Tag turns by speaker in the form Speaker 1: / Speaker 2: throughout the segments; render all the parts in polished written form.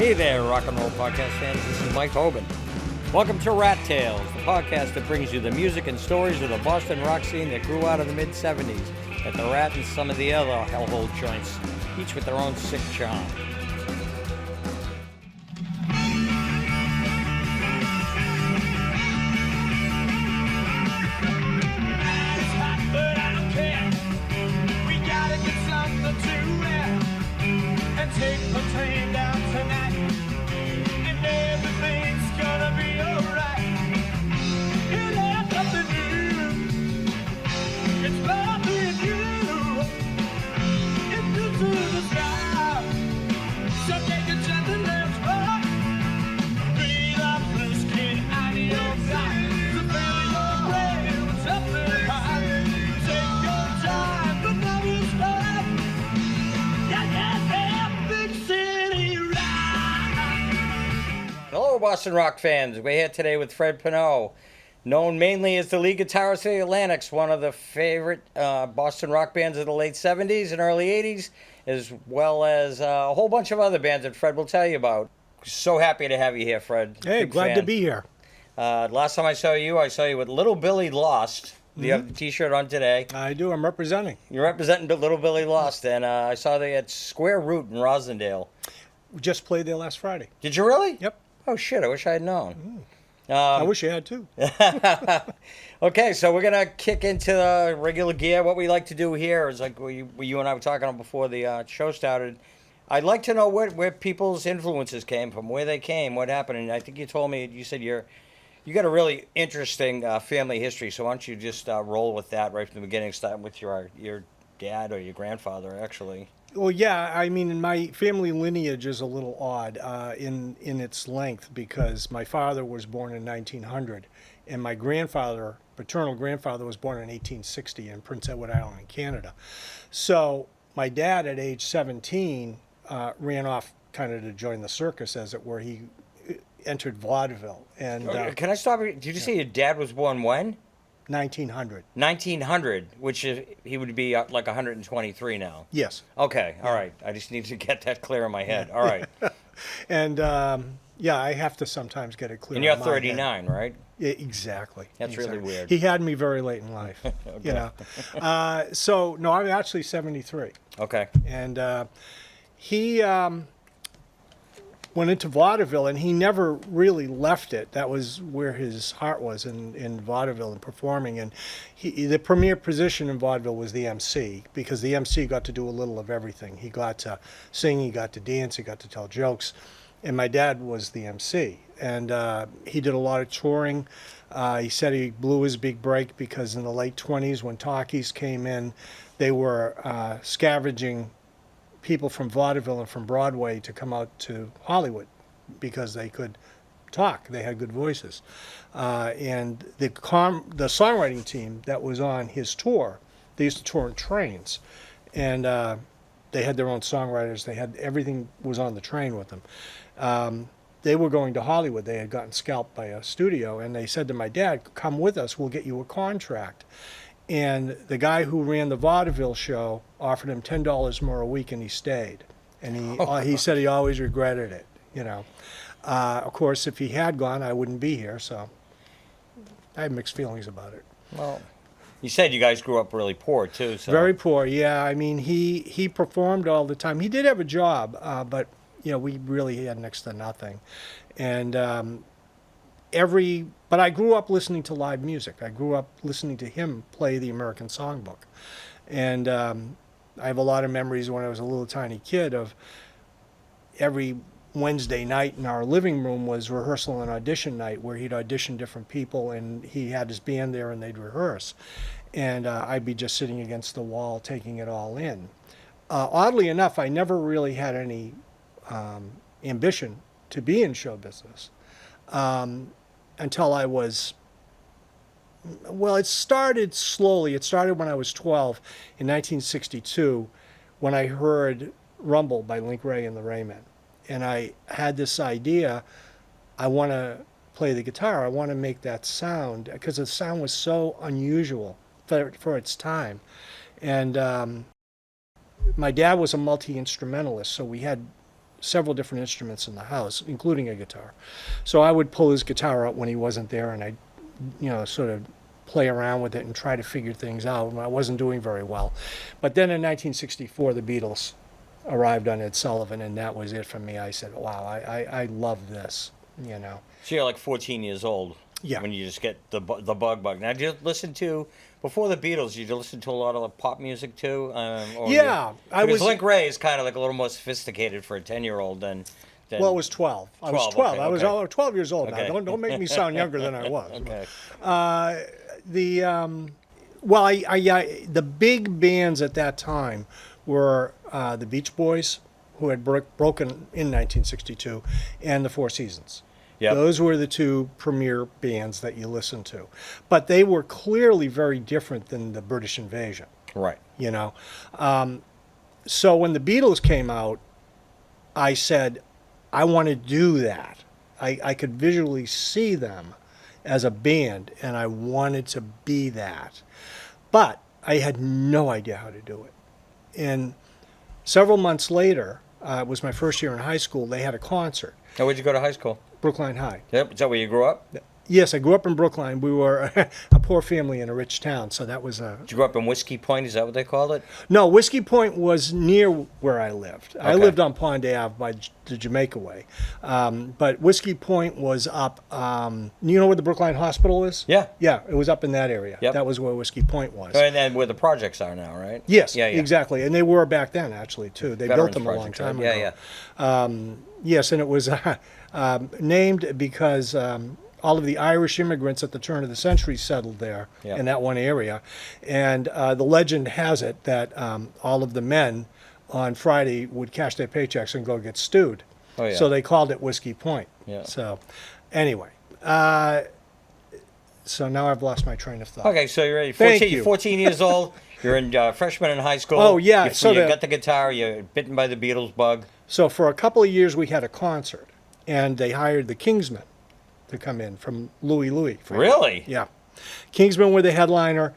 Speaker 1: Hey there, rock and roll podcast fans. This is Mike Hoban. Welcome to Rat Tales, the podcast that brings you the music and stories of the Boston rock scene that grew out of the mid-'70s at the Rat and some of the other hellhole joints, each with their own sick charm.
Speaker 2: Take the train down tonight, and everything's gonna be alright. It ain't nothing new, it's nothing new. It's due to the sky, so take a chance and let's rock. Breathe out the skin out of your sight, to feel your brain with something high. Take your time, but never stop. Yeah.
Speaker 1: Hello, Boston rock fans. We're here today with Fred Pineau, known mainly as the lead guitarist of the Atlantics, one of the favorite Boston rock bands of the late 70s and early 80s, as well as a whole bunch of other bands that Fred will tell you about. So happy to have you here, Fred.
Speaker 3: Hey,
Speaker 1: Big
Speaker 3: glad
Speaker 1: fan.
Speaker 3: to be here.
Speaker 1: Last time I saw you with Little Billy Lost. You have the T-shirt on today.
Speaker 3: I do. I'm representing.
Speaker 1: You're representing Little Billy Lost, and I saw they at Square Root in Rosendale.
Speaker 3: We just played there last Friday.
Speaker 1: Did you really?
Speaker 3: Yep.
Speaker 1: Oh, shit. I wish I had known.
Speaker 3: I wish you had too.
Speaker 1: Okay, so we're going to kick into the regular gear. What we like to do here is like you and I were talking about before the show started. I'd like to know where people's influences came from, where they came, what happened. And I think you told me, you said you got a really interesting family history. So why don't you just roll with that right from the beginning, starting with your dad or your grandfather, actually.
Speaker 3: Well, yeah. I mean, my family lineage is a little odd in its length because my father was born in 1900, and my paternal grandfather, was born in 1860 in Prince Edward Island in Canada. So my dad, at age 17, ran off kind of to join the circus, as it were. He entered vaudeville. And
Speaker 1: can I stop you? Did you say your dad was born when?
Speaker 3: 1900.
Speaker 1: 1900, which is, he would be like 123 now.
Speaker 3: Yes.
Speaker 1: Okay, all right. I just need to get that clear in my head. All right.
Speaker 3: And I have to sometimes get it clear.
Speaker 1: And you're
Speaker 3: in my
Speaker 1: 39,
Speaker 3: head.
Speaker 1: right?
Speaker 3: Yeah, exactly.
Speaker 1: That's
Speaker 3: exactly.
Speaker 1: really weird.
Speaker 3: He had me very late in life.
Speaker 1: Okay.
Speaker 3: You know. So no, I'm actually 73.
Speaker 1: Okay.
Speaker 3: And he went into vaudeville, and he never really left it. That was where his heart was, in vaudeville and performing. And the premier position in vaudeville was the MC, because the MC got to do a little of everything. He got to sing, he got to dance, he got to tell jokes. And my dad was the MC. And he did a lot of touring. He said he blew his big break because in the late 20s, when talkies came in, they were scavenging people from vaudeville and from Broadway to come out to Hollywood because they could talk. They had good voices. And the songwriting team that was on his tour, they used to tour in trains. And they had their own songwriters. They had everything was on the train with them. They were going to Hollywood. They had gotten scalped by a studio. And they said to my dad, "Come with us. We'll get you a contract." And the guy who ran the vaudeville show offered him $10 more a week, and he stayed. And he said he always regretted it, you know. Of course, if he had gone, I wouldn't be here, so I have mixed feelings about it.
Speaker 1: Well, you said you guys grew up really poor, too. So.
Speaker 3: Very poor, yeah. I mean, he performed all the time. He did have a job, but, you know, we really had next to nothing. And but I grew up listening to live music. I grew up listening to him play the American Songbook. And I have a lot of memories when I was a little tiny kid of every Wednesday night in our living room was rehearsal and audition night, where he'd audition different people, and he had his band there and they'd rehearse. And I'd be just sitting against the wall taking it all in. Oddly enough, I never really had any ambition to be in show business. Until I was, well, it started slowly. It started when I was 12 in 1962 when I heard Rumble by Link Wray and the Raymen. And I had this idea, I want to play the guitar. I want to make that sound, because the sound was so unusual for its time. And my dad was a multi-instrumentalist, so we had several different instruments in the house, including a guitar. So I would pull his guitar out when he wasn't there, and I'd, sort of play around with it and try to figure things out. And I wasn't doing very well. But then in 1964, the Beatles arrived on Ed Sullivan, and that was it for me. I said, wow, I love this,
Speaker 1: So you're like 14 years old.
Speaker 3: Yeah.
Speaker 1: When you just get the bug. Now, did you listen to, before the Beatles, did you listen to a lot of the pop music too?
Speaker 3: Yeah, I
Speaker 1: because
Speaker 3: was.
Speaker 1: Link Ray is kind of like a little more sophisticated for a 10-year-old than.
Speaker 3: Well, it was 12. I was
Speaker 1: 12,
Speaker 3: 12.
Speaker 1: okay,
Speaker 3: I was
Speaker 1: okay.
Speaker 3: 12 years old
Speaker 1: Okay.
Speaker 3: now. Don't make me sound younger than I was.
Speaker 1: Okay.
Speaker 3: The big bands at that time were the Beach Boys, who had broken in 1962, and the Four Seasons.
Speaker 1: Yep.
Speaker 3: Those were the two premier bands that you listened to. But they were clearly very different than the British Invasion,
Speaker 1: Right.
Speaker 3: So when the Beatles came out, I said, I want to do that. I could visually see them as a band, and I wanted to be that. But I had no idea how to do it. And several months later, it was my first year in high school, they had a concert,
Speaker 1: Now, where'd you go to high school?
Speaker 3: Brookline High.
Speaker 1: Yep. Is that where you grew up? Did
Speaker 3: Yes, I grew up in Brookline. We were a poor family in a rich town, so that was a...
Speaker 1: you grow up in Whiskey Point? Is that what they called it?
Speaker 3: No, Whiskey Point was near where I lived. I
Speaker 1: Okay.
Speaker 3: lived on Pond Ave by the Jamaica Way. But Whiskey Point was up... you know where the Brookline Hospital is?
Speaker 1: Yeah.
Speaker 3: Yeah, it was up in that area.
Speaker 1: Yep.
Speaker 3: That was where Whiskey Point was.
Speaker 1: And then where the projects are now, right?
Speaker 3: Yes,
Speaker 1: Yeah, yeah.
Speaker 3: exactly. And they were back then, actually, too. They built
Speaker 1: Veterans
Speaker 3: them a long
Speaker 1: Project,
Speaker 3: time
Speaker 1: right?
Speaker 3: ago.
Speaker 1: Yeah.
Speaker 3: Yes, and it was named because all of the Irish immigrants at the turn of the century settled there
Speaker 1: Yeah.
Speaker 3: in that one area. And the legend has it that all of the men on Friday would cash their paychecks and go get stewed.
Speaker 1: Oh, yeah.
Speaker 3: So they called it Whiskey Point.
Speaker 1: Yeah.
Speaker 3: So anyway, so now I've lost my train of thought.
Speaker 1: Okay, so you're ready.
Speaker 3: Thank
Speaker 1: 14,
Speaker 3: you.
Speaker 1: you're 14 years old. You're in freshman in high school.
Speaker 3: Oh, yeah,
Speaker 1: You,
Speaker 3: so
Speaker 1: you
Speaker 3: the-
Speaker 1: got the guitar. You're bitten by the Beatles bug.
Speaker 3: So for a couple of years, we had a concert, and they hired the Kingsmen to come in from Louis.
Speaker 1: Really?
Speaker 3: Yeah. Kingsmen were the headliner.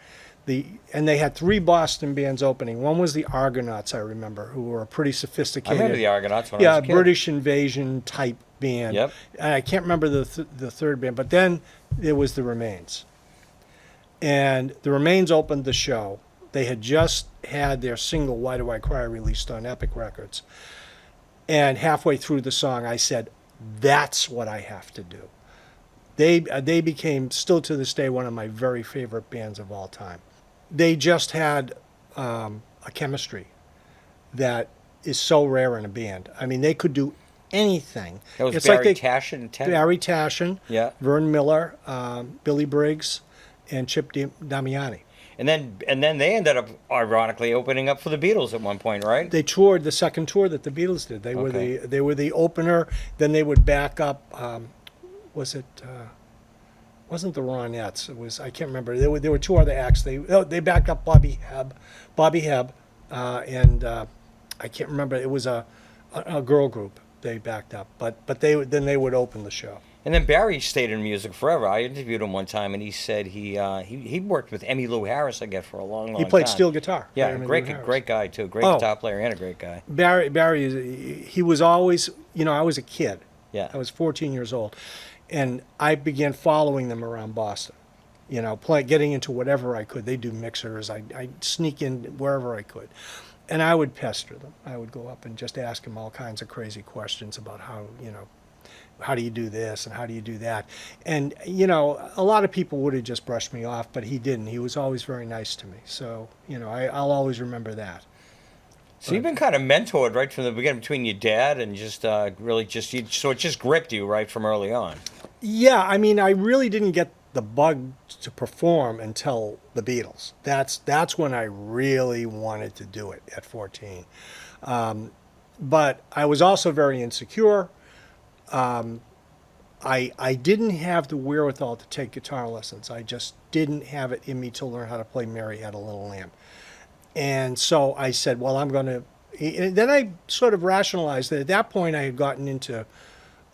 Speaker 3: And they had 3 Boston bands opening. One was the Argonauts, I remember, who were a pretty
Speaker 1: I
Speaker 3: sophisticated...
Speaker 1: remember the Argonauts when I
Speaker 3: Yeah,
Speaker 1: was a kid.
Speaker 3: British Invasion type band.
Speaker 1: Yep.
Speaker 3: And I can't remember the third band, but then there was the Remains. And the Remains opened the show. They had just had their single, Why Do I Cry, released on Epic Records. And halfway through the song, I said, that's what I have to do. They became, still to this day, one of my very favorite bands of all time. They just had a chemistry that is so rare in a band. I mean, they could do anything.
Speaker 1: That was
Speaker 3: It's
Speaker 1: Barry
Speaker 3: like they-
Speaker 1: Tashin.
Speaker 3: Barry Tashin,
Speaker 1: Yeah.
Speaker 3: Vern Miller, Billy Briggs, and Chip Damiani.
Speaker 1: And then they ended up, ironically, opening up for the Beatles at one point, right?
Speaker 3: They toured the second tour that the Beatles did. They
Speaker 1: Okay.
Speaker 3: were the opener. Then they would back up. Was it? Wasn't the Ronettes? It was. I can't remember. There were 2 other acts. They backed up Bobby Hebb, and I can't remember. It was a girl group they backed up. But they would open the show.
Speaker 1: And then Barry stayed in music forever. I interviewed him one time, and he said he worked with Emmylou Harris, I guess, for a long time.
Speaker 3: He played steel guitar.
Speaker 1: Yeah,
Speaker 3: Emmylou
Speaker 1: great
Speaker 3: Harris.
Speaker 1: guy too. Great
Speaker 3: Oh.
Speaker 1: guitar player and a great guy.
Speaker 3: Barry, he was always, I was a kid.
Speaker 1: Yeah.
Speaker 3: I was 14 years old, and I began following them around Boston. Getting into whatever I could. They do mixers. I'd sneak in wherever I could, and I would pester them. I would go up and just ask them all kinds of crazy questions about how do you do this and how do you do that? And, a lot of people would have just brushed me off, but he didn't. He was always very nice to me. So, I'll always remember that.
Speaker 1: So you've been kind of mentored right from the beginning between your dad and just really just so it just gripped you right from early on.
Speaker 3: Yeah, I mean, I really didn't get the bug to perform until the Beatles. That's when I really wanted to do it at 14. But I was also very insecure. I didn't have the wherewithal to take guitar lessons. I just didn't have it in me to learn how to play Mary Had a Little Lamb. And so I said, well, I'm going to... And then I sort of rationalized that at that point I had gotten into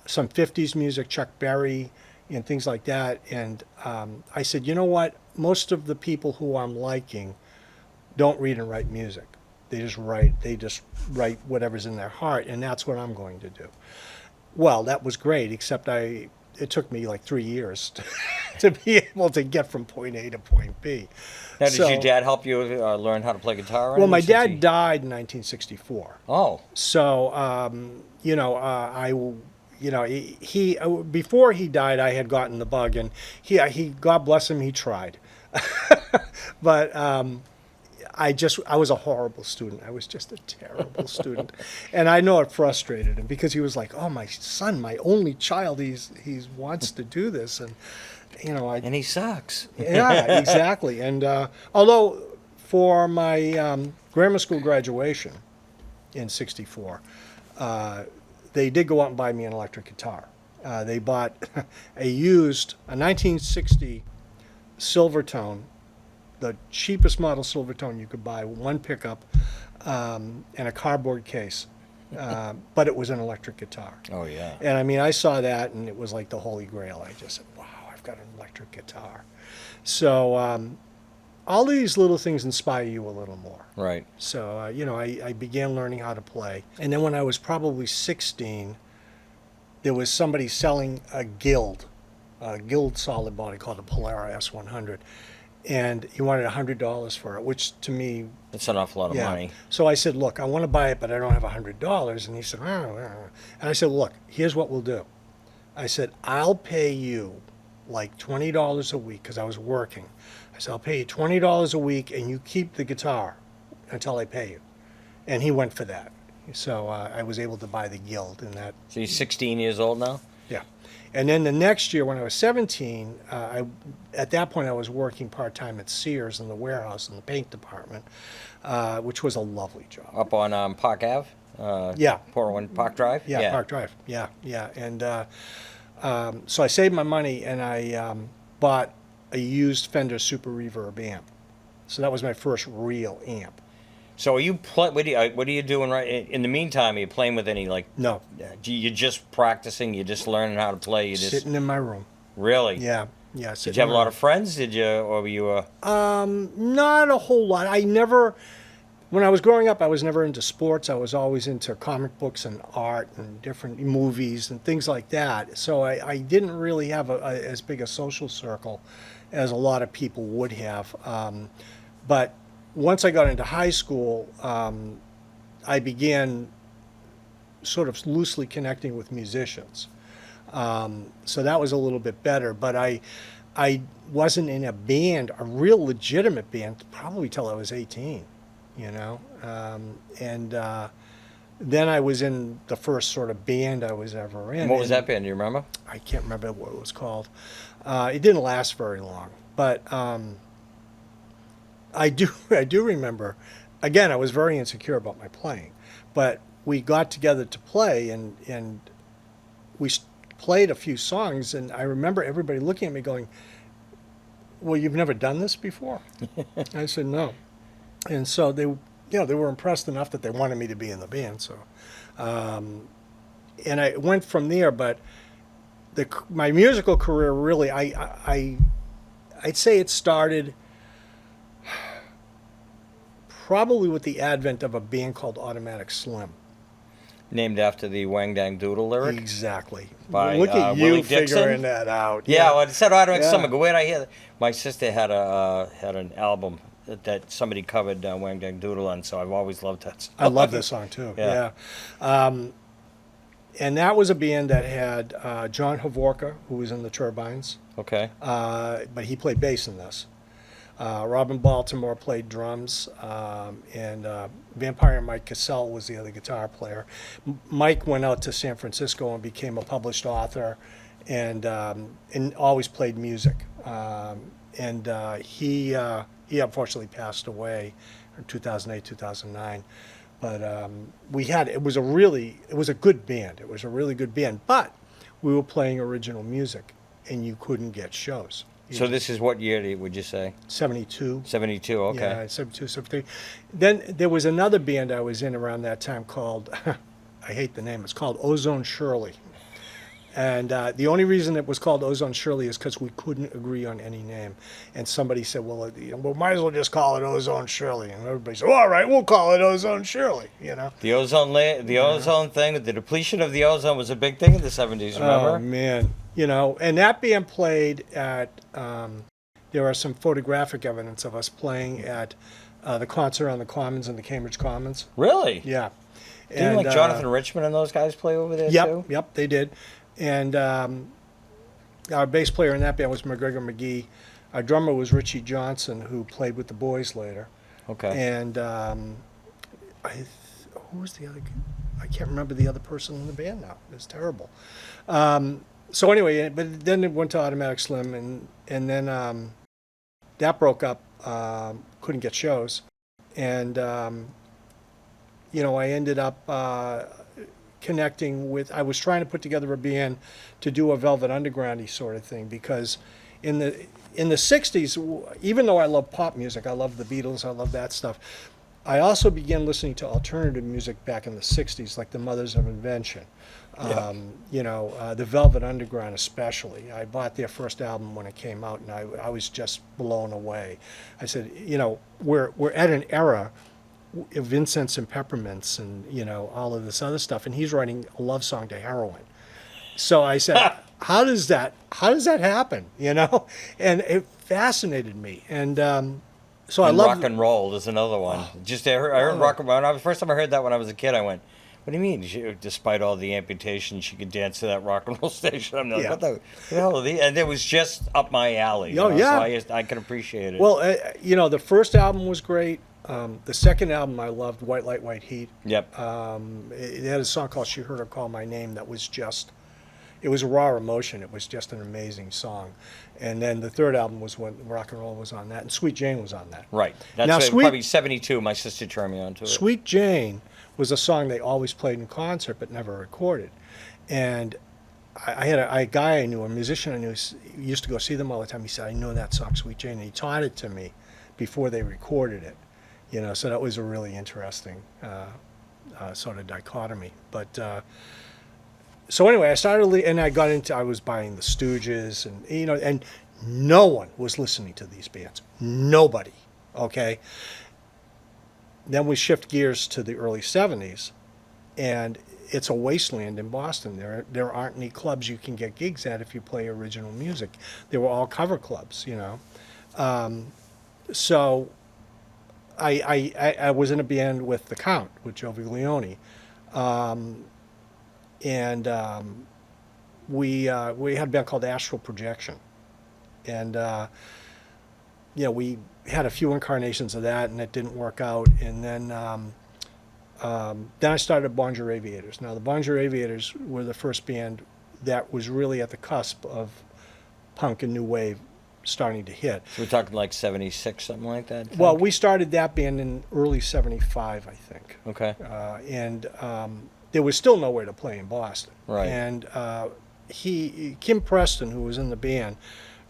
Speaker 3: some 50s music, Chuck Berry and things like that. And I said, you know what? Most of the people who I'm liking don't read and write music. They just write whatever's in their heart, and that's what I'm going to do. Well, that was great, except it took me like 3 years to be able to get from point A to point B.
Speaker 1: Now, did your dad help you learn how to play guitar?
Speaker 3: Well, my dad died in 1964.
Speaker 1: Oh.
Speaker 3: So, he before he died, I had gotten the bug, and he God bless him, he tried. But I was a horrible student. I was just a terrible student, and I know it frustrated him because he was like, "Oh, my son, my only child, he wants to do this," and
Speaker 1: and he sucks.
Speaker 3: Yeah, exactly. And although for my grammar school graduation in '64, they did go out and buy me an electric guitar. They bought a 1960 Silvertone, the cheapest model Silvertone you could buy, one pickup, and a cardboard case. But it was an electric guitar.
Speaker 1: Oh, yeah.
Speaker 3: And I mean, I saw that, and it was like the Holy Grail. I just said, wow, I've got an electric guitar. So all these little things inspire you a little more.
Speaker 1: Right.
Speaker 3: So, I began learning how to play. And then when I was probably 16, there was somebody selling a Guild solid body called a Polara S100. And he wanted $100 for it, which to me...
Speaker 1: It's an awful lot of money.
Speaker 3: So I said, look, I want to buy it, but I don't have $100. And he said, And I said, look, here's what we'll do. I said, I'll pay you like $20 a week because I was working. I said, I'll pay you $20 a week and you keep the guitar until I pay you. And he went for that. So I was able to buy the Guild in that.
Speaker 1: So you're 16 years old now?
Speaker 3: Yeah. And then the next year when I was 17, at that point I was working part-time at Sears in the warehouse in the paint department, which was a lovely job.
Speaker 1: Up on Park Ave?
Speaker 3: Yeah.
Speaker 1: 401 Park Drive?
Speaker 3: Yeah, Park Drive. Yeah. And so I saved my money and I bought a used Fender Super Reverb amp. So that was my first real amp.
Speaker 1: So are you what are you doing right in the meantime? Are you playing with any
Speaker 3: No.
Speaker 1: You're just practicing. You're just learning how to play. You just
Speaker 3: sitting in my room.
Speaker 1: Really?
Speaker 3: Yeah.
Speaker 1: Did you have a lot of friends? Did you, or were you?
Speaker 3: Not a whole lot. When I was growing up, I was never into sports. I was always into comic books and art and different movies and things like that. So I didn't really have as big a social circle as a lot of people would have. But once I got into high school, I began sort of loosely connecting with musicians. So that was a little bit better, but I wasn't in a band, a real legitimate band, probably till I was 18, and then I was in the first sort of band I was ever in.
Speaker 1: What was that band? Do you remember?
Speaker 3: I can't remember what it was called. It didn't last very long, but I do remember, again, I was very insecure about my playing, but we got together to play and we played a few songs, and I remember everybody looking at me going, well, you've never done this before? I said, no. And so they were impressed enough that they wanted me to be in the band. So, and I went from there, but my musical career really, I'd say it started probably with the advent of a band called Automatic Slim.
Speaker 1: Named after the Wang Dang Doodle lyric?
Speaker 3: Exactly.
Speaker 1: By,
Speaker 3: Look at you
Speaker 1: Willie
Speaker 3: figuring
Speaker 1: Dixon?
Speaker 3: that out.
Speaker 1: Yeah, well, it said Automatic
Speaker 3: Yeah.
Speaker 1: Slim. Where'd I hear that? My sister had an album that somebody covered Wang Dang Doodle on, so I've always loved that song.
Speaker 3: I love this song too.
Speaker 1: Yeah.
Speaker 3: And that was a band that had John Havorka, who was in the Turbines,
Speaker 1: Okay.
Speaker 3: but he played bass in this. Robin Baltimore played drums, and Vampire Mike Cassell was the other guitar player. Mike went out to San Francisco and became a published author, and always played music. He unfortunately passed away in 2008, 2009. But it was a good band. It was a really good band. But we were playing original music, and you couldn't get shows.
Speaker 1: So this is what year would you say?
Speaker 3: 72.
Speaker 1: 72, okay.
Speaker 3: Yeah, 72, 73. Then there was another band I was in around that time called, I hate the name, it's called Ozone Shirley. And the only reason it was called Ozone Shirley is because we couldn't agree on any name. And somebody said, well, we might as well just call it Ozone Shirley. And everybody said, all right, we'll call it Ozone Shirley, you know.
Speaker 1: The ozone thing, the depletion of the ozone was a big thing in the 70s, remember?
Speaker 3: Oh, man. You know, and that band played at, there are some photographic evidence of us playing at the concert on the Commons in the Cambridge Commons.
Speaker 1: Really?
Speaker 3: Yeah.
Speaker 1: Didn't like Jonathan Richman and those guys play over there too?
Speaker 3: Yep, they did. And our bass player in that band was McGregor McGee. Our drummer was Richie Johnson, who played with the Boys later.
Speaker 1: Okay.
Speaker 3: And who was the other? I can't remember the other person in the band now. It's terrible. So anyway, but then it went to Automatic Slim, and then that broke up. Couldn't get shows, and you know, I ended up connecting with. I was trying to put together a band to do a Velvet Underground-y sort of thing, because in the 60s, even though I love pop music, I love the Beatles, I love that stuff, I also began listening to alternative music back in the 60s, like the Mothers of Invention. You know, the Velvet Underground especially. I bought their first album when it came out, and I was just blown away. I said, you know, we're at an era of incense and peppermints and, you know, all of this other stuff, and he's writing a love song to heroin. So I said, how does that happen, you know? And it fascinated me. And so I love
Speaker 1: rock and roll is another one. I heard rock and roll. The first time I heard that when I was a kid, I went, what do you mean? Despite all the amputations, she could dance to that rock and roll station. I'm like, what the hell? And it was just up my alley.
Speaker 3: Oh, yeah.
Speaker 1: So I can appreciate it.
Speaker 3: Well, you know, the first album was great. The second album I loved, White Light, White Heat.
Speaker 1: Yep.
Speaker 3: It had a song called She Heard Her Call My Name that was just, it was a raw emotion. It was just an amazing song. And then the third album was when rock and roll was on that, and Sweet Jane was on that.
Speaker 1: Right. That's probably 72. My sister turned me on to it.
Speaker 3: Sweet Jane was a song they always played in concert but never recorded. And I had a guy I knew, a musician I knew, used to go see them all the time. He said, I know that song, Sweet Jane. And he taught it to me before they recorded it. You know, so that was a really interesting sort of dichotomy. But so anyway, I was buying the Stooges, and you know, and no one was listening to these bands. Nobody. Okay. Then we shift gears to the early 70s, and it's a wasteland in Boston. There aren't any clubs you can get gigs at if you play original music. They were all cover clubs, you know. So I was in a band with The Count, with Joe Viglione, and we had a band called Astral Projection, and you know, we had a few incarnations of that, and it didn't work out. And then I started Bon Jovi Aviators. Now, the Bon Jovi Aviators were the first band that was really at the cusp of punk and new wave starting to hit.
Speaker 1: So we're talking like 76, something like that?
Speaker 3: Well, we started that band in early 75, I think.
Speaker 1: Okay.
Speaker 3: And there was still nowhere to play in Boston.
Speaker 1: Right.
Speaker 3: And Kim Preston, who was in the band,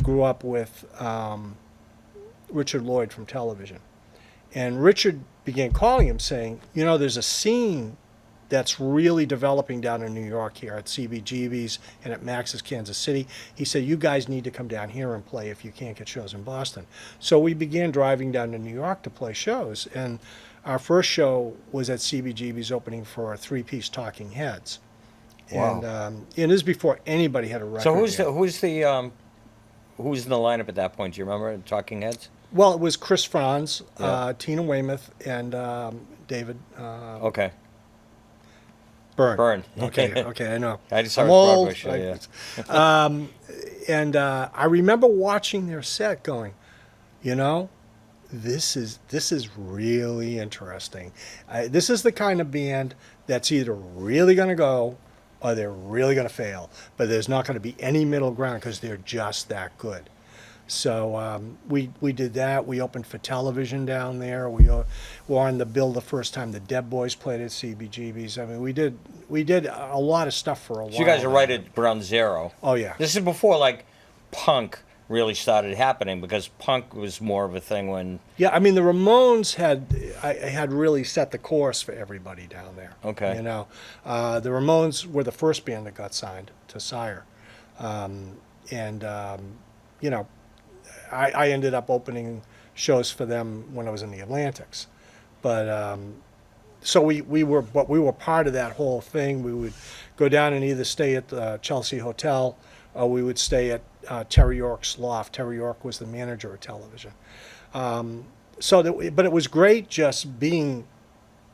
Speaker 3: grew up with Richard Lloyd from television. And Richard began calling him saying, you know, there's a scene that's really developing down in New York here at CBGB's and at Max's Kansas City. He said, you guys need to come down here and play if you can't get shows in Boston. So we began driving down to New York to play shows. And our first show was at CBGB's opening for a three-piece Talking Heads.
Speaker 1: Wow.
Speaker 3: And it is before anybody had a record.
Speaker 1: So who's
Speaker 3: yet.
Speaker 1: who's in the lineup at that point? Do you remember Talking Heads?
Speaker 3: Well, it was Chris Franz,
Speaker 1: Yeah.
Speaker 3: Tina Weymouth, and David
Speaker 1: Okay.
Speaker 3: Byrne.
Speaker 1: Byrne.
Speaker 3: Okay, I know.
Speaker 1: I just saw
Speaker 3: I'm
Speaker 1: his Broadway
Speaker 3: old.
Speaker 1: show, yeah.
Speaker 3: And I remember watching their set, going, you know, this is really interesting. This is the kind of band that's either really going to go or they're really going to fail. But there's not going to be any middle ground because they're just that good. So we did that. We opened for television down there. We were on the bill the first time the Dead Boys played at CBGB's. I mean, we did a lot of stuff for a while.
Speaker 1: So you guys are right at ground zero.
Speaker 3: Oh yeah.
Speaker 1: This is before like punk really started happening, because punk was more of a thing when.
Speaker 3: Yeah, I mean the Ramones had really set the course for everybody down there.
Speaker 1: Okay.
Speaker 3: You know, the Ramones were the first band that got signed to Sire, and you know, I ended up opening shows for them when I was in the Atlantics, but so we were part of that whole thing. We would go down and either stay at the Chelsea Hotel, or we would stay at Terry York's loft. Terry York was the manager of television. But it was great just being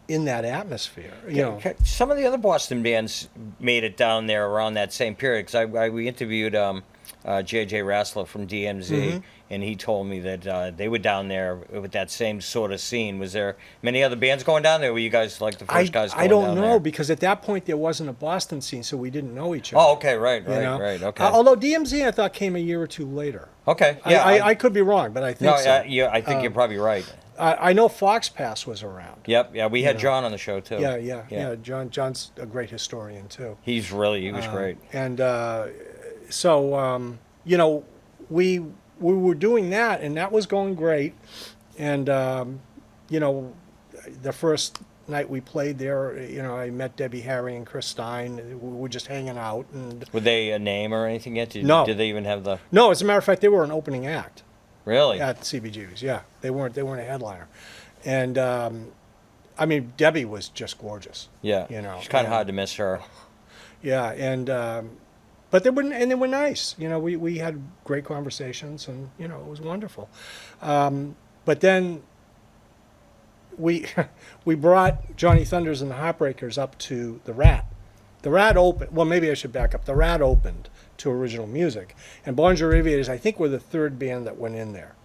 Speaker 3: in that atmosphere. You know,
Speaker 1: Some of the other Boston bands made it down there around that same period, because we interviewed J.J. Rassler from DMZ, and he told me that they were down there with that same sort of scene. Was there many other bands going down there? Or were you guys like the first guys going
Speaker 3: I don't
Speaker 1: down
Speaker 3: know,
Speaker 1: there?
Speaker 3: because at that point there wasn't a Boston scene, so we didn't know each other.
Speaker 1: Oh, okay, right,
Speaker 3: you know?
Speaker 1: okay.
Speaker 3: Although DMZ I thought came a year or two later.
Speaker 1: Okay, yeah.
Speaker 3: I could be wrong, but I think
Speaker 1: no,
Speaker 3: so.
Speaker 1: I think you're probably right.
Speaker 3: I know Fox Pass was around.
Speaker 1: Yep, yeah, we had John on the show too.
Speaker 3: Yeah. John's a great historian too.
Speaker 1: He was great.
Speaker 3: And so you know, we were doing that, and that was going great. And you know, the first night we played there, you know, I met Debbie Harry and Chris Stein. We were just hanging out. And
Speaker 1: Were they a name or anything yet?
Speaker 3: No.
Speaker 1: Did they even have the?
Speaker 3: no, as a matter of fact, they were an opening act
Speaker 1: Really?
Speaker 3: at CBGB's. Yeah, they weren't a headliner. And I mean, Debbie was just gorgeous.
Speaker 1: Yeah.
Speaker 3: You know,
Speaker 1: it's kind of
Speaker 3: and-
Speaker 1: hard to miss her.
Speaker 3: Yeah, and but they were nice. You know, we had great conversations, and you know, it was wonderful. But then we we brought Johnny Thunders and the Heartbreakers up to the Rat. The Rat opened. Well, maybe I should back up. The Rat opened to original music, and Bon Jovi Aviators, I think, were the third band that went in there.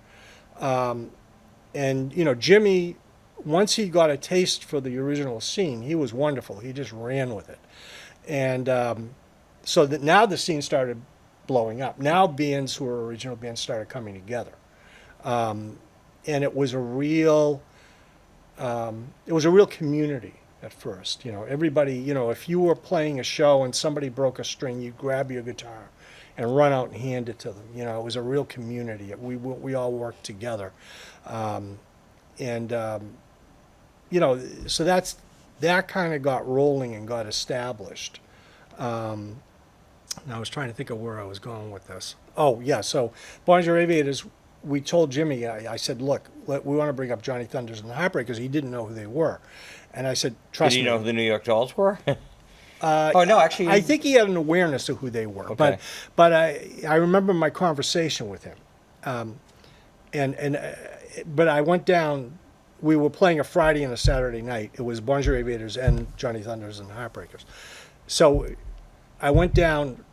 Speaker 3: And you know, Jimmy, once he got a taste for the original scene, he was wonderful. He just ran with it. And so that now the scene started blowing up. Now bands who were original bands started coming together, and it was a real community at first. You know, everybody. You know, if you were playing a show and somebody broke a string, you'd grab your guitar and run out and hand it to them. You know, it was a real community. We all worked together, you know, so that kind of got rolling and got established. And I was trying to think of where I was going with this. Oh, yeah, so Bon Jovi Aviators, we told Jimmy, I said, look, we want to bring up Johnny Thunders and the Heartbreakers, because he didn't know who they were. And I said, trust
Speaker 1: Did
Speaker 3: me.
Speaker 1: you know who the New York Dolls were? Oh, no, actually.
Speaker 3: I think he had an awareness of who they were.
Speaker 1: Okay.
Speaker 3: But I remember my conversation with him. But I went down. We were playing a Friday and a Saturday night. It was Bon Jovi Aviators and Johnny Thunders and the Heartbreakers. So I went down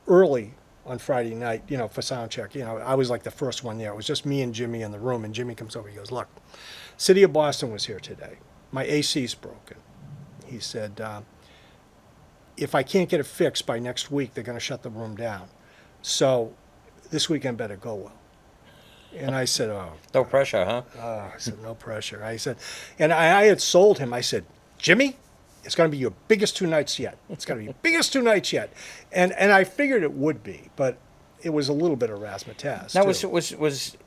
Speaker 3: early on Friday night, you know, for sound check. You know, I was like the first one there. It was just me and Jimmy in the room, and Jimmy comes over. He goes, "Look, City of Boston was here today. My AC's broken." He said, "If I can't get it fixed by next week, they're going to shut the room down. So this weekend better go well." And I said, "Oh."
Speaker 1: No pressure, huh?
Speaker 3: I said, "No pressure." I said, and I had sold him. I said, "Jimmy, it's going to be your biggest 2 nights yet. It's going to be your biggest 2 nights yet." And I figured it would be, but it was a little bit of razzmatazz.
Speaker 1: Now,
Speaker 3: too.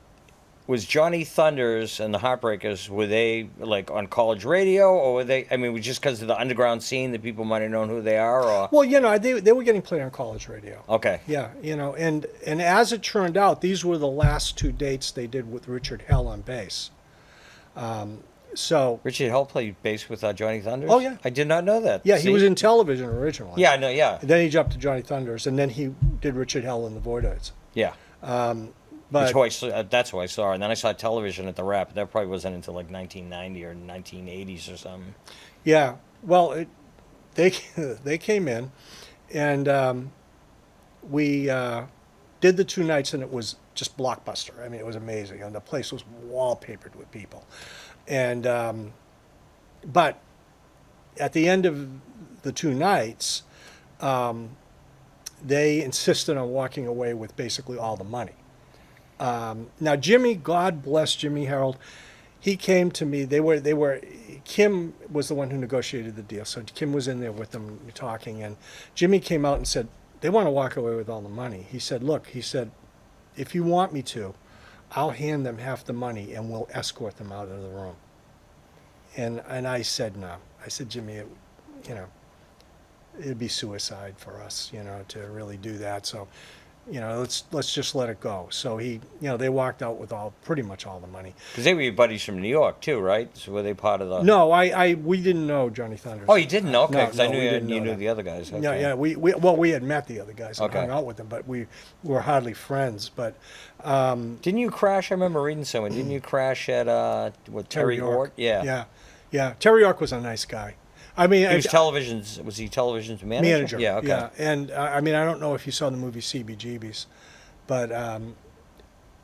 Speaker 1: was Johnny Thunders and the Heartbreakers, were they like on college radio, or were they? I mean, was just because of the underground scene that people might have known who they are, or?
Speaker 3: Well, you know, they were getting played on college radio.
Speaker 1: Okay.
Speaker 3: Yeah, you know, and as it turned out, these were the last 2 dates they did with Richard Hell on bass. So
Speaker 1: Richard Hell played bass with Johnny Thunders?
Speaker 3: Oh, yeah.
Speaker 1: I did not know that.
Speaker 3: yeah, he
Speaker 1: See?
Speaker 3: was in television originally.
Speaker 1: Yeah, I know, yeah.
Speaker 3: And then he jumped to Johnny Thunders, and then he did Richard Hell in the Voidoids.
Speaker 1: Yeah.
Speaker 3: But
Speaker 1: That's who I saw. And then I saw television at the Rap. That probably wasn't until like 1990 or 1980s or something.
Speaker 3: yeah, well, they came in, and we did the 2 nights, and it was just blockbuster. I mean, it was amazing, and the place was wallpapered with people. And but at the end of the 2 nights, they insisted on walking away with basically all the money. Now Jimmy, God bless Jimmy Harold, he came to me. Kim was the one who negotiated the deal, so Kim was in there with them talking, and Jimmy came out and said, they want to walk away with all the money. He said, look, he said, if you want me to, I'll hand them half the money and we'll escort them out of the room. And I said no. I said, Jimmy, it'd be suicide for us, to really do that. So, let's just let it go. So they walked out with pretty much all the money.
Speaker 1: Because they were your buddies from New York too, right? So were they part of the?
Speaker 3: No, we didn't know Johnny Thunders.
Speaker 1: Oh, you didn't know? Okay, because I
Speaker 3: we
Speaker 1: knew
Speaker 3: didn't
Speaker 1: you
Speaker 3: know
Speaker 1: knew
Speaker 3: that.
Speaker 1: the other guys. Okay.
Speaker 3: Yeah, we had met the other guys and
Speaker 1: Okay.
Speaker 3: hung out with them, but we were hardly friends. But
Speaker 1: Didn't you crash? I remember reading somewhere. Didn't you crash at Terry
Speaker 3: York.
Speaker 1: Hort? Yeah.
Speaker 3: Yeah. Terry York was a nice guy. I mean,
Speaker 1: He was television's. Was he television's manager? Yeah. Okay.
Speaker 3: Yeah, and I mean, I don't know if you saw the movie CBGB's, but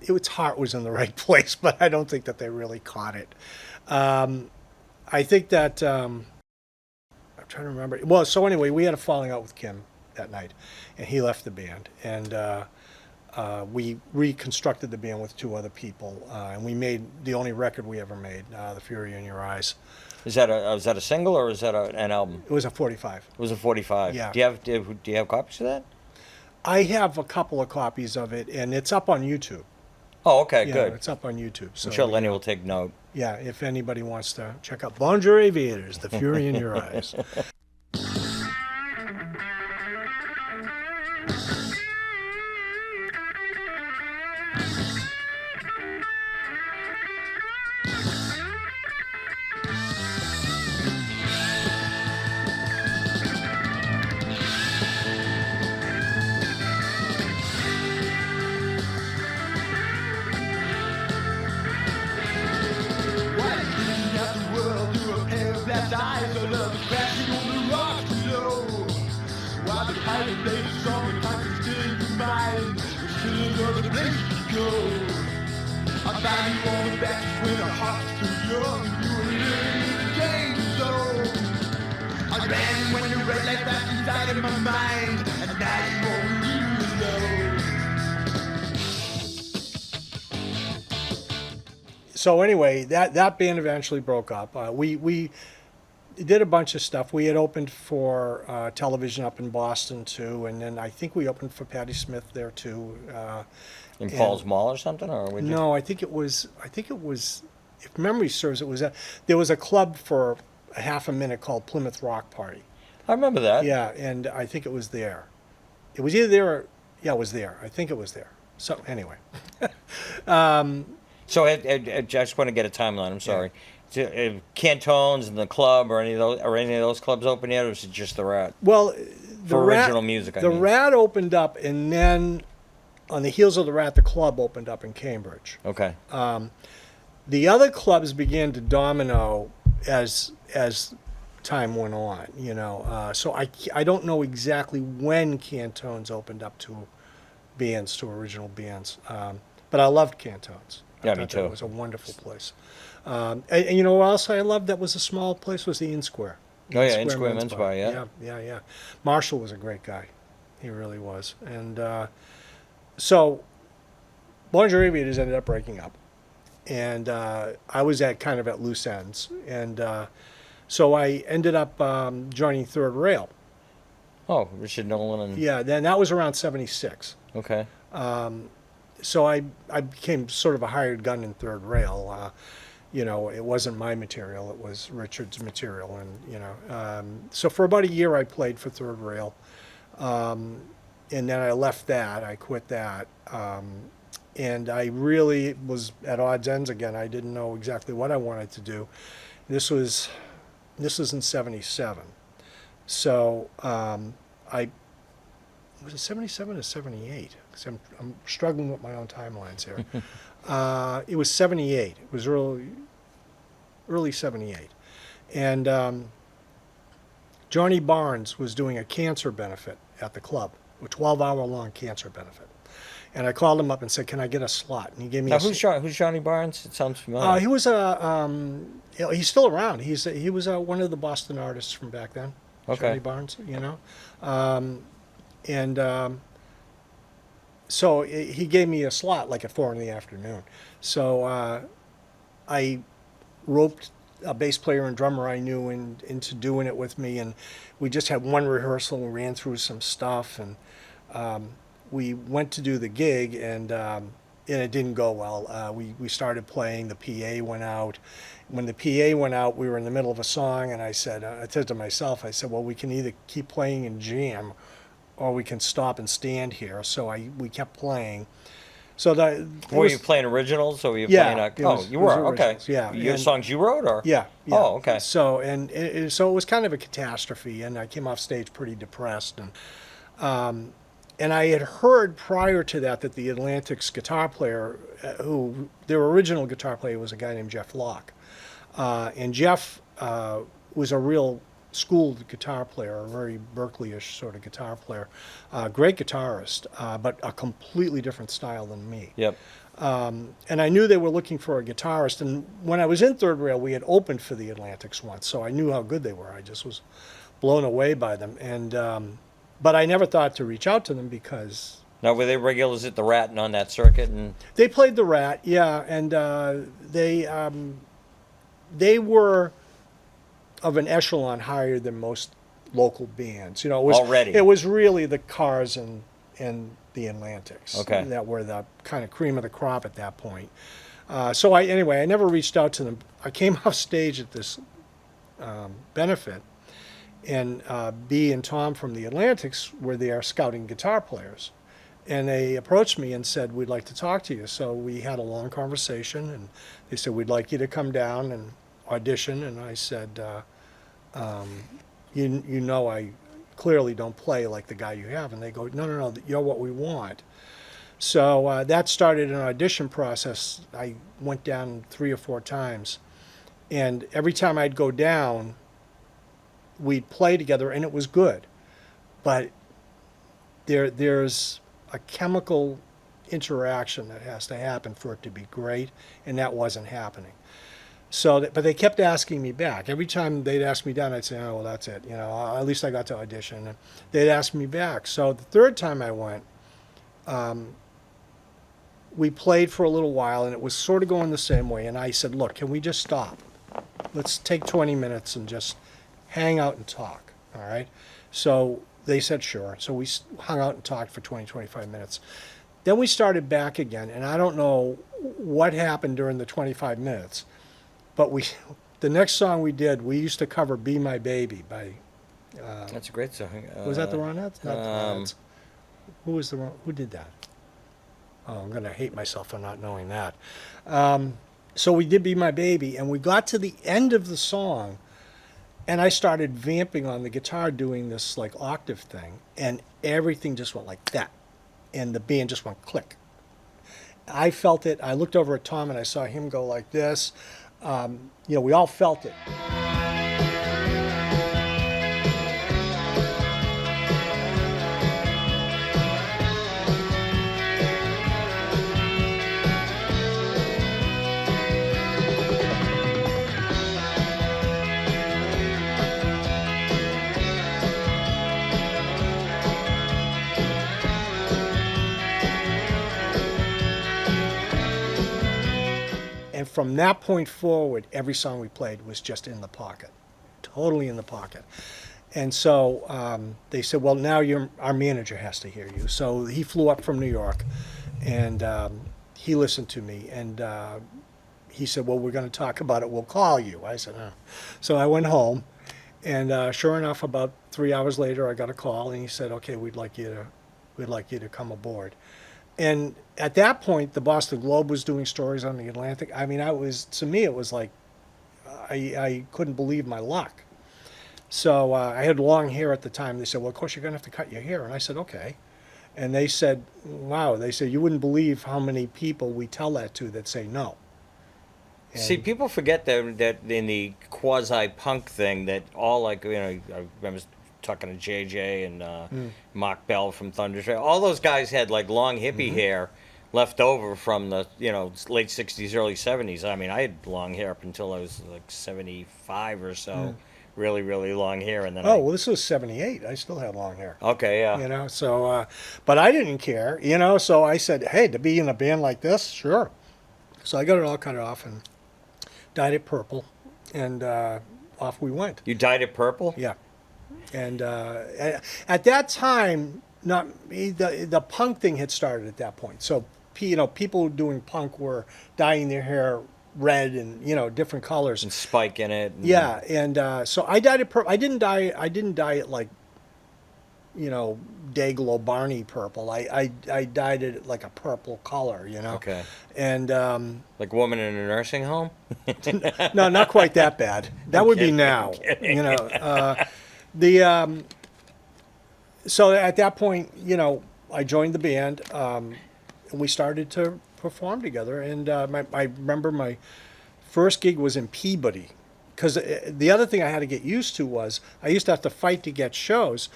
Speaker 3: its heart was in the right place. But I don't think that they really caught it. I think that I'm trying to remember. Well, so anyway, we had a falling out with Kim that night, and he left the band, and we reconstructed the band with two other people, and we made the only record we ever made, The Fury in Your Eyes.
Speaker 1: Is that a single or is that an album?
Speaker 3: It was a 45.
Speaker 1: It was a 45.
Speaker 3: Yeah.
Speaker 1: Do you have copies of that?
Speaker 3: I have a couple of copies of it, and it's up on YouTube.
Speaker 1: Oh, okay,
Speaker 3: Yeah,
Speaker 1: good.
Speaker 3: it's up on YouTube. So,
Speaker 1: I'm sure Lenny will take note.
Speaker 3: Yeah, if anybody wants to check out Bon Jovi Aviators, The Fury in Your Eyes. So anyway, that band eventually broke up. We did a bunch of stuff. We had opened for television up in Boston too, and then I think we opened for Patti Smith there too.
Speaker 1: In Paul's Mall or something, or we
Speaker 3: No, I think it was. If memory serves, it was there was a club for a half a minute called Plymouth Rock Party.
Speaker 1: I remember that.
Speaker 3: Yeah, and I think it was there. It was either there or it was there. I think it was there. So anyway.
Speaker 1: So I just want to get a timeline. I'm sorry. So, Cantones and the club, or any of those clubs open yet, or is it just the Rat?
Speaker 3: Well,
Speaker 1: For original music, I
Speaker 3: the
Speaker 1: mean.
Speaker 3: Rat opened up, and then on the heels of the Rat, the club opened up in Cambridge.
Speaker 1: Okay.
Speaker 3: The other clubs began to domino as time went on. So I don't know exactly when Cantones opened up to original bands, but I loved Cantones.
Speaker 1: Yeah,
Speaker 3: I
Speaker 1: me
Speaker 3: thought
Speaker 1: too.
Speaker 3: It was a wonderful place. And you know what else I loved that was a small place was the Inn Square.
Speaker 1: Oh yeah, In Square Men's Bar. Yeah.
Speaker 3: Yeah. Marshall was a great guy. He really was. And so Bon Jovi Aviators ended up breaking up. And I was kind of at loose ends. And so I ended up joining Third Rail.
Speaker 1: Oh, Richard Nolan and.
Speaker 3: Yeah, then that was around 76.
Speaker 1: Okay.
Speaker 3: So I became sort of a hired gun in Third Rail. It wasn't my material; it was Richard's material, and so for about a year I played for Third Rail, and then I left that. I quit that, and I really was at odds ends again. I didn't know exactly what I wanted to do. This was in '77, so was it 77 or 78? Because I'm struggling with my own timelines here. It was 78. It was early 78. And Johnny Barnes was doing a cancer benefit at the club, a 12-hour-long cancer benefit. And I called him up and said, "Can I get a slot?" And he gave me
Speaker 1: Now,
Speaker 3: a
Speaker 1: who's Johnny Barnes? It sounds familiar.
Speaker 3: he was he's still around. He was one of the Boston artists from back then.
Speaker 1: Okay.
Speaker 3: Johnny Barnes, so he gave me a slot like at 4 p.m. So I roped a bass player and drummer I knew into doing it with me, and we just had one rehearsal and ran through some stuff, and we went to do the gig, and it didn't go well. We started playing. The PA went out. When the PA went out, we were in the middle of a song, and I said to myself, I said, well, we can either keep playing and jam, or we can stop and stand here. So we kept playing. So
Speaker 1: Were you playing originals, or were you
Speaker 3: Yeah,
Speaker 1: playing?
Speaker 3: it was-
Speaker 1: You
Speaker 3: it was
Speaker 1: were okay.
Speaker 3: originals, yeah,
Speaker 1: Your
Speaker 3: and-
Speaker 1: songs you wrote, or
Speaker 3: Yeah.
Speaker 1: Oh, okay.
Speaker 3: So so it was kind of a catastrophe, and I came off stage pretty depressed, and I had heard prior to that the Atlantic's guitar player, who their original guitar player was a guy named Jeff Locke, and Jeff was a real schooled guitar player, a very Berkeley-ish sort of guitar player, great guitarist, but a completely different style than me.
Speaker 1: Yep.
Speaker 3: And I knew they were looking for a guitarist. And when I was in Third Rail, we had opened for the Atlantics once, so I knew how good they were. I just was blown away by them. And but I never thought to reach out to them because
Speaker 1: Now, were they regulars at the Rat and on that circuit? And
Speaker 3: they played the Rat, yeah, and they were of an echelon higher than most local bands. You know,
Speaker 1: Already.
Speaker 3: it was really the Cars and the Atlantics
Speaker 1: Okay.
Speaker 3: that were the kind of cream of the crop at that point. So I never reached out to them. I came off stage at this benefit, and B and Tom from the Atlantics were there scouting guitar players. And they approached me and said, we'd like to talk to you. So we had a long conversation, and they said, we'd like you to come down and audition. And I said, you know I clearly don't play like the guy you have. And they go, no, you're what we want. So that started an audition process. I went down 3 or 4 times. And every time I'd go down, we'd play together, and it was good. But there's a chemical interaction that has to happen for it to be great, and that wasn't happening. So, but they kept asking me back. Every time they'd ask me down, I'd say, oh, well, that's it. You know, at least I got to audition. And they'd ask me back. So the third time I went, we played for a little while, and it was sort of going the same way. And I said, look, can we just stop? Let's take 20 minutes and just hang out and talk, all right? So they said, sure. So we hung out and talked for 20, 25 minutes. Then we started back again, and I don't know what happened during the 25 minutes, but the next song we did, we used to cover Be My Baby by...
Speaker 1: that's a great song.
Speaker 3: was that the Ronettes? Not the Ronettes. Who did that? Oh, I'm going to hate myself for not knowing that. So we did Be My Baby, and we got to the end of the song, and I started vamping on the guitar doing this like octave thing, and everything just went like that, and the band just went click. I felt it. I looked over at Tom, and I saw him go like this. We all felt it. And from that point forward, every song we played was just in the pocket, totally in the pocket. And so they said, well, now our manager has to hear you. So he flew up from New York, and he listened to me, and he said, well, we're going to talk about it. We'll call you. I said, oh. So I went home, and sure enough, about 3 hours later, I got a call, and he said, okay, we'd like you to come aboard. And at that point, the Boston Globe was doing stories on the Atlantic. I mean, to me, it was like, I couldn't believe my luck. So I had long hair at the time. They said, well, of course, you're going to have to cut your hair. And I said, okay. And they said, wow, they said, you wouldn't believe how many people we tell that to that say no. And
Speaker 1: See, people forget that in the quasi-punk thing, that all I remember talking to JJ and Mark Bell from Thunder Trail. All those guys had like long hippie hair left over from the late 60s, early 70s. I mean, I had long hair up until I was like 75 or so. Really, really long hair, and then
Speaker 3: well, this was 78. I still had long hair.
Speaker 1: Okay, yeah.
Speaker 3: So, but I didn't care, so I said, hey, to be in a band like this, sure. So I got it all cut off and dyed it purple, and off we went.
Speaker 1: You dyed it purple?
Speaker 3: Yeah. And at that time, not the punk thing had started at that point. So people doing punk were dyeing their hair red and different colors.
Speaker 1: And Spike in it.
Speaker 3: Yeah, and so I dyed it purple. I didn't dye it like Dayglow Barney purple. I dyed it like a purple color.
Speaker 1: Okay.
Speaker 3: And
Speaker 1: Like Woman in a Nursing Home?
Speaker 3: no, not quite that bad. That would be now. The so at that point, I joined the band, and we started to perform together. And I remember my first gig was in Peabody, because the other thing I had to get used to was I used to have to fight to get shows.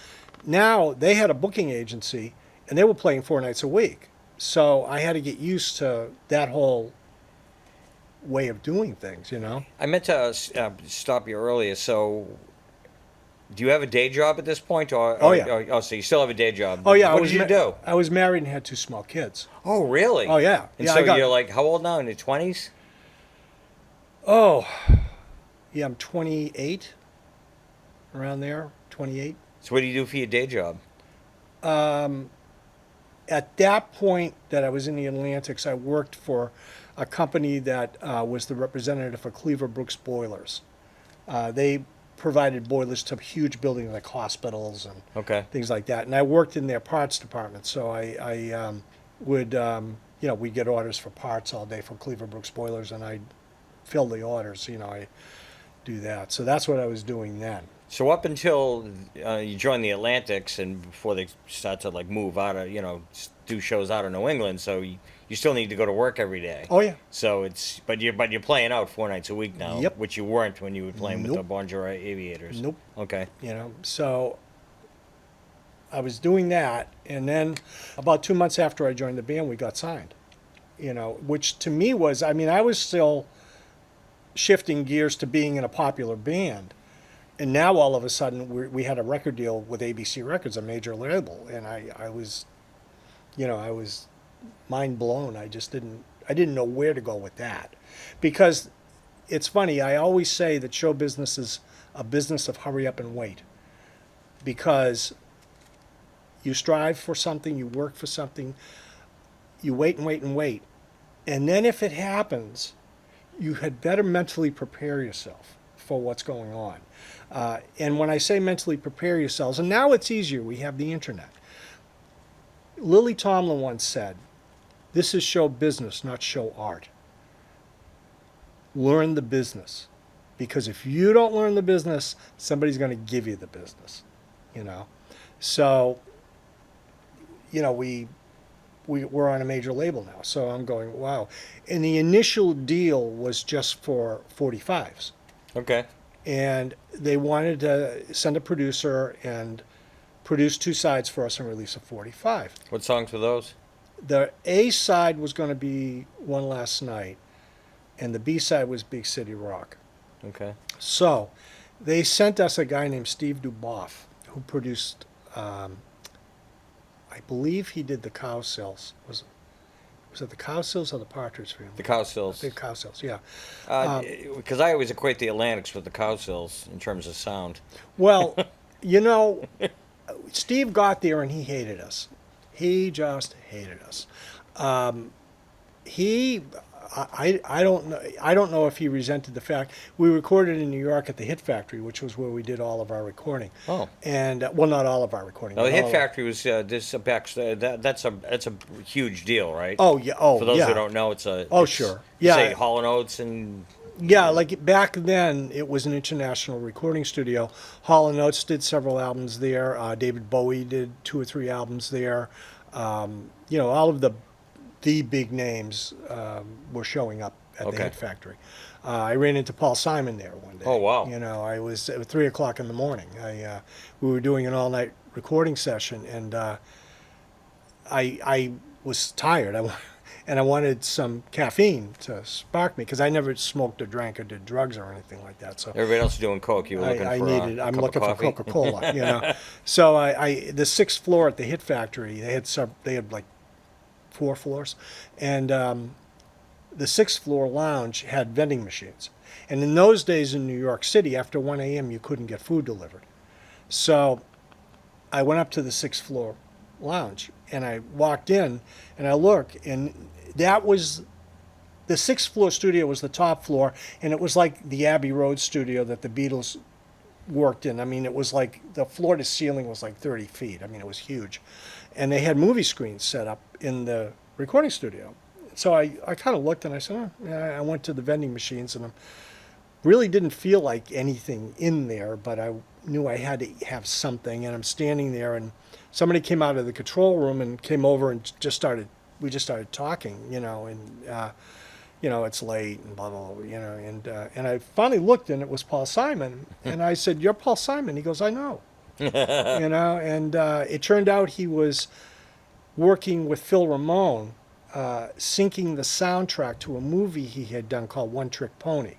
Speaker 3: Now they had a booking agency, and they were playing 4 nights a week. So I had to get used to that whole way of doing things.
Speaker 1: I meant to stop you earlier. So, do you have a day job at this point?
Speaker 3: Oh, yeah.
Speaker 1: So you still have a day job.
Speaker 3: Oh yeah.
Speaker 1: What did you do?
Speaker 3: I was married and had 2 small kids.
Speaker 1: Oh, really?
Speaker 3: Oh yeah.
Speaker 1: And
Speaker 3: yeah,
Speaker 1: so you're like, how old now? In your 20s?
Speaker 3: Oh, yeah. I'm 28. Around there, 28.
Speaker 1: So what do you do for your day job?
Speaker 3: At that point that I was in the Atlantics, I worked for a company that was the representative for Cleaver Brooks Boilers. They provided boilers to huge buildings like hospitals and
Speaker 1: Okay.
Speaker 3: things like that. And I worked in their parts department, so I would, we'd get orders for parts all day from Cleaver Brooks Boilers, and I'd fill the orders. I do that. So that's what I was doing then.
Speaker 1: So up until you joined the Atlantics, and before they start to like move out of, do shows out of New England, so you still need to go to work every day.
Speaker 3: Oh yeah.
Speaker 1: So but you're playing out 4 nights a week now.
Speaker 3: Yep.
Speaker 1: Which you weren't when you were playing with the
Speaker 3: Nope.
Speaker 1: Bon Jovi Aviators.
Speaker 3: Nope.
Speaker 1: Okay.
Speaker 3: So I was doing that, and then about 2 months after I joined the band, we got signed. Which to me was, I was still shifting gears to being in a popular band. And now all of a sudden we had a record deal with ABC Records, a major label, and I was mind blown. I didn't know where to go with that, because it's funny. I always say that show business is a business of hurry up and wait, because you strive for something, you work for something, you wait and wait and wait, and then if it happens, you had better mentally prepare yourself for what's going on. And when I say mentally prepare yourselves, and now it's easier, we have the internet. Lily Tomlin once said, "This is show business, not show art." Learn the business. Because if you don't learn the business, somebody's going to give you the business. So, we're on a major label now. So I'm going, wow. And the initial deal was just for 45s.
Speaker 1: Okay.
Speaker 3: And they wanted to send a producer and produce 2 sides for us and release a 45.
Speaker 1: What songs were those?
Speaker 3: The A side was going to be One Last Night, and the B side was Big City Rock.
Speaker 1: Okay.
Speaker 3: So they sent us a guy named Steve Duboff, who produced, I believe he did the Cow Cells. Was it the Cow Cells or the Partridge Family?
Speaker 1: The Cowsills.
Speaker 3: The Cow Cells, yeah.
Speaker 1: Because I always equate the Atlantics with the Cowsills in terms of sound.
Speaker 3: Well, Steve got there and he hated us. He just hated us. I don't know if he resented the fact we recorded in New York at the Hit Factory, which was where we did all of our recording.
Speaker 1: Oh.
Speaker 3: And well, not all of our recording.
Speaker 1: No, the
Speaker 3: but
Speaker 1: Hit
Speaker 3: all of-
Speaker 1: Factory was that's a huge deal, right?
Speaker 3: Oh yeah. Oh
Speaker 1: For those
Speaker 3: yeah.
Speaker 1: who don't know, it's a.
Speaker 3: Oh,
Speaker 1: it's,
Speaker 3: sure.
Speaker 1: you
Speaker 3: Yeah.
Speaker 1: Say Hall & Oates and.
Speaker 3: Yeah, like back then, it was an international recording studio. Hall & Oates did several albums there. David Bowie did 2 or 3 albums there. All of the big names were showing up at the
Speaker 1: Okay.
Speaker 3: Hit Factory. I ran into Paul Simon there one day.
Speaker 1: Oh, wow.
Speaker 3: I was at 3 o'clock in the morning. We were doing an all-night recording session, and I was tired. And I wanted some caffeine to spark me, because I never smoked or drank or did drugs or anything like that. So
Speaker 1: Everybody else is doing coke. You were looking
Speaker 3: I'm
Speaker 1: for
Speaker 3: looking for
Speaker 1: coffee?
Speaker 3: Coca-Cola, So the 6th floor at the Hit Factory, they had like 4 floors, and the 6th floor lounge had vending machines. And in those days in New York City, after 1 a.m., you couldn't get food delivered. So I went up to the 6th floor lounge. And I walked in and I look, and that was the sixth floor studio was the top floor, and it was like the Abbey Road studio that the Beatles worked in. I mean, it was like the floor to ceiling was like 30 feet. I mean, it was huge. And they had movie screens set up in the recording studio. So I kind of looked and I said, oh, yeah. I went to the vending machines and I really didn't feel like anything in there, but I knew I had to have something. And I'm standing there and somebody came out of the control room and came over and we just started talking, and, it's late and blah, blah, blah, and I finally looked and it was Paul Simon. And I said, you're Paul Simon? He goes, I know. And it turned out he was working with Phil Ramone, syncing the soundtrack to a movie he had done called One Trick Pony.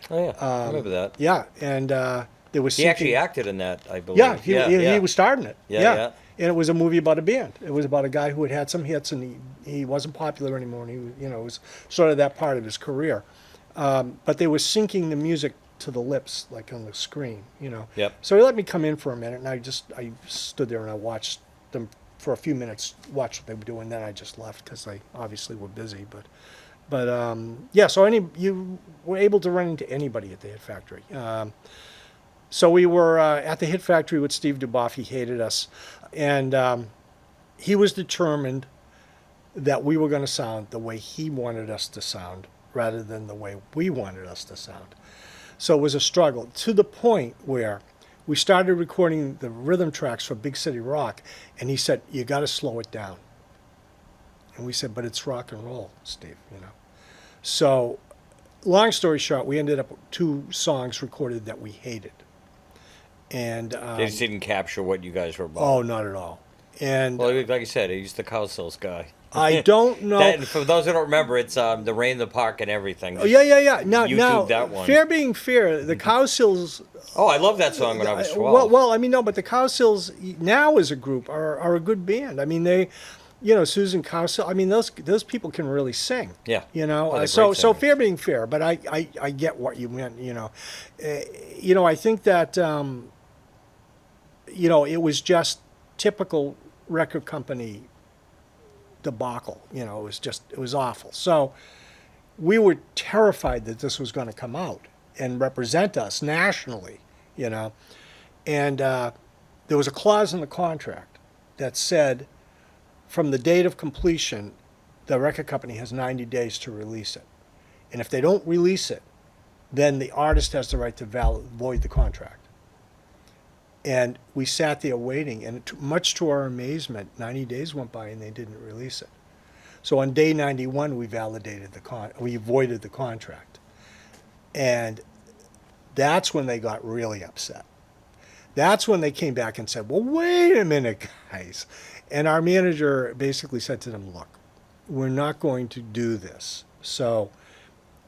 Speaker 1: Oh yeah, I remember that.
Speaker 3: Yeah, and there was
Speaker 1: He actually acted in that, I believe.
Speaker 3: Yeah, he was starring it.
Speaker 1: Yeah.
Speaker 3: And it was a movie about a band. It was about a guy who had some hits, and he wasn't popular anymore. And he, it was sort of that part of his career. But they were syncing the music to the lips, like on the screen.
Speaker 1: Yep.
Speaker 3: So he let me come in for a minute, and I stood there and I watched them for a few minutes, watched what they were doing. Then I just left because they obviously were busy. But yeah. So you were able to run into anybody at the Hit Factory. So we were at the Hit Factory with Steve Duboff. He hated us. And he was determined that we were going to sound the way he wanted us to sound rather than the way we wanted us to sound. So it was a struggle to the point where we started recording the rhythm tracks for Big City Rock. And he said, you got to slow it down. And we said, but it's rock and roll, Steve, So long story short, we ended up with 2 songs recorded that we hated. And
Speaker 1: They just didn't capture what you guys were about.
Speaker 3: oh, not at all. And
Speaker 1: Well, like I said, he's the cow sales guy.
Speaker 3: I don't know.
Speaker 1: That, for those who don't remember, it's the Rain in the Park and everything.
Speaker 3: Oh, yeah. Now,
Speaker 1: YouTube that one.
Speaker 3: fair being fair, the Cowsills.
Speaker 1: Oh, I love that song when I was 12.
Speaker 3: Well, I mean, no, but the Cowsills now as a group are a good band. I mean, they, Susan Cowsill. I mean, those people can really sing.
Speaker 1: Yeah.
Speaker 3: So
Speaker 1: they're great
Speaker 3: so
Speaker 1: singers.
Speaker 3: fair being fair, but I get what you meant. I think that it was just typical record company debacle. It was awful. So we were terrified that this was going to come out and represent us nationally, And there was a clause in the contract that said from the date of completion, the record company has 90 days to release it. And if they don't release it, then the artist has the right to void the contract. And we sat there waiting, and much to our amazement, 90 days went by and they didn't release it. So on day 91, we we voided the contract. And that's when they got really upset. That's when they came back and said, well, wait a minute, guys. And our manager basically said to them, look, we're not going to do this. So,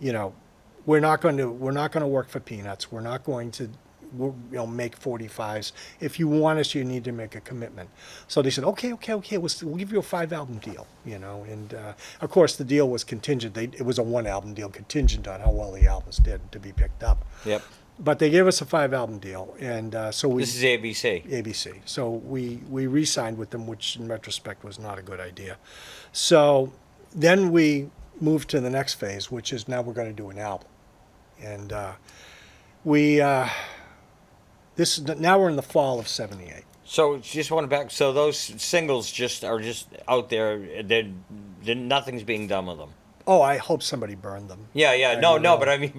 Speaker 3: we're not going to work for peanuts. We're not going to make 45s. If you want us, you need to make a commitment. So they said, okay, we'll give you a 5-album deal, And of course, the deal was contingent. It was a 1-album deal, contingent on how well the albums did to be picked up.
Speaker 1: Yep.
Speaker 3: But they gave us a 5-album deal, and so we.
Speaker 1: This is ABC.
Speaker 3: ABC. So we re-signed with them, which in retrospect was not a good idea. So then we moved to the next phase, which is now we're going to do an album, and now we're in the fall of '78.
Speaker 1: So just want to back. So those singles are just out there. Nothing's being done with them.
Speaker 3: Oh, I hope somebody burned them.
Speaker 1: Yeah. No. But I mean,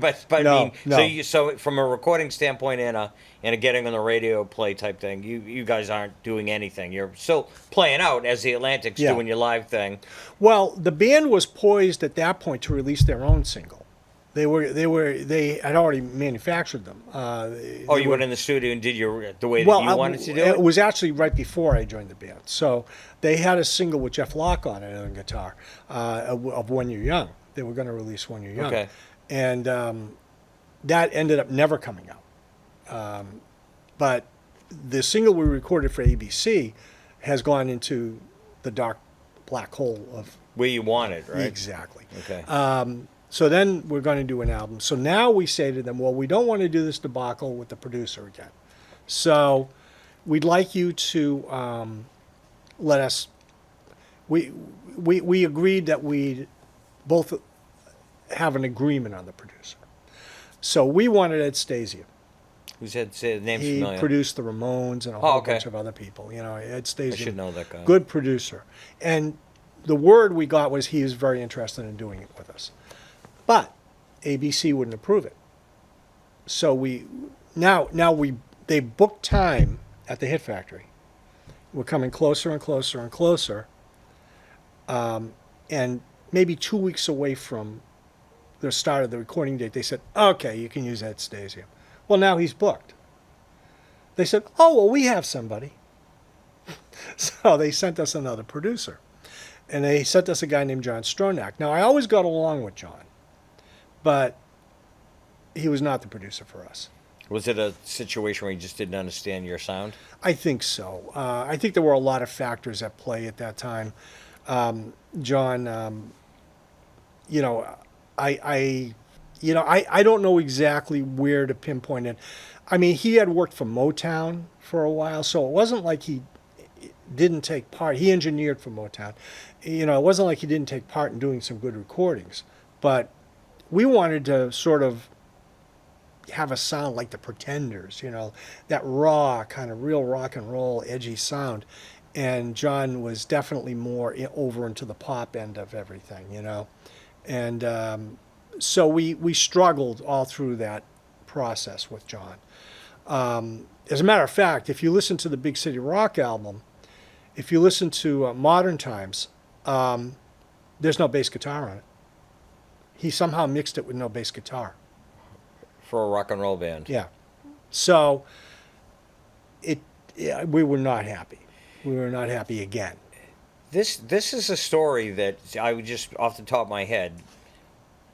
Speaker 3: No.
Speaker 1: So from a recording standpoint and a getting on the radio play type thing, you guys aren't doing anything. You're still playing out as the Atlantic's doing your live thing.
Speaker 3: Well, the band was poised at that point to release their own single. They had already manufactured them.
Speaker 1: You went in the studio and did the way that you wanted to do it?
Speaker 3: It was actually right before I joined the band. So they had a single with Jeff Locke on it on guitar of When You're Young. They were going to release When You're Young.
Speaker 1: Okay.
Speaker 3: And that ended up never coming out. But the single we recorded for ABC has gone into the dark black hole of...
Speaker 1: Where you want it, right?
Speaker 3: Exactly.
Speaker 1: Okay.
Speaker 3: So then we're going to do an album. So now we say to them, well, we don't want to do this debacle with the producer again. So we'd like you to let us. We agreed that we'd both have an agreement on the producer. So we wanted Ed Stasium.
Speaker 1: Who's had say the name's
Speaker 3: He
Speaker 1: familiar?
Speaker 3: produced the Ramones and a whole
Speaker 1: okay.
Speaker 3: bunch of other people. You know, Ed Stasium.
Speaker 1: I should know that guy.
Speaker 3: Good producer. And the word we got was he was very interested in doing it with us. But ABC wouldn't approve it. So they booked time at the Hit Factory. We're coming closer and closer and closer. And maybe 2 weeks away from the start of the recording date, they said, okay, you can use Ed Stasium. Well, now he's booked. They said, oh, well, we have somebody. So they sent us another producer. And they sent us a guy named John Stronach. Now, I always got along with John, but he was not the producer for us.
Speaker 1: Was it a situation where you just didn't understand your sound?
Speaker 3: I think so. I think there were a lot of factors at play at that time. John, I don't know exactly where to pinpoint it. I mean, he had worked for Motown for a while, so it wasn't like he didn't take part. He engineered for Motown. You know, it wasn't like he didn't take part in doing some good recordings. But we wanted to sort of have a sound like the Pretenders, you know, that raw, kind of real rock and roll, edgy sound. And John was definitely more over into the pop end of everything, you know. And so we struggled all through that process with John. As a matter of fact, if you listen to the Big City Rock album, if you listen to Modern Times, there's no bass guitar on it. He somehow mixed it with no bass guitar.
Speaker 1: For a rock and roll band.
Speaker 3: Yeah. So we were not happy. We were not happy again.
Speaker 1: This is a story that I would just off the top of my head,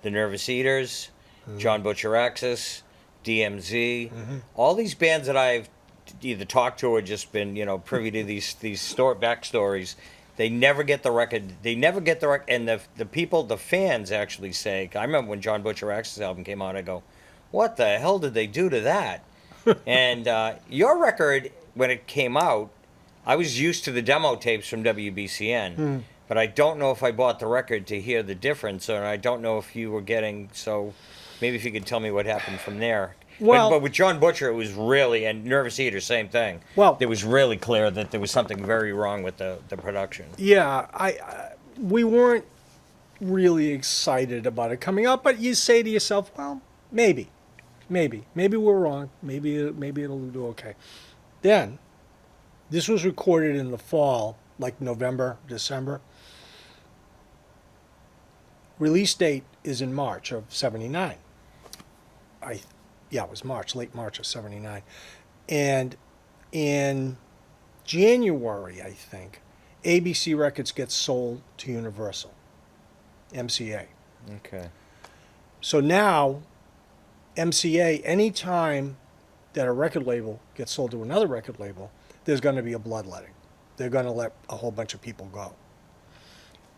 Speaker 1: the Nervous Eaters, John Butcher-Axis, DMZ, all these bands that I've either talked to or just been privy to these backstories. They never get the record. They never get the record. And the people, the fans actually say, I remember when John Butcher-Axis album came out, I go, what the hell did they do to that? And your record, when it came out, I was used to the demo tapes from WBCN, but I don't know if I bought the record to hear the difference, or I don't know if you were getting, so maybe if you could tell me what happened from there.
Speaker 3: Well,
Speaker 1: but with John Butcher, it was really, and Nervous Eater, same thing.
Speaker 3: Well,
Speaker 1: it was really clear that there was something very wrong with the production.
Speaker 3: Yeah, we weren't really excited about it coming out, but you say to yourself, well, maybe we're wrong. Maybe it'll do okay. Then, this was recorded in the fall, like November, December. Release date is in March of '79. It was March, late March of '79. And in January, I think, ABC Records gets sold to Universal, MCA.
Speaker 1: Okay.
Speaker 3: So now, MCA, anytime that a record label gets sold to another record label, there's going to be a bloodletting. They're going to let a whole bunch of people go.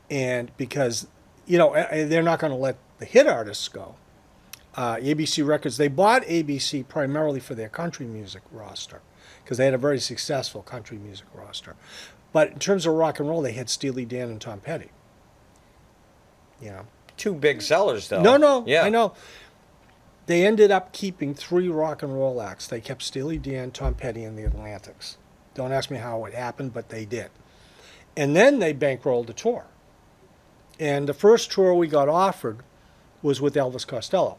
Speaker 3: And because, they're not going to let the hit artists go. ABC Records, they bought ABC primarily for their country music roster because they had a very successful country music roster. But in terms of rock and roll, they had Steely Dan and Tom Petty.
Speaker 1: Two big sellers, though.
Speaker 3: No,
Speaker 1: yeah.
Speaker 3: I know. They ended up keeping 3 rock and roll acts. They kept Steely Dan, Tom Petty, and the Atlantics. Don't ask me how it happened, but they did. And then they bankrolled a tour. And the first tour we got offered was with Elvis Costello.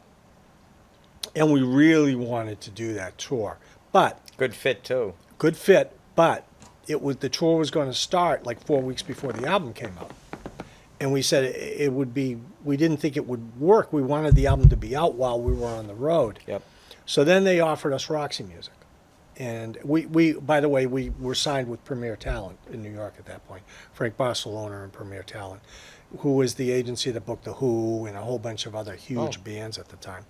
Speaker 3: And we really wanted to do that tour. But
Speaker 1: Good fit, too.
Speaker 3: good fit, but the tour was going to start like 4 weeks before the album came out. And we said we didn't think it would work. We wanted the album to be out while we were on the road.
Speaker 1: Yep.
Speaker 3: So then they offered us Roxy Music. And we by the way, we were signed with Premier Talent in New York at that point. Frank Barcelona and Premier Talent, who was the agency that booked The Who and a whole bunch of other huge bands at the time.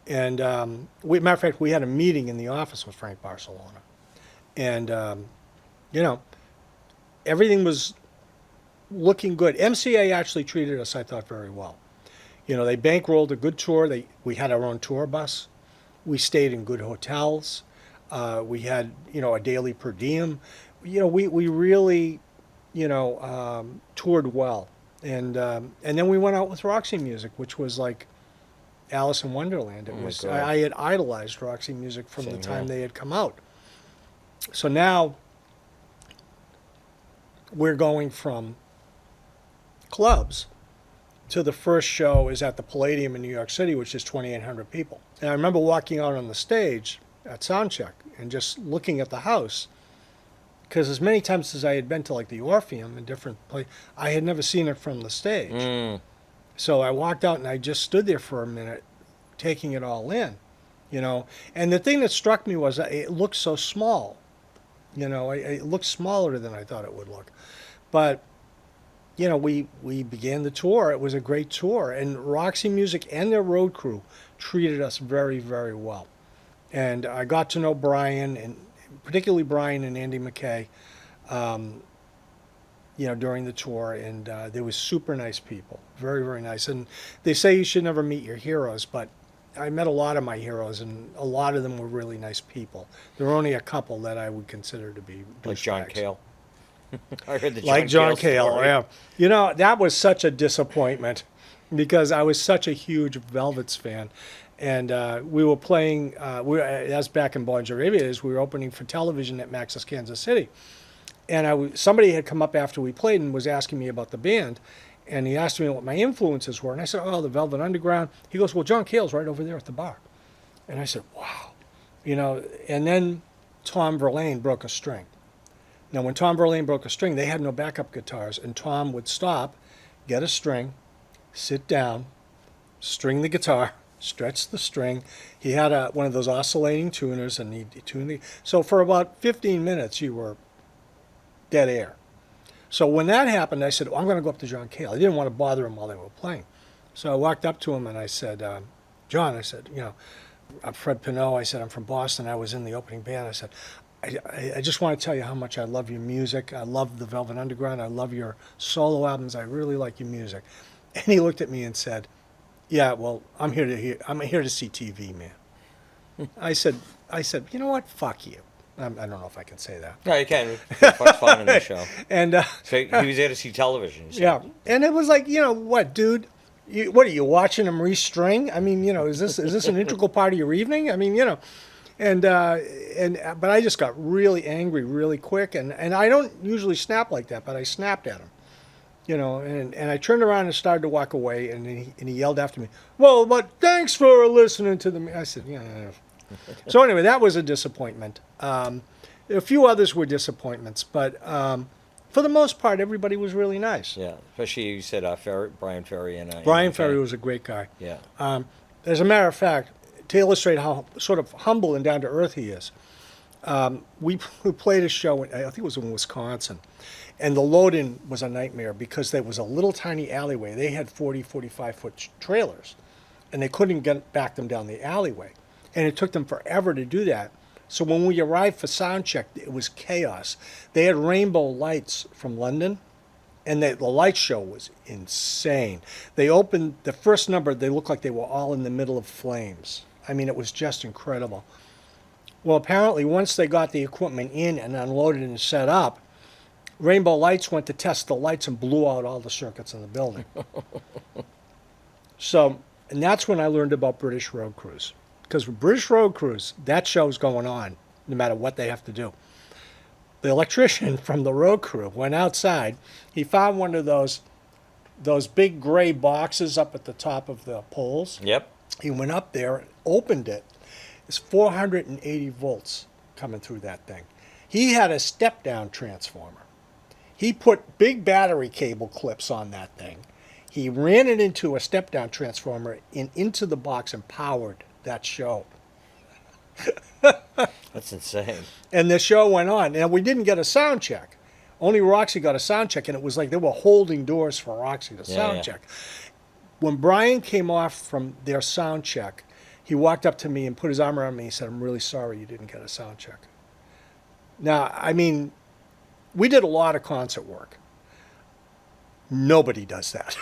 Speaker 3: And matter of fact, we had a meeting in the office with Frank Barcelona. And, everything was looking good. MCA actually treated us, I thought, very well. They bankrolled a good tour. We had our own tour bus. We stayed in good hotels. We had, a daily per diem. We really toured well. And then we went out with Roxy Music, which was like Alice in Wonderland. It
Speaker 1: Oh my
Speaker 3: was
Speaker 1: God.
Speaker 3: I had idolized Roxy Music from the
Speaker 1: Same
Speaker 3: time
Speaker 1: here.
Speaker 3: they had come out. So now we're going from clubs to the first show is at the Palladium in New York City, which is 2,800 people. And I remember walking out on the stage at soundcheck and just looking at the house, because as many times as I had been to like the Orpheum and different places, I had never seen it from the stage.
Speaker 1: Mm.
Speaker 3: So I walked out and I just stood there for a minute, taking it all in, And the thing that struck me was that it looked so small, it looked smaller than I thought it would look. But we began the tour. It was a great tour, and Roxy Music and their road crew treated us very, very well. And I got to know Brian, and particularly Brian and Andy McKay, during the tour, and they were super nice people, very, very nice. And they say you should never meet your heroes, but I met a lot of my heroes, and a lot of them were really nice people. There were only a couple that I would consider to be
Speaker 1: Like John
Speaker 3: douchebags.
Speaker 1: Cale. I heard the
Speaker 3: Like John Cale,
Speaker 1: story.
Speaker 3: yeah. That was such a disappointment because I was such a huge Velvets fan. And we were playing, that's back in Bon Jovi days, we were opening for television at Max's Kansas City. And somebody had come up after we played and was asking me about the band. And he asked me what my influences were. And I said, oh, the Velvet Underground. He goes, well, John Cale's right over there at the bar. And I said, wow. And then Tom Verlaine broke a string. Now, when Tom Verlaine broke a string, they had no backup guitars, and Tom would stop, get a string, sit down, string the guitar, stretch the string. He had one of those oscillating tuners, and he tuned the... So for about 15 minutes, you were dead air. So when that happened, I said, I'm going to go up to John Cale. I didn't want to bother him while they were playing. So I walked up to him, and I said, John, I said, I'm Fred Pineau. I said, I'm from Boston. I was in the opening band. I said, I just want to tell you how much I love your music. I love the Velvet Underground. I love your solo albums. I really like your music. And he looked at me and said, yeah, well, I'm here to see TV, man. I said, you know what? Fuck you. I don't know if I can say that.
Speaker 1: No, you can. Fuck's fine in the show.
Speaker 3: And
Speaker 1: So he was there to see television. You said.
Speaker 3: yeah, and it was like, what, dude? What are you watching him restring? I mean, is this an integral part of your evening? I mean, but I just got really angry really quick, and I don't usually snap like that, but I snapped at him, and I turned around and started to walk away, and he yelled after me, well, but thanks for listening to the... I said, yeah. So anyway, that was a disappointment. A few others were disappointments, but for the most part, everybody was really nice.
Speaker 1: Yeah, especially you said Brian Ferry and
Speaker 3: Brian
Speaker 1: McKay.
Speaker 3: Ferry was a great guy.
Speaker 1: Yeah.
Speaker 3: As a matter of fact, to illustrate how sort of humble and down to earth he is, we played a show, I think it was in Wisconsin, and the load-in was a nightmare because there was a little tiny alleyway. They had 40, 45-foot trailers, and they couldn't back them down the alleyway. And it took them forever to do that. So when we arrived for sound check, it was chaos. They had rainbow lights from London, and the light show was insane. They opened the first number, they looked like they were all in the middle of flames. I mean, it was just incredible. Well, apparently, once they got the equipment in and unloaded and set up, Rainbow Lights went to test the lights and blew out all the circuits in the building. And that's when I learned about British Road Crews. Because with British Road Crews, that show's going on, no matter what they have to do. The electrician from the road crew went outside. He found one of those big gray boxes up at the top of the poles.
Speaker 1: Yep.
Speaker 3: He went up there and opened it. It's 480 volts coming through that thing. He had a step-down transformer. He put big battery cable clips on that thing. He ran it into a step-down transformer and into the box and powered that show.
Speaker 1: That's insane.
Speaker 3: And the show went on. Now, we didn't get a sound check. Only Roxy got a sound check, and it was like they were holding doors for Roxy to sound check. When Brian came off from their sound check, he walked up to me and put his arm around me. He said, I'm really sorry you didn't get a sound check. Now, I mean, we did a lot of concert work. Nobody does that.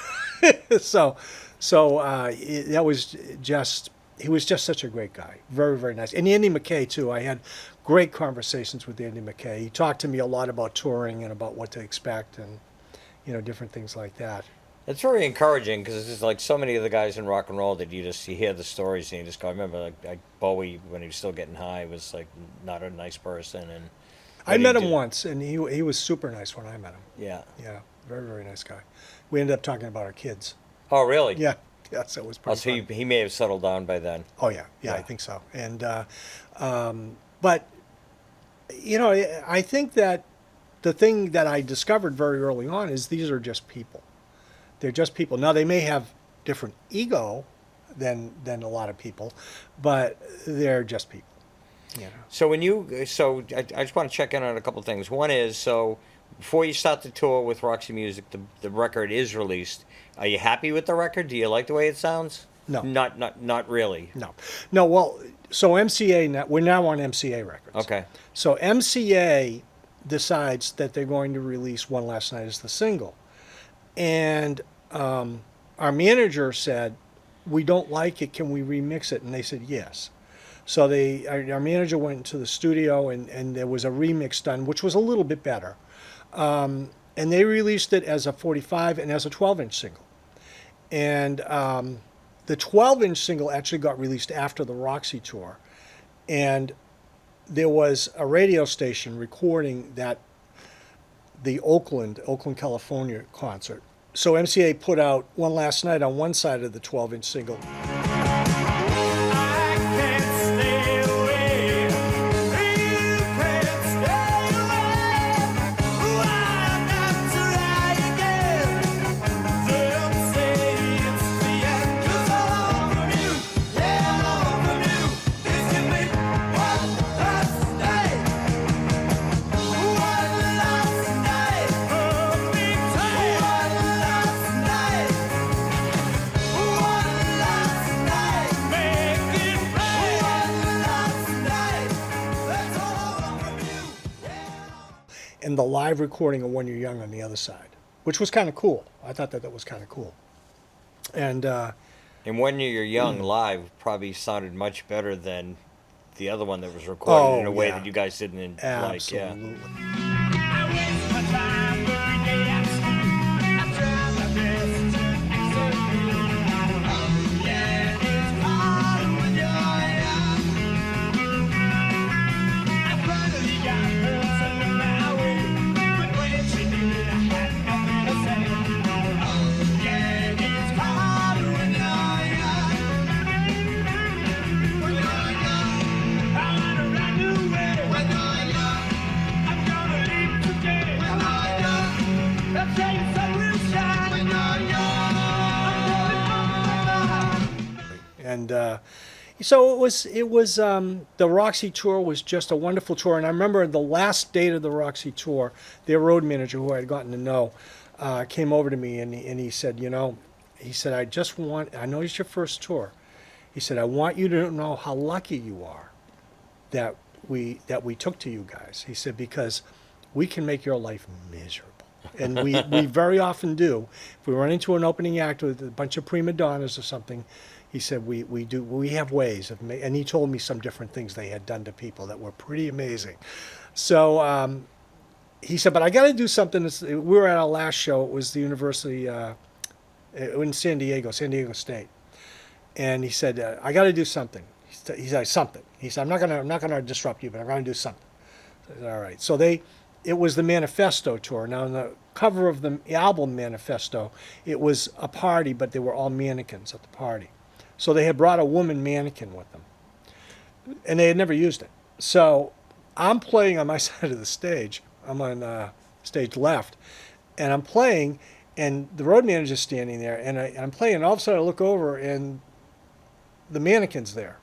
Speaker 3: So that was just he was just such a great guy. Very, very nice. And Andy McKay, too. I had great conversations with Andy McKay. He talked to me a lot about touring and about what to expect and, different things like that.
Speaker 1: It's very encouraging because it's like so many of the guys in rock and roll that you hear the stories and you just go. I remember like Bowie when he was still getting high was like not a nice person, and
Speaker 3: I met him once, and he was super nice when I met him.
Speaker 1: Yeah.
Speaker 3: Yeah, very, very nice guy. We ended up talking about our kids.
Speaker 1: Oh, really?
Speaker 3: Yeah. Yeah, so it was pretty
Speaker 1: so he may have settled down by then.
Speaker 3: Oh, yeah. Yeah, I think so. And, but, I think that the thing that I discovered very early on is these are just people. They're just people. Now, they may have different ego than a lot of people, but they're just people.
Speaker 1: So I just want to check in on a couple of things. One is, so before you start the tour with Roxy Music, the record is released. Are you happy with the record? Do you like the way it sounds?
Speaker 3: No.
Speaker 1: Not really.
Speaker 3: No. Well, so MCA, we're now on MCA Records.
Speaker 1: Okay.
Speaker 3: So MCA decides that they're going to release One Last Night as the single. And our manager said, we don't like it, can we remix it? And they said yes. So our manager went into the studio and there was a remix done, which was a little bit better. And they released it as a 45 and as a 12-inch single. And the 12-inch single actually got released after the Roxy tour. And there was a radio station recording the Oakland, California concert. So MCA put out One Last Night on one side of the 12-inch single. And the live recording of When You're Young on the other side, which was kind of cool. I thought that was kind of cool. And
Speaker 1: When You're Young live probably sounded much better than the other one that was recorded in a way that you guys didn't like. Yeah.
Speaker 2: I waste my time every day at school. I try my best to accept you. Yeah, it's hard when you're young. I finally got her to look my way, but when she did, I had nothing to say. Yeah, it's hard when you're young. When you're young, I wanna run away. When you're young, I'm gonna leave today. When you're young, let's say the sun will shine. When you're young, I'm going home.
Speaker 3: And so it was the Roxy tour was just a wonderful tour. And I remember the last date of the Roxy tour, their road manager, who I had gotten to know, came over to me and he said, I know it's your first tour. He said, I want you to know how lucky you are that we took to you guys. He said, because we can make your life miserable. And we very often do. If we run into an opening act with a bunch of prima donnas or something, he said, we have ways of and he told me some different things they had done to people that were pretty amazing. So he said, but I got to do something. We were at our last show. It was the university in San Diego State. And he said, I got to do something. He said, something. He said, I'm not gonna disrupt you, but I'm going to do something. I said, all right. So it was the Manifesto tour. Now, on the cover of the album Manifesto, it was a party, but they were all mannequins at the party. So they had brought a woman mannequin with them, and they had never used it. So I'm playing on my side of the stage. I'm on stage left, and I'm playing, and the road manager's standing there, and I'm playing, and all of a sudden I look over, and the mannequin's there.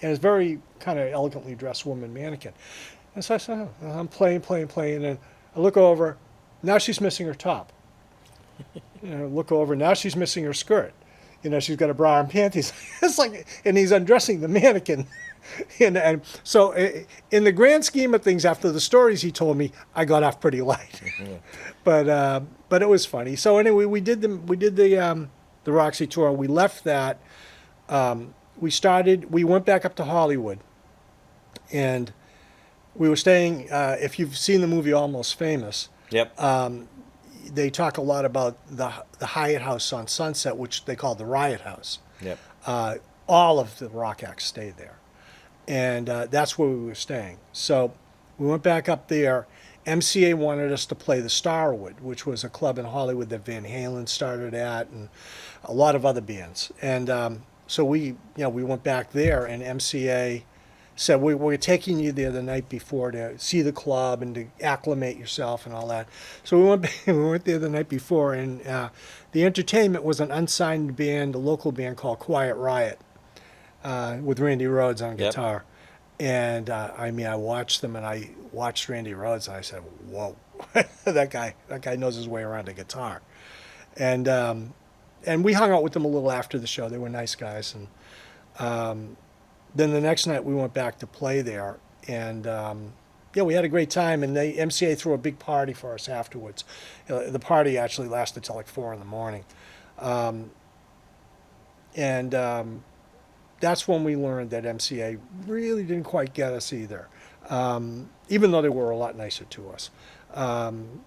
Speaker 3: And it's a very kind of elegantly dressed woman mannequin. And so I said, I'm playing, and I look over, now she's missing her top. Look over, now she's missing her skirt. She's got a bra and panties. It's like, and he's undressing the mannequin. and so in the grand scheme of things, after the stories he told me, I got off pretty light. But it was funny. So anyway, we did the Roxy tour. We left that we went back up to Hollywood, and we were staying, if you've seen the movie Almost Famous,
Speaker 1: Yep.
Speaker 3: they talk a lot about the Hyatt House on Sunset, which they call the Riot House.
Speaker 1: Yep.
Speaker 3: All of the rock acts stayed there. And that's where we were staying. So we went back up there. MCA wanted us to play the Starwood, which was a club in Hollywood that Van Halen started at, and a lot of other bands. And so we went back there, and MCA said, we're taking you there the night before to see the club and to acclimate yourself and all that. So we went there the night before, and the entertainment was an unsigned band, a local band called Quiet Riot, with Randy Rhoads on guitar. And I watched them, and I watched Randy Rhoads, and I said, whoa, that guy knows his way around a guitar. And we hung out with them a little after the show. They were nice guys. And then the next night we went back to play there, and we had a great time. And the MCA threw a big party for us afterwards. The party actually lasted till like 4 a.m. That's when we learned that MCA really didn't quite get us either, even though they were a lot nicer to us.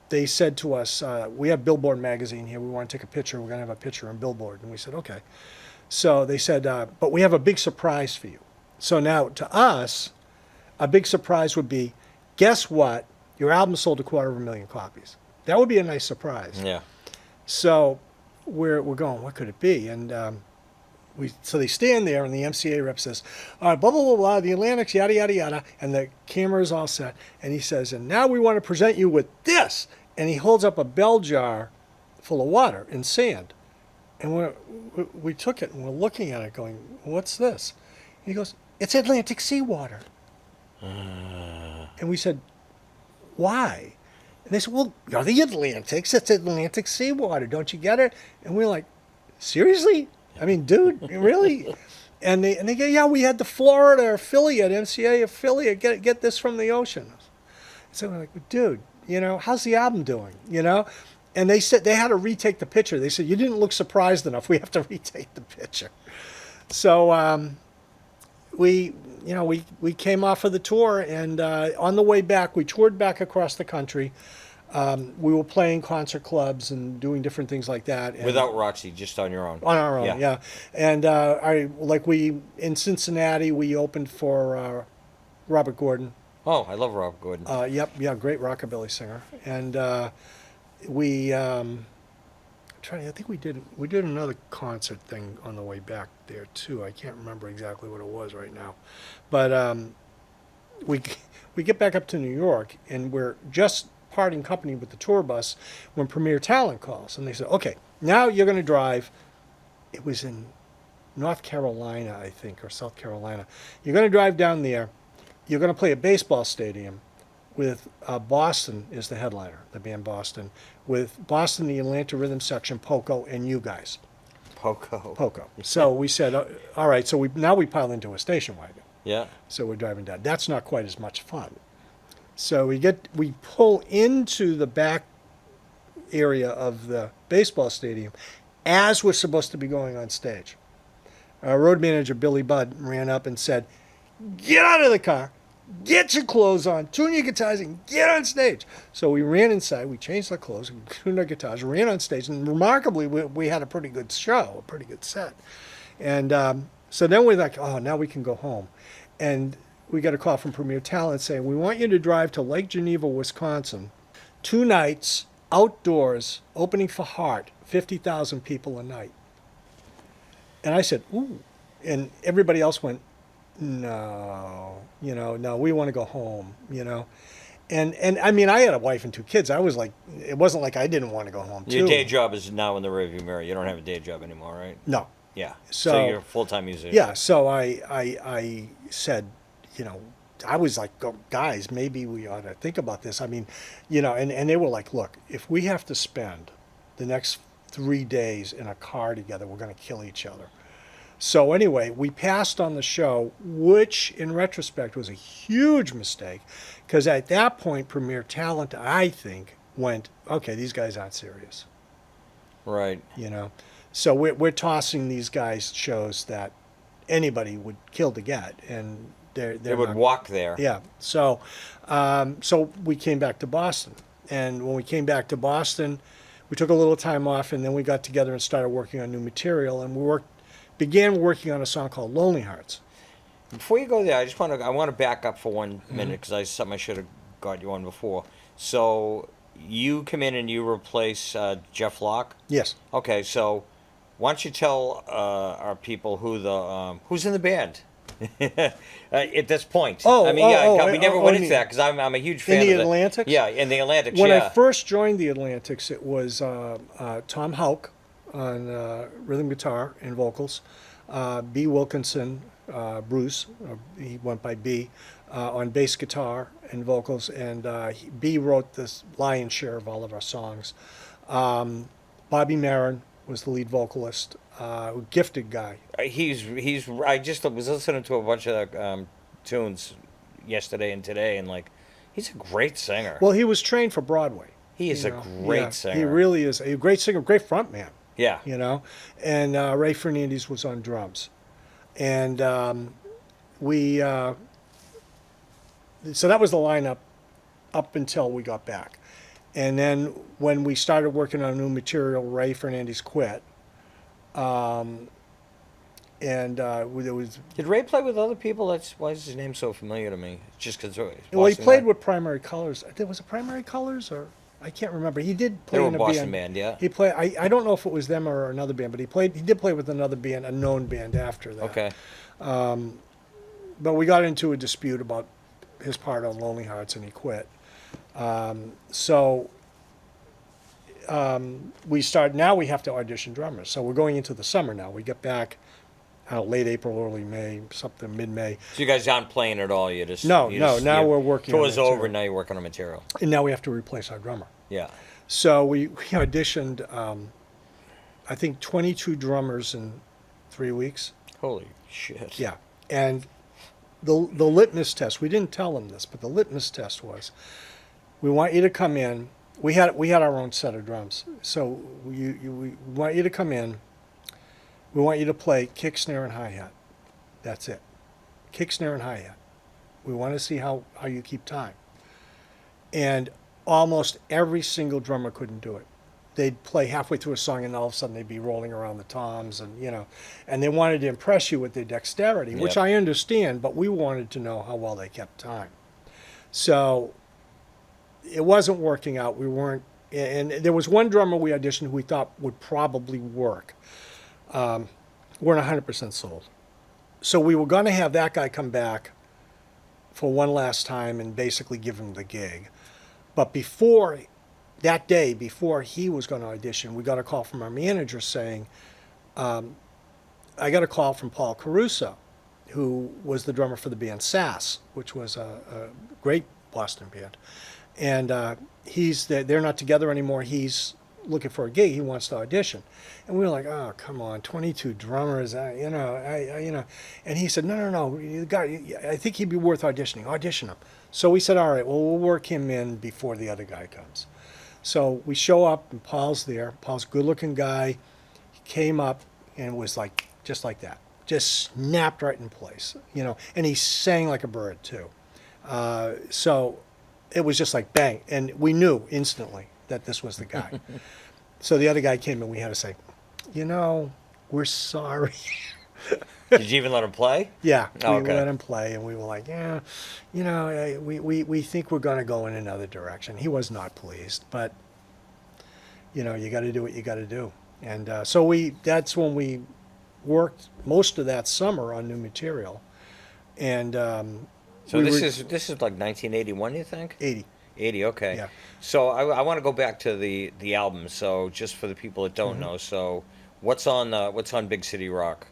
Speaker 3: They said to us, we have Billboard magazine here. We want to take a picture. We're going to have a picture on Billboard. And we said, okay. So they said, but we have a big surprise for you. So now to us, a big surprise would be, guess what? Your album sold 250,000 copies. That would be a nice surprise.
Speaker 1: Yeah.
Speaker 3: So we're going, what could it be? And so they stand there, and the MCA rep says, all right, blah, blah, blah, blah, the Atlantics, yada, yada, yada. And the camera is all set. And he says, and now we want to present you with this. And he holds up a bell jar full of water and sand. And we took it, and we're looking at it going, what's this? And he goes, it's Atlantic seawater. And we said, why? And they said, well, you're the Atlantics. It's Atlantic seawater. Don't you get it? And we're like, seriously? I mean, dude, really? And they go, yeah, we had the Florida affiliate, MCA affiliate, get this from the ocean. So we're like, dude, how's the album doing? And they said they had to retake the picture. They said, you didn't look surprised enough. We have to retake the picture. So we came off of the tour, and on the way back, we toured back across the country. We were playing concert clubs and doing different things like that. And
Speaker 1: Without Roxy, just on your own.
Speaker 3: on our own, yeah. And in Cincinnati, we opened for Robert Gordon.
Speaker 1: Oh, I love Rob Gordon.
Speaker 3: Great rockabilly singer. And I think we did another concert thing on the way back there too. I can't remember exactly what it was right now, but we get back up to New York, and we're just parting company with the tour bus when Premier Talent calls, and they said, okay, now you're going to drive. It was in North Carolina, I think, or South Carolina. You're going to drive down there. You're going to play a baseball stadium with Boston is the headliner, the band Boston, with Boston, the Atlanta Rhythm Section, Poco, and you guys. Poco. So we said, all right, so now we pile into a station wagon.
Speaker 1: Yeah.
Speaker 3: So we're driving down. That's not quite as much fun. So we pull into the back area of the baseball stadium as we're supposed to be going on stage. Our road manager, Billy Budd, ran up and said, get out of the car, get your clothes on, tune your guitars, and get on stage. So we ran inside, we changed our clothes, we tuned our guitars, ran on stage, and remarkably, we had a pretty good show, a pretty good set. And so then we're like, oh, now we can go home. And we got a call from Premier Talent saying, we want you to drive to Lake Geneva, Wisconsin, 2 nights, outdoors, opening for Heart, 50,000 people a night. And I said, ooh. And everybody else went, no, we want to go home, And I mean, I had a wife and 2 kids. I was like, it wasn't like I didn't want to go home, too.
Speaker 1: Your day job is now in the rearview mirror. You don't have a day job anymore, right?
Speaker 3: No.
Speaker 1: Yeah.
Speaker 3: So
Speaker 1: you're a full-time musician.
Speaker 3: Yeah, so I said, I was like, oh, guys, maybe we ought to think about this. I mean, and they were like, look, if we have to spend the next 3 days in a car together, we're going to kill each other. So anyway, we passed on the show, which in retrospect was a huge mistake, because at that point, Premier Talent, I think, went, okay, these guys aren't serious.
Speaker 1: Right.
Speaker 3: So we're tossing these guys shows that anybody would kill to get, and they're
Speaker 1: They would
Speaker 3: not-
Speaker 1: walk there.
Speaker 3: Yeah. So we came back to Boston, and when we came back to Boston, we took a little time off, and then we got together and started working on new material, and began working on a song called Lonely Hearts.
Speaker 1: Before you go there, I want to back up for 1
Speaker 3: Mm-hmm.
Speaker 1: minute because something I should have got you on before. So you come in and you replace Jeff Locke.
Speaker 3: Yes.
Speaker 1: Okay, so why don't you tell our people who's in the band at this point?
Speaker 3: Oh,
Speaker 1: I mean, yeah,
Speaker 3: oh,
Speaker 1: we
Speaker 3: oh,
Speaker 1: never
Speaker 3: oh,
Speaker 1: went
Speaker 3: you
Speaker 1: into
Speaker 3: mean
Speaker 1: that because I'm a huge fan
Speaker 3: in the
Speaker 1: of
Speaker 3: Atlantics?
Speaker 1: Yeah, in the Atlantics.
Speaker 3: When
Speaker 1: yeah.
Speaker 3: I first joined the Atlantics, it was Tom Houck on rhythm guitar and vocals, B. Wilkinson, Bruce, he went by B, on bass guitar and vocals, and B wrote this lion's share of all of our songs. Bobby Marin was the lead vocalist, gifted guy.
Speaker 1: He's. I just was listening to a bunch of tunes yesterday and today, and like, he's a great singer.
Speaker 3: Well, he was trained for Broadway.
Speaker 1: He is
Speaker 3: you
Speaker 1: a
Speaker 3: know.
Speaker 1: great
Speaker 3: Yeah,
Speaker 1: singer.
Speaker 3: He really is a great singer, great front man.
Speaker 1: Yeah.
Speaker 3: You know, and Ray Fernandez was on drums, and we. So that was the lineup up until we got back, and then when we started working on new material, Ray Fernandez quit. And there was
Speaker 1: Did Ray play with other people? Why is his name so familiar to me? Just because.
Speaker 3: well, he played with Primary Colors. There was a Primary Colors, or I can't remember. He did play
Speaker 1: They were
Speaker 3: in
Speaker 1: a
Speaker 3: a
Speaker 1: Boston
Speaker 3: band.
Speaker 1: band, yeah.
Speaker 3: He played. I don't know if it was them or another band, but he did play with another band, a known band after that.
Speaker 1: Okay.
Speaker 3: But we got into a dispute about his part on Lonely Hearts, and he quit. We start now. We have to audition drummers. So we're going into the summer now. We get back, late April, early May, something mid-May,
Speaker 1: So you guys aren't playing at all. You just
Speaker 3: No,
Speaker 1: you
Speaker 3: no,
Speaker 1: just-
Speaker 3: now
Speaker 1: you-
Speaker 3: we're working on
Speaker 1: Tour's
Speaker 3: material.
Speaker 1: over. Now you're working on material.
Speaker 3: and now we have to replace our drummer.
Speaker 1: Yeah.
Speaker 3: So we auditioned, I think, 22 drummers in 3 weeks.
Speaker 1: Holy shit.
Speaker 3: Yeah, and the litmus test. We didn't tell them this, but the litmus test was, we want you to come in. We had our own set of drums, so we want you to come in. We want you to play kick, snare, and hi hat. That's it. Kick, snare, and hi hat. We want to see how you keep time. And almost every single drummer couldn't do it. They'd play halfway through a song, and all of a sudden they'd be rolling around the toms, and they wanted to impress you with their dexterity, which
Speaker 1: Yep.
Speaker 3: I understand, but we wanted to know how well they kept time. So it wasn't working out. We weren't, and there was one drummer we auditioned who we thought would probably work. Weren't 100% sold. So we were going to have that guy come back for one last time and basically give him the gig. But before that day, before he was going to audition, we got a call from our manager saying, I got a call from Paul Caruso, who was the drummer for the band Sass, which was a great Boston band. And they're not together anymore. He's looking for a gig. He wants to audition. And we were like, oh, come on, 22 drummers, And he said, no, I think he'd be worth auditioning. Audition him. So we said, all right, well, we'll work him in before the other guy comes. So we show up, and Paul's there. Paul's a good-looking guy. He came up and was like, just like that. Just snapped right in place, And he sang like a bird, too. So it was just like bang. And we knew instantly that this was the guy. So the other guy came and we had to say, we're sorry.
Speaker 1: Did you even let him play?
Speaker 3: Yeah,
Speaker 1: Oh,
Speaker 3: we
Speaker 1: okay.
Speaker 3: let him play, and we were like, we think we're going to go in another direction. He was not pleased, but, you got to do what you got to do. And so that's when we worked most of that summer on new material. And
Speaker 1: So this is like 1981, you think?
Speaker 3: 80.
Speaker 1: 80, okay.
Speaker 3: Yeah.
Speaker 1: So I want to go back to the album. So just for the people that don't know, so what's on Big City Rock?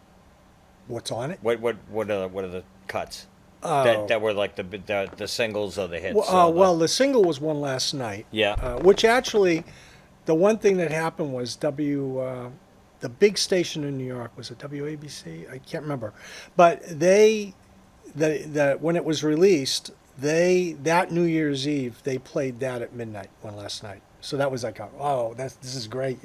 Speaker 3: What's on it?
Speaker 1: What are the cuts
Speaker 3: Oh.
Speaker 1: that were like the singles or the hits?
Speaker 3: Well, the single was One Last Night.
Speaker 1: Yeah.
Speaker 3: Which actually, the one thing that happened was the big station in New York, was it WABC? I can't remember. But when it was released, that New Year's Eve, they played that at midnight, One Last Night. So that was like, this is great,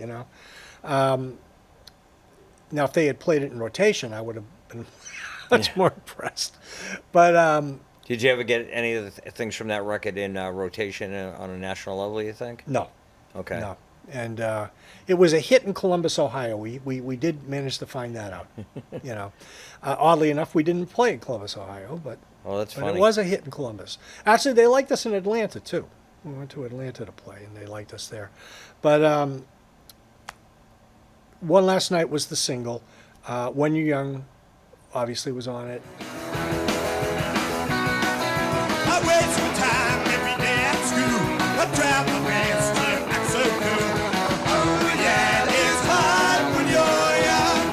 Speaker 3: Now, if they had played it in rotation, I would have been much more impressed. But
Speaker 1: Did you ever get any of the things from that record in rotation on a national level, you think?
Speaker 3: no,
Speaker 1: Okay.
Speaker 3: no. And it was a hit in Columbus, Ohio. We did manage to find that out. You know, oddly enough, we didn't play in Columbus, Ohio, but
Speaker 1: Well, that's
Speaker 3: it
Speaker 1: funny.
Speaker 3: was a hit in Columbus. Actually, they liked us in Atlanta too. We went to Atlanta to play, and they liked us there. But One Last Night was the single. When You're Young, obviously, was on it.
Speaker 2: I waste my time every day at school. I drive my pants till I'm so cool. Oh yeah, it's hard when you're young.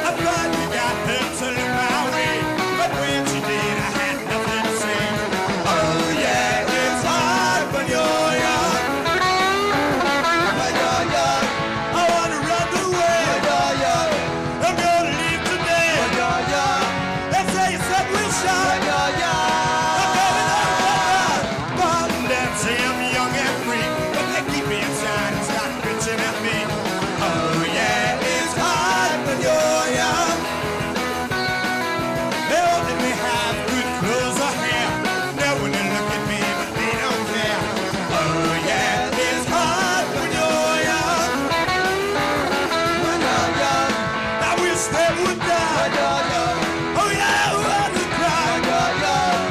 Speaker 2: I thought you got her to look my way, but when she did, I had nothing to say. Oh yeah, it's hard when you're young. When you're young, I wanna run away. When you're young, I'm gonna leave today. When you're young, let's say you said we'll shine. When you're young, I'm coming out. But let's say I'm young and free, but they keep me inside and start bitching at me. Oh yeah, it's hard when you're young. They won't let me have good clothes or hair. No one will look at me, but they don't care. Oh yeah, it's hard when you're young. When you're young, I wish they would die. When you're young, oh yeah, I want to cry. When you're young,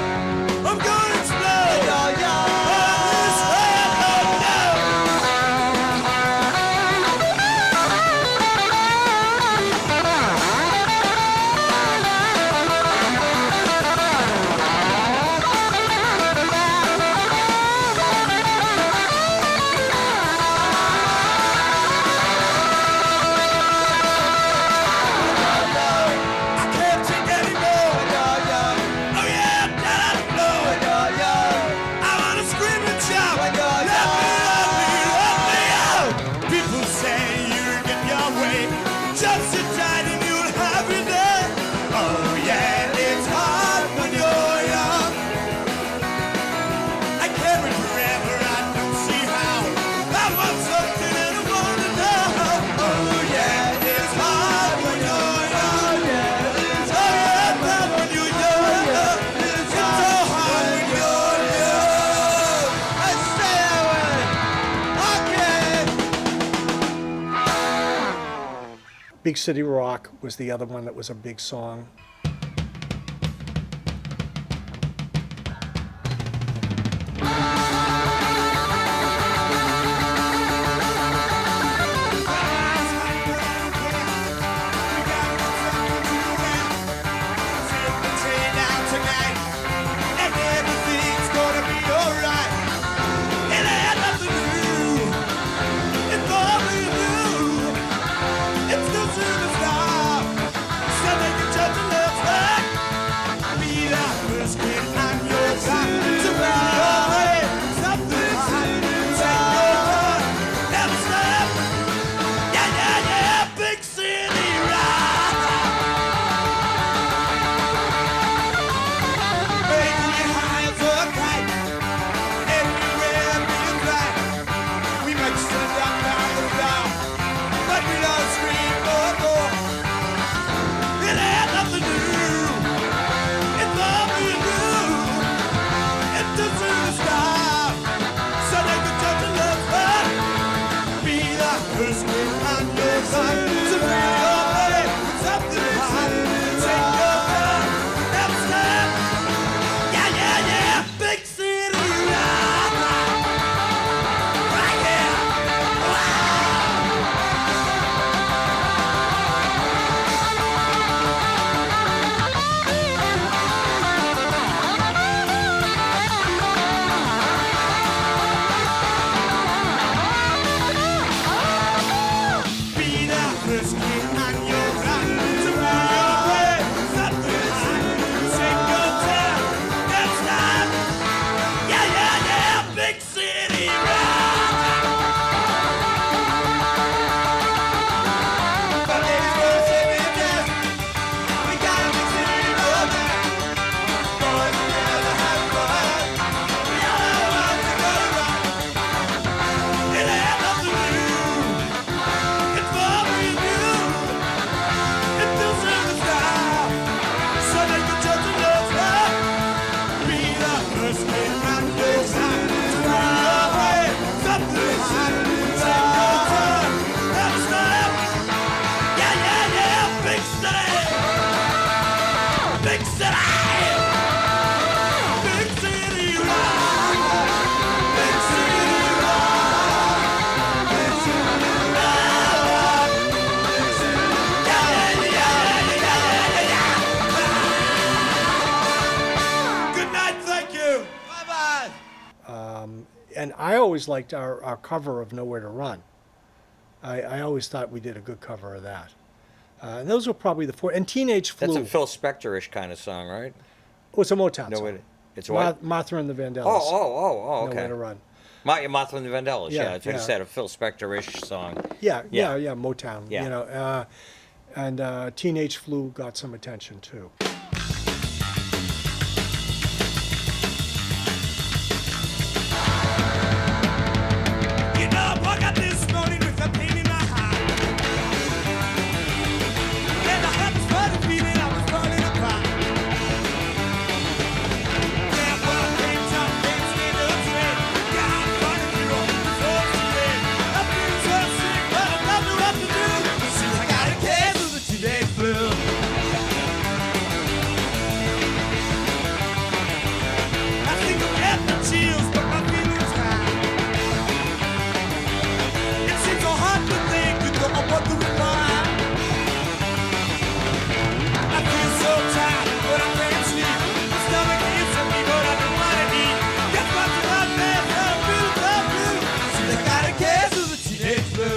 Speaker 2: I'm gonna explode. When you're young, oh, this hurt, oh no. I can't take anymore. When you're young, oh yeah, I'm down on the floor. When you're young, I wanna scream and shout. When you're young, let me out. People say you'll get your way. Just sit tight and you'll have your day. Oh yeah, it's hard when you're young. I can't wait forever, I don't see how. I want something and I wanna know. Oh yeah, it's hard when you're young. It's hard when you're young. It's so hard when you're young. I say that way. Okay.
Speaker 3: Big City Rock was the other one that was a big song.
Speaker 2: It's the superstar. Still think you're just a
Speaker 3: And I always liked our cover of Nowhere to Run. I always thought we did a good cover of that. And those were probably the four. And Teenage Flu.
Speaker 1: That's a Phil Spector-ish kind of song, right?
Speaker 3: Oh, it's a Motown
Speaker 1: No,
Speaker 3: song.
Speaker 1: it's what?
Speaker 3: Martha and the Vandellas.
Speaker 1: Oh, okay.
Speaker 3: Nowhere to Run.
Speaker 1: Martha and the Vandellas,
Speaker 3: Yeah,
Speaker 1: that's what I
Speaker 3: yeah.
Speaker 1: said, a Phil Spector-ish song.
Speaker 3: Yeah,
Speaker 1: Yeah.
Speaker 3: Motown.
Speaker 1: Yeah.
Speaker 3: You know, and Teenage Flu got some attention too.
Speaker 2: You know, I woke up this morning with a pain in my heart. And I had this funny feeling I was falling apart. Yeah, well, I can't talk, can't stand up straight. Yeah, I'm falling through all the doors today. I'm feeling so sick, but I don't know what to do. See, I got a case of the teenage flu. I think I'm getting the chills, but my feelings high. It seems so hard to think you don't know what to reply. I feel so tired, but I can't sleep. My stomach hits at me, but I don't want to eat. Guess what's about that? I'm feeling so blue. See, they got a case of the teenage flu.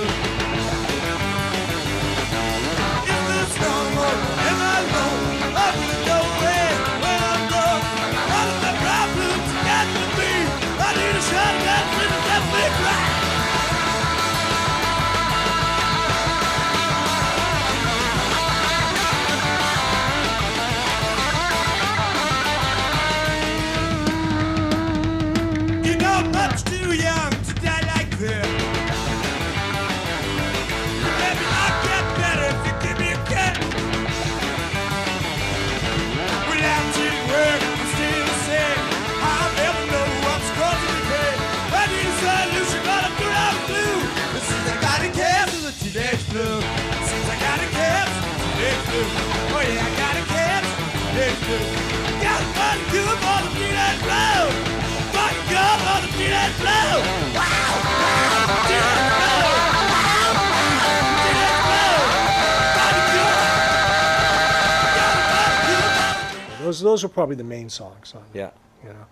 Speaker 2: Is this normal? Am I alone? I really don't know where I'm going. All of my problems got to me. I need a shot of that to let me cry. You know I'm much too young to die like this. Maybe I'll get better if you give me a cut. Without you work, I'm still the same. I'll never know what's causing the pain. I need a solution, but I'm too out of blue. It seems I got a case of the teenage flu. It seems I got a case of the teenage flu. Oh yeah, I got a case of the teenage flu. Got a body good for the teenage flu. Body good for the teenage flu. Wow! Wow! Teenage flu. Wow! Wow! Teenage flu. Body good. Got a body good for the
Speaker 3: Those are probably the main songs on it.
Speaker 1: Yeah.
Speaker 3: You know.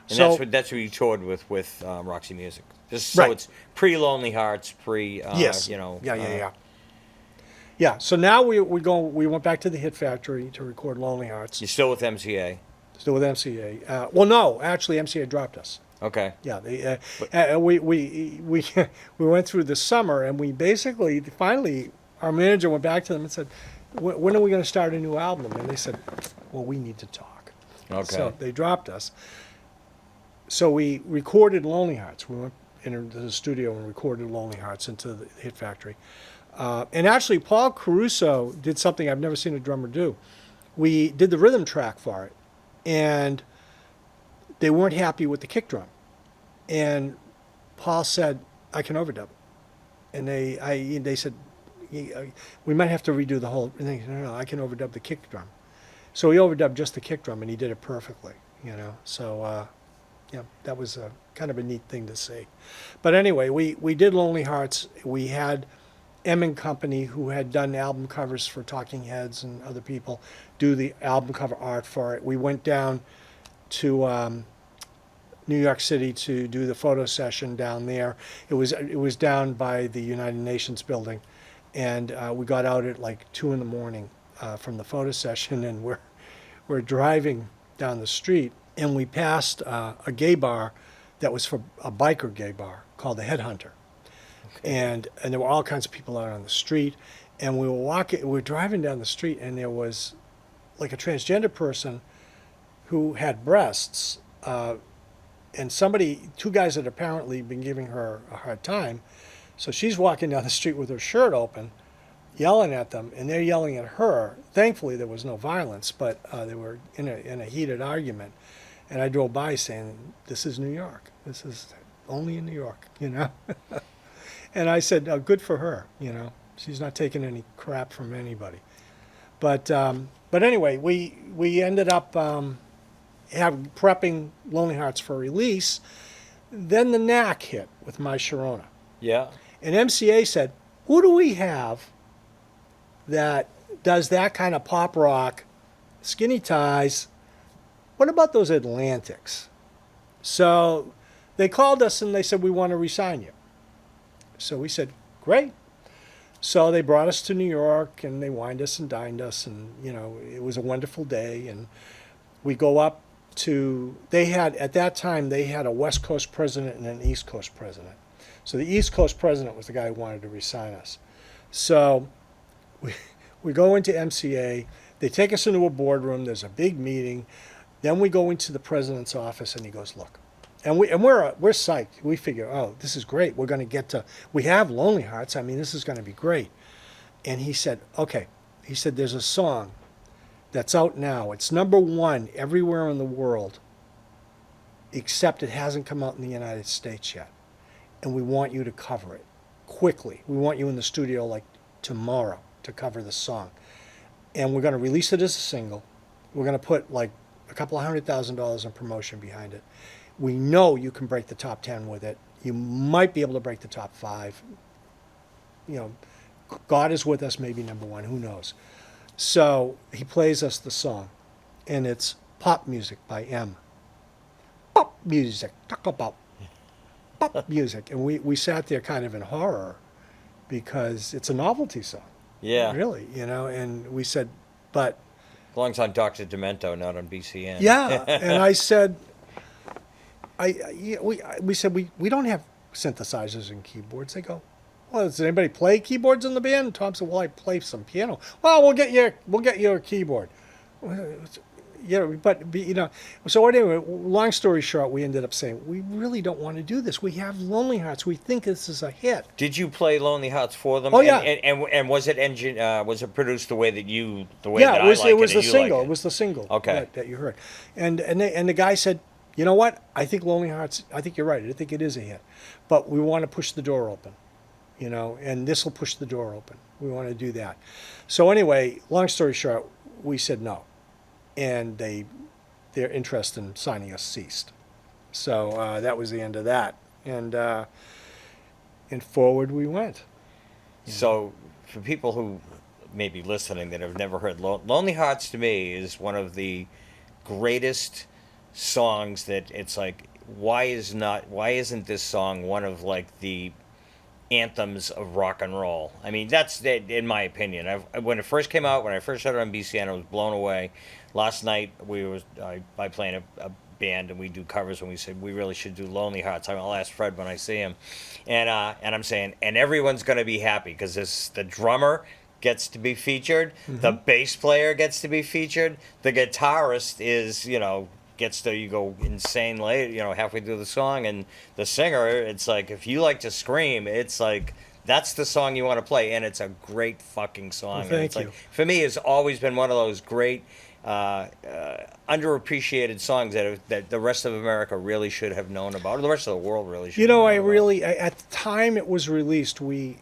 Speaker 1: And
Speaker 3: So
Speaker 1: that's what you toured with Roxy Music. So
Speaker 3: Right.
Speaker 1: it's pre-Lonely Hearts,
Speaker 3: yes.
Speaker 1: you know.
Speaker 3: Yeah. Yeah. So now we went back to the Hit Factory to record Lonely Hearts.
Speaker 1: You're still with MCA.
Speaker 3: Still with MCA. Well, no, actually, MCA dropped us.
Speaker 1: Okay.
Speaker 3: Yeah, we went through the summer, and we basically finally our manager went back to them and said, "When are we going to start a new album?" And they said, "Well, we need to talk."
Speaker 1: Okay.
Speaker 3: So they dropped us. So we recorded Lonely Hearts. We went into the studio and recorded Lonely Hearts into the Hit Factory. And actually, Paul Caruso did something I've never seen a drummer do. We did the rhythm track for it, and they weren't happy with the kick drum. And Paul said, "I can overdub it." And they said, "We might have to redo the whole." And they said, "No, I can overdub the kick drum." So he overdubbed just the kick drum, and he did it perfectly. You know, so yeah, that was kind of a neat thing to see. But anyway, we did Lonely Hearts. We had M & Company, who had done album covers for Talking Heads and other people, do the album cover art for it. We went down to New York City to do the photo session down there. It was down by the United Nations building, and we got out at like 2 a.m. From the photo session, and we're driving down the street, and we passed a gay bar that was for a biker gay bar called the Headhunter. And there were all kinds of people out on the street, and we were driving down the street, and there was like a transgender person who had breasts, and two guys had apparently been giving her a hard time. So she's walking down the street with her shirt open, yelling at them, and they're yelling at her. Thankfully, there was no violence, but they were in a heated argument. And I drove by saying, "This is New York. This is only in New York," you know. And I said, "Good for her, you know. She's not taking any crap from anybody." But anyway, we ended up prepping Lonely Hearts for release. Then the Knack hit with My Sharona.
Speaker 1: Yeah.
Speaker 3: And MCA said, "Who do we have that does that kind of pop rock, skinny ties? What about those Atlantics?" So they called us and they said, we want to re-sign you. So we said, great. So they brought us to New York and they wined us and dined us, and it was a wonderful day. And we go up to, at that time they had a West Coast president and an East Coast president. So the East Coast president was the guy who wanted to re-sign us. So we go into MCA. They take us into a boardroom. There's a big meeting. Then we go into the president's office, and he goes, look. And we're psyched. We figure, oh, this is great. We're going to we have Lonely Hearts. I mean, this is going to be great. And he said, okay. He said, there's a song that's out now. It's #1 everywhere in the world, except it hasn't come out in the United States yet. And we want you to cover it quickly. We want you in the studio like tomorrow to cover the song. And we're going to release it as a single. We're going to put like a couple of $100,000 in promotion behind it. We know you can break the top 10 with it. You might be able to break the top 5. God is with us, maybe #1, who knows. So he plays us the song, and it's Pop Music by M. Pop music, talk about pop music. And we sat there kind of in horror because it's a novelty song.
Speaker 1: Yeah.
Speaker 3: Really, and we said, but.
Speaker 1: Belongs on Dr. Demento, not on BCN.
Speaker 3: Yeah, and I said, we said, we don't have synthesizers and keyboards. They go, well, does anybody play keyboards in the band? And Tom said, well, I play some piano. Well, we'll get you a keyboard. Yeah, but so anyway, long story short, we ended up saying, we really don't want to do this. We have Lonely Hearts. We think this is a hit.
Speaker 1: Did you play Lonely Hearts for them?
Speaker 3: Oh, yeah.
Speaker 1: And was it was it produced the way that you,
Speaker 3: it was the single.
Speaker 1: Like
Speaker 3: it was the single.
Speaker 1: Okay.
Speaker 3: That you heard. And the guy said, you know what? I think Lonely Hearts, I think you're right. I think it is a hit. But we want to push the door open, and this will push the door open. We want to do that. So anyway, long story short, we said no. And their interest in signing us ceased. So that was the end of that. And forward we went.
Speaker 1: So for people who may be listening that have never heard Lonely Hearts, to me is one of the greatest songs that it's like, why isn't this song one of like the anthems of rock and roll? I mean, that's in my opinion. When it first came out, when I first heard it on BCN, I was blown away. Last night I play in a band and we do covers, and we said we really should do Lonely Hearts. I'll ask Fred when I see him, and I'm saying, and everyone's going to be happy because the drummer gets to be featured, the bass player gets to be featured, the guitarist is gets to, you go insane late, halfway through the song, and the singer, it's like, if you like to scream, it's like, that's the song you want to play, and it's a great fucking song.
Speaker 3: Well, thank you.
Speaker 1: Like, for me, it's always been one of those great underappreciated songs that the rest of America really should have known about, or the rest of the world really should have known about.
Speaker 3: At the time it was released, we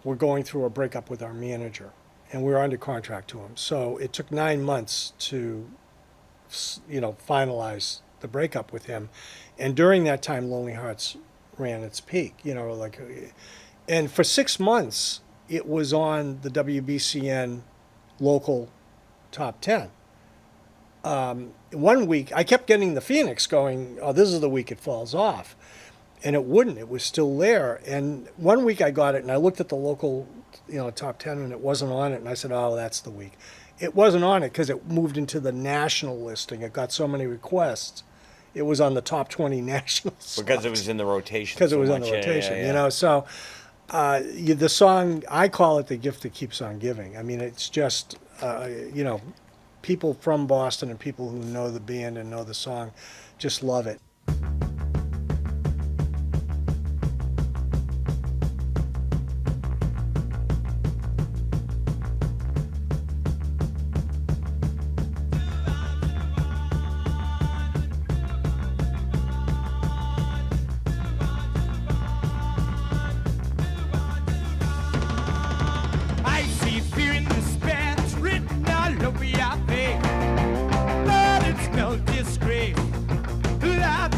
Speaker 3: were going through a breakup with our manager, and we were under contract to him. So it took 9 months to finalize the breakup with him. And during that time, Lonely Hearts ran its peak, and for 6 months, it was on the WBCN local top 10. 1 week, I kept getting the Phoenix going, oh, this is the week it falls off. And it wouldn't. It was still there. And 1 week I got it, and I looked at the local, top 10, and it wasn't on it. And I said, oh, that's the week. It wasn't on it because it moved into the national listing. It got so many requests. It was on the top 20 national songs.
Speaker 1: Because it was in the rotation.
Speaker 3: Because it was in the rotation, So the song, I call it the gift that keeps on giving. I mean, it's just, people from Boston and people who know the band and know the song just love it.
Speaker 2: I see fear in despair, it's written all over your face. But it's no disgrace. Life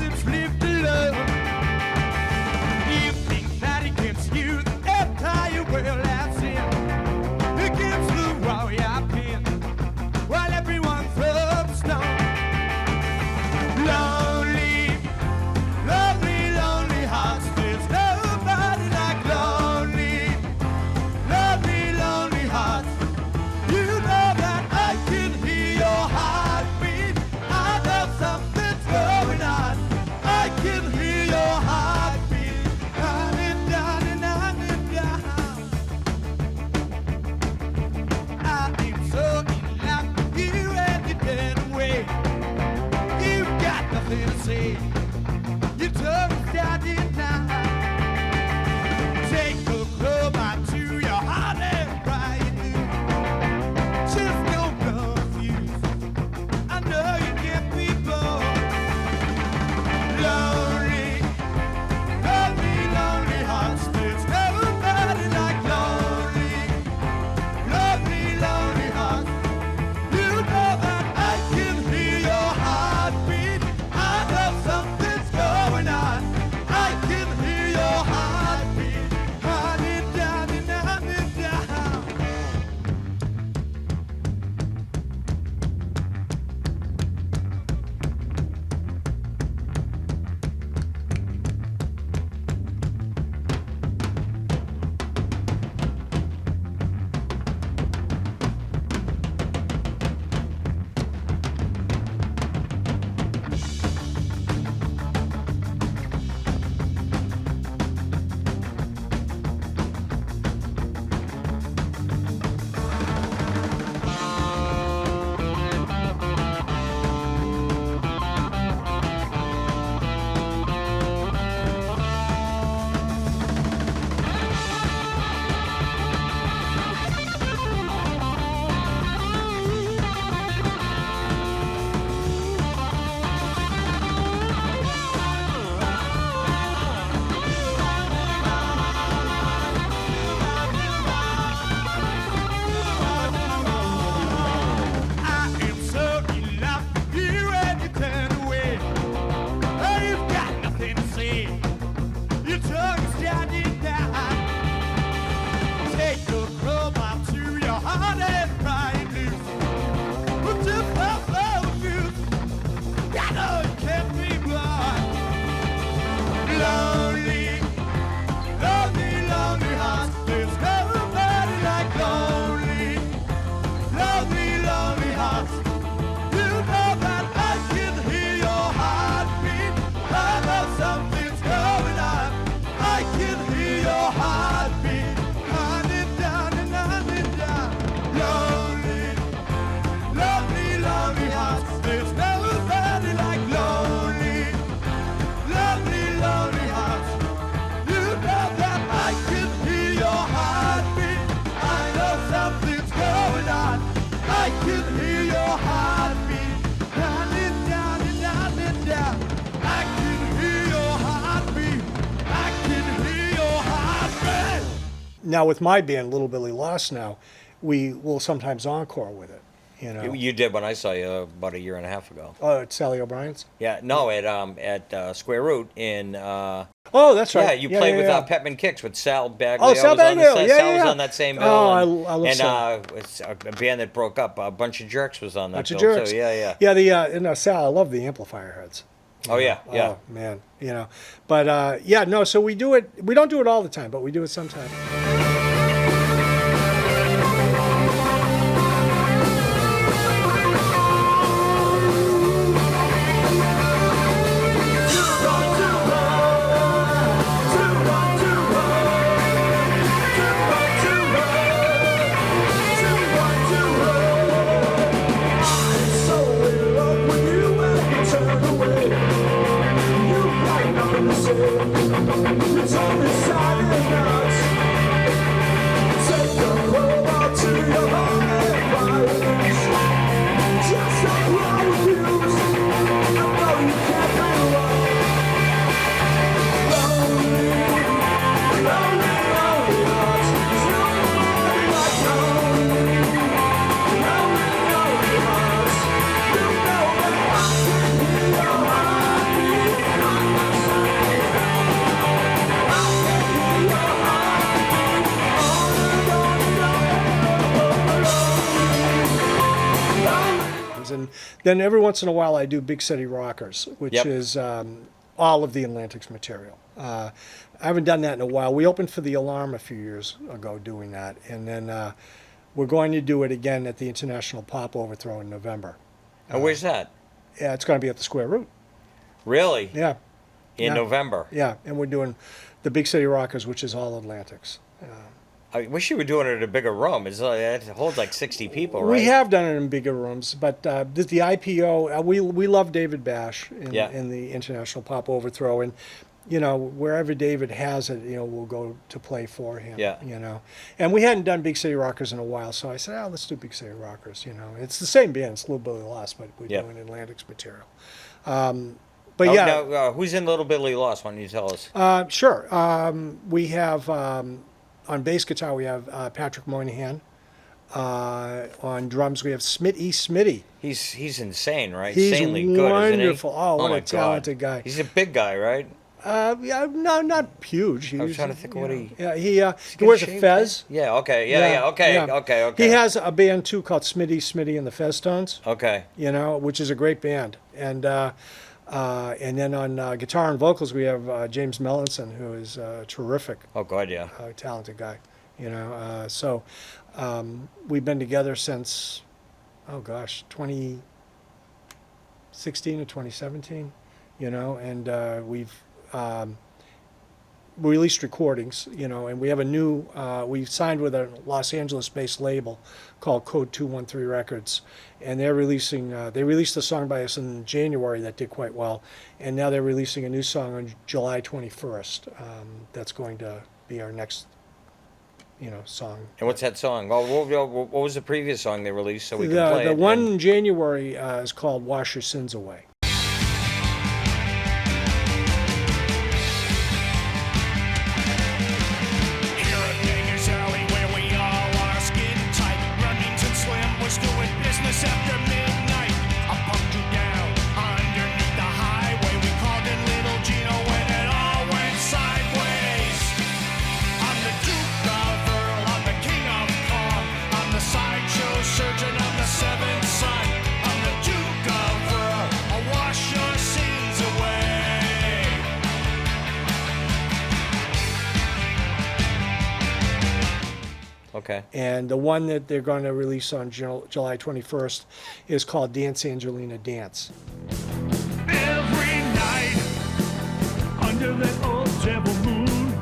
Speaker 2: Take your club out to your heart and pry it loose. Put your love loose. I know you can't be blind. Lonely, lonely, lonely hearts. There's nobody like lonely, lonely, lonely hearts. You know that I can hear your heartbeat. I know something's going on. I can hear your heartbeat. On and down and on and down. Lonely, lonely, lonely hearts. There's nobody like lonely, lonely, lonely hearts. You know that I can hear your heartbeat. I know something's going on. I can hear your heartbeat. Down and down and down and down. I can hear your heartbeat. I can hear your heartbeat.
Speaker 3: Now with my band, Little Billy Lost, now we will sometimes encore with it. You know,
Speaker 1: You did when I saw you about a year and a half ago.
Speaker 3: oh, it's Sally O'Brien's.
Speaker 1: Yeah, no, at Square Root in.
Speaker 3: Oh, that's right.
Speaker 1: Yeah, you played with Pepman Kicks with Sal Bagley.
Speaker 3: Oh, Sal Bagley, yeah,
Speaker 1: Sal was
Speaker 3: yeah.
Speaker 1: on that same bill.
Speaker 3: Oh,
Speaker 1: and,
Speaker 3: I love
Speaker 1: and
Speaker 3: Sal.
Speaker 1: It's a band that broke up. A Bunch of Jerks was on that
Speaker 3: Bunch of
Speaker 1: bill
Speaker 3: Jerks.
Speaker 1: too. Yeah.
Speaker 3: Yeah, the Sal, I love the amplifier heads.
Speaker 1: Oh yeah.
Speaker 3: Oh man, you know. But yeah, no. So we do it. We don't do it all the time, but we do it sometimes. And then every once in a while I do Big City Rockers, which
Speaker 1: Yep.
Speaker 3: is all of the Atlantic's material. I haven't done that in a while. We opened for the Alarm a few years ago doing that, and then we're going to do it again at the International Pop Overthrow in November.
Speaker 1: And where's that?
Speaker 3: Yeah, it's going to be at the Square Root.
Speaker 1: Really?
Speaker 3: Yeah,
Speaker 1: In
Speaker 3: yeah.
Speaker 1: November.
Speaker 3: yeah, and we're doing the Big City Rockers, which is all Atlantic's.
Speaker 1: I wish you were doing it at a bigger room. It holds like 60 people, right?
Speaker 3: We have done it in bigger rooms, but the IPO, we love David Bash
Speaker 1: Yeah.
Speaker 3: in the International Pop Overthrow, and you know wherever David has it, you know we'll go to play for him.
Speaker 1: Yeah.
Speaker 3: You know, and we hadn't done Big City Rockers in a while, so I said, let's do Big City Rockers. You know, it's the same band, it's Little Billy Lost, but we're
Speaker 1: Yeah.
Speaker 3: doing Atlantic's material. But
Speaker 1: Oh,
Speaker 3: yeah,
Speaker 1: now, who's in Little Billy Lost? Why don't you tell us?
Speaker 3: sure. We have. On bass guitar, we have Patrick Moynihan. On drums, we have Smitty.
Speaker 1: He's insane, right?
Speaker 3: He's
Speaker 1: Insanely good,
Speaker 3: wonderful.
Speaker 1: isn't he?
Speaker 3: Oh, what
Speaker 1: my
Speaker 3: a talented
Speaker 1: God.
Speaker 3: guy.
Speaker 1: He's a big guy, right?
Speaker 3: Yeah, no, not huge.
Speaker 1: I was trying to think of what he...
Speaker 3: Yeah, he
Speaker 1: got
Speaker 3: wears
Speaker 1: a
Speaker 3: a
Speaker 1: shaved
Speaker 3: fez.
Speaker 1: head? Yeah, okay. Yeah, okay,
Speaker 3: yeah.
Speaker 1: okay.
Speaker 3: He has a band too called Smitty and the Fez Tones.
Speaker 1: Okay.
Speaker 3: You know, which is a great band. And then on guitar and vocals, we have James Mellinson, who is terrific.
Speaker 1: Oh, God, yeah.
Speaker 3: Talented guy, you know. So we've been together since, 2016 or 2017, you know, and we've released recordings, you know, and we have a new, we signed with a Los Angeles-based label called Code 213 Records, and they're releasing, they released a song by us in January that did quite well, and now they're releasing a new song on July 21st. That's going to be our next, you know, song.
Speaker 1: And what's that song? Oh, what was the previous song they released so we can play
Speaker 3: The
Speaker 1: it?
Speaker 3: one
Speaker 1: And-
Speaker 3: in January is called Wash Your Sins Away.
Speaker 2: Here at Vegas Alley, where we all are skin tight. Remington Slim was doing business after midnight. I pumped you down underneath the highway. We called in Little Gino when it all went sideways.
Speaker 1: Okay.
Speaker 3: And the one that they're going to release on July 21st is called Dance Angelina Dance.
Speaker 2: Every night under that old devil moon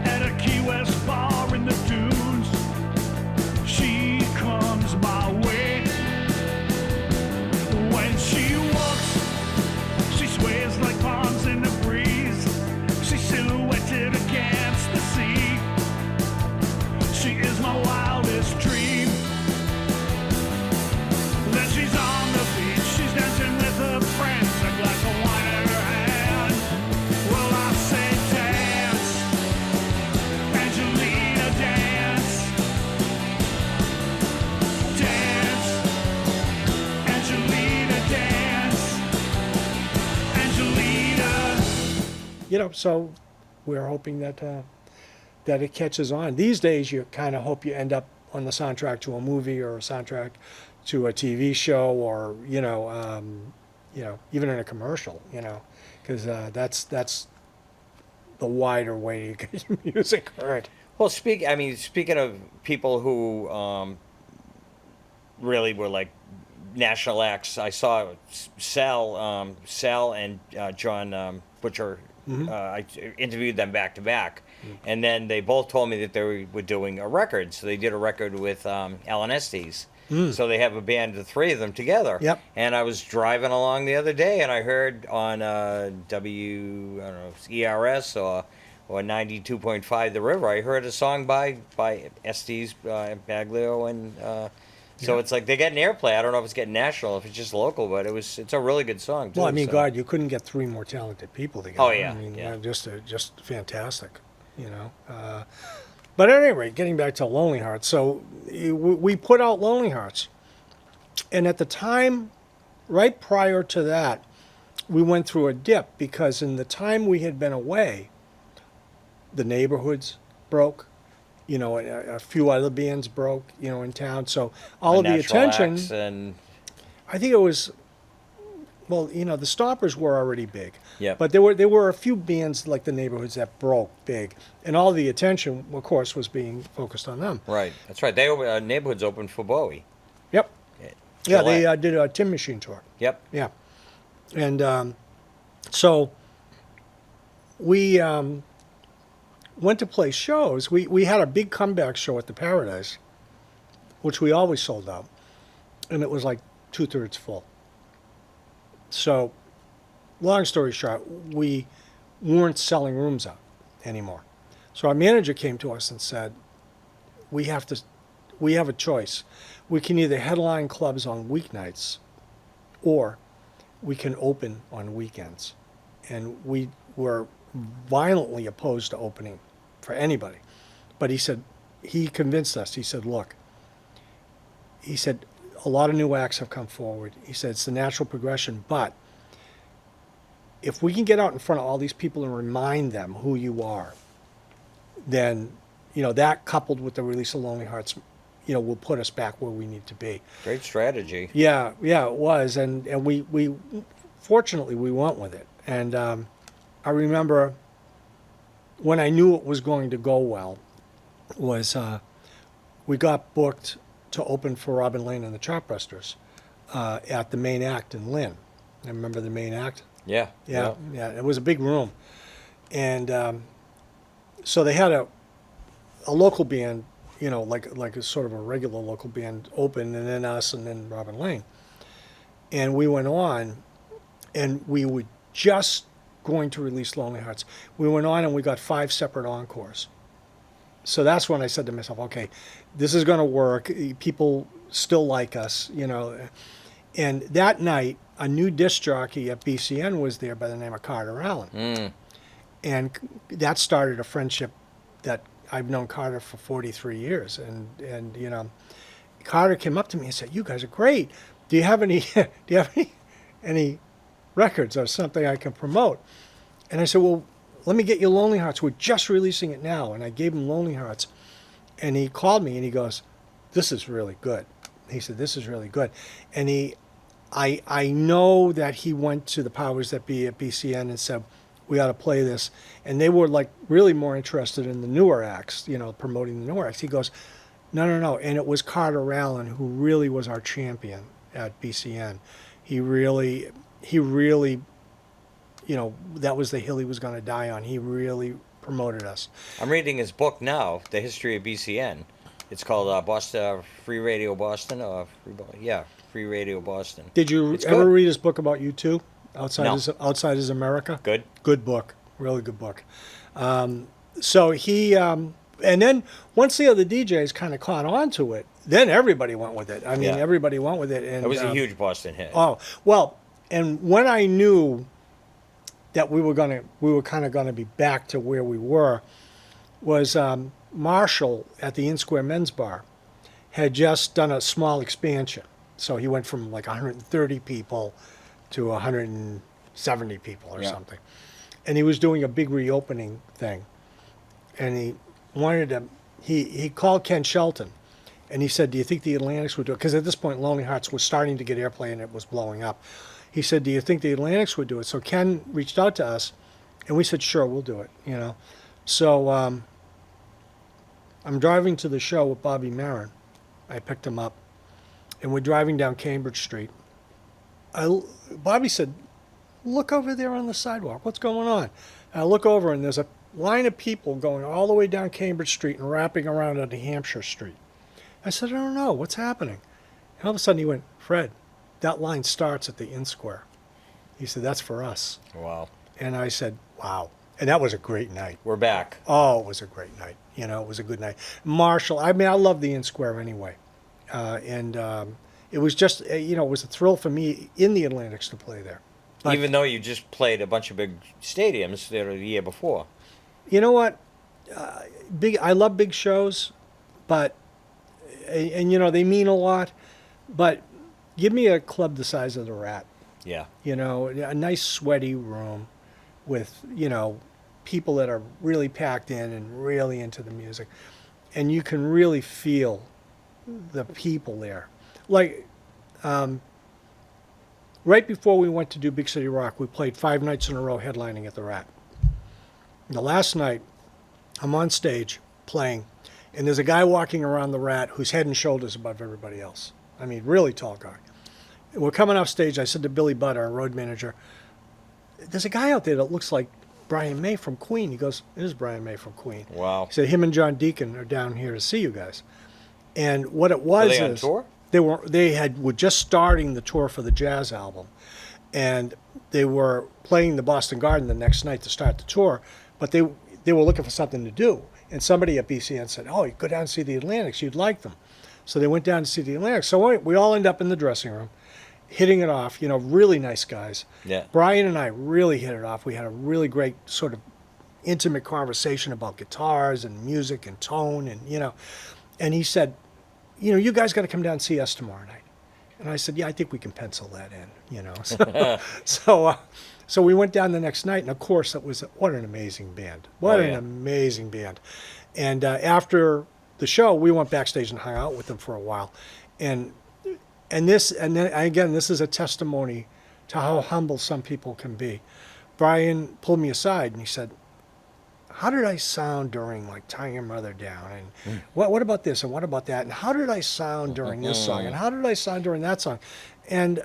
Speaker 2: at a Key West bar in the dunes, she comes my way. When she walks, she sways like palms in the breeze. She's silhouetted against the sea. She is my wildest dream. Then she's on the beach, she's dancing with her friends, a glass of wine in her hand. Well, I say dance, Angelina, dance. Dance, Angelina, dance. Angelina.
Speaker 3: You know, so we're hoping that that it catches on. These days, you kind of hope you end up on the soundtrack to a movie or a soundtrack to a TV show, or even in a commercial. Because that's the wider way to get your music heard.
Speaker 1: Well, speaking of people who really were like national acts, I saw Sal and John Butcher. I interviewed them back to back, and then they both told me that they were doing a record. So they did a record with Alan Estes. So they have a band of three of them together.
Speaker 3: Yep.
Speaker 1: And I was driving along the other day, and I heard on ERS or 92.5 The River, I heard a song by Estes, Baglio, and so it's like they're getting airplay. I don't know if it's getting national, if it's just local, but it's a really good song too.
Speaker 3: Well, I mean,
Speaker 1: so.
Speaker 3: God, you couldn't get three more talented people together.
Speaker 1: Oh, yeah,
Speaker 3: I mean,
Speaker 1: yeah.
Speaker 3: just fantastic. But at any rate, getting back to Lonely Hearts. So we put out Lonely Hearts, and at the time, right prior to that, we went through a dip because in the time we had been away, the Neighborhoods broke. A few other bands broke, in town. So all of the
Speaker 1: Natural
Speaker 3: attention,
Speaker 1: Acts and
Speaker 3: I think it was, well, the Stompers were already big.
Speaker 1: Yep.
Speaker 3: But there were a few bands like the Neighborhoods that broke big, and all the attention, of course, was being focused on them.
Speaker 1: right, that's right. Neighborhoods opened for Bowie.
Speaker 3: Yep. Yeah,
Speaker 1: July.
Speaker 3: they did a Tin Machine tour.
Speaker 1: Yep.
Speaker 3: Yeah. And so we went to play shows. We had a big comeback show at the Paradise, which we always sold out, and it was like 2/3 full. So, long story short, we weren't selling rooms out anymore. So our manager came to us and said, we have a choice. We can either headline clubs on weeknights, or we can open on weekends. And we were violently opposed to opening for anybody. But he convinced us. He said, look, a lot of new acts have come forward. He said, it's the natural progression, but if we can get out in front of all these people and remind them who you are, then, that coupled with the release of Lonely Hearts, will put us back where we need to be.
Speaker 1: Great strategy.
Speaker 3: Yeah, it was. And we fortunately, we went with it. And I remember when I knew it was going to go well was we got booked to open for Robin Lane and the Chartbusters at the main act in Lynn. I remember the main act.
Speaker 1: Yeah.
Speaker 3: Yeah. It was a big room. And so they had a local band, like a sort of a regular local band open, and then us, and then Robin Lane. And we went on, and we were just going to release Lonely Hearts. We went on and we got 5 separate encores. So that's when I said to myself, okay, this is going to work. People still like us, And that night, a new disc jockey at BCN was there by the name of Carter Allen. And that started a friendship that I've known Carter for 43 years. And Carter came up to me and said, you guys are great. Do you have any records or something I can promote? And I said, well, let me get you Lonely Hearts. We're just releasing it now. And I gave him Lonely Hearts. And he called me and he goes, this is really good. He said, this is really good. And I know that he went to the powers that be at BCN and said, we ought to play this. And they were like really more interested in the newer acts, promoting the newer acts. He goes, No. And it was Carter Allen who really was our champion at BCN. He really, that was the hill he was going to die on. He really promoted us.
Speaker 1: I'm reading his book now, The History of BCN. It's called Boston Free Radio Boston. Free Radio Boston.
Speaker 3: Did you
Speaker 1: It's
Speaker 3: ever
Speaker 1: good.
Speaker 3: read his book about U2?
Speaker 1: No.
Speaker 3: Outside is America?
Speaker 1: Good.
Speaker 3: Good book. Really good book. So he, and then once the other DJs kind of caught on to it, then everybody went with it. I mean,
Speaker 1: Yeah.
Speaker 3: everybody went with it. And
Speaker 1: It was a huge Boston hit.
Speaker 3: Oh, well, and when I knew that we were kind of gonna be back to where we were, was Marshall at the In Square Men's Bar had just done a small expansion. So he went from like 130 people to 170 people or
Speaker 1: Yeah.
Speaker 3: something. And he was doing a big reopening thing. And he wanted to, he called Ken Shelton and he said, do you think the Atlantics would do it? Because at this point, Lonely Hearts was starting to get airplay and it was blowing up. He said, do you think the Atlantics would do it? So Ken reached out to us and we said, sure, we'll do it, you know. So I'm driving to the show with Bobby Marin. I picked him up and we're driving down Cambridge Street. Bobby said, look over there on the sidewalk. What's going on? And I look over and there's a line of people going all the way down Cambridge Street and wrapping around onto Hampshire Street. I said, I don't know. What's happening? And all of a sudden he went, Fred, that line starts at the In Square. He said, that's for us.
Speaker 1: Wow.
Speaker 3: And I said, wow. And that was a great night.
Speaker 1: We're back.
Speaker 3: Oh, it was a great night. You know, it was a good night. Marshall, I mean, I love the In Square anyway. It was just, it was a thrill for me in the Atlantics to play there. But
Speaker 1: Even though you just played a bunch of big stadiums there the year before.
Speaker 3: you know what? I love big shows, but, and they mean a lot, but give me a club the size of the Rat.
Speaker 1: Yeah.
Speaker 3: A nice sweaty room with, people that are really packed in and really into the music. And you can really feel the people there. Like, right before we went to do Big City Rock, we played 5 nights in a row headlining at the Rat. The last night, I'm on stage playing, and there's a guy walking around the Rat who's head and shoulders above everybody else. I mean, really tall guy. We're coming off stage. I said to Billy Budd, our road manager, there's a guy out there that looks like Brian May from Queen. He goes, it is Brian May from Queen.
Speaker 1: Wow.
Speaker 3: He said, him and John Deacon are down here to see you guys. And what it
Speaker 1: Were
Speaker 3: was
Speaker 1: they on
Speaker 3: is
Speaker 1: tour?
Speaker 3: were just starting the tour for the jazz album. And they were playing the Boston Garden the next night to start the tour, but they were looking for something to do. And somebody at BCN said, oh, you go down and see the Atlantics, you'd like them. So they went down to see the Atlantics. So we all end up in the dressing room, hitting it off, really nice guys.
Speaker 1: Yeah.
Speaker 3: Brian and I really hit it off. We had a really great sort of intimate conversation about guitars and music and tone and he said, you guys got to come down and see us tomorrow night. And I said, yeah, I think we can pencil that in, So we went down the next night, and of course, what an amazing band. What an amazing band. And after the show, we went backstage and hung out with them for a while. And then again, this is a testimony to how humble some people can be. Brian pulled me aside and he said, how did I sound during like Tying Your Mother Down? And what about this and what about that? And how did I sound during this song? And how did I sound during that song? And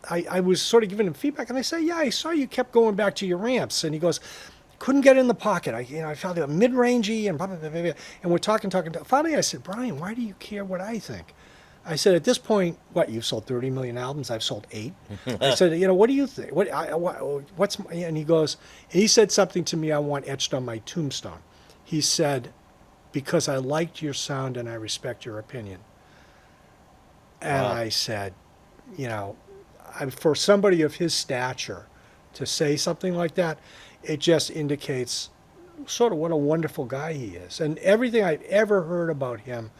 Speaker 3: I was sort of giving him feedback, and I said, yeah, I saw you kept going back to your ramps. And he goes, couldn't get in the pocket. I felt it mid-rangey and blah, blah, blah, blah, blah. And we're talking. Finally, I said, Brian, why do you care what I think? I said, at this point, you've sold 30 million albums? I've sold 8. I said, what do you think? And he goes, and he said something to me I want etched on my tombstone. He said, because I liked your sound and I respect your opinion. And
Speaker 1: Wow.
Speaker 3: I said, for somebody of his stature to say something like that, it just indicates sort of what a wonderful guy he is. And everything I've ever heard about him,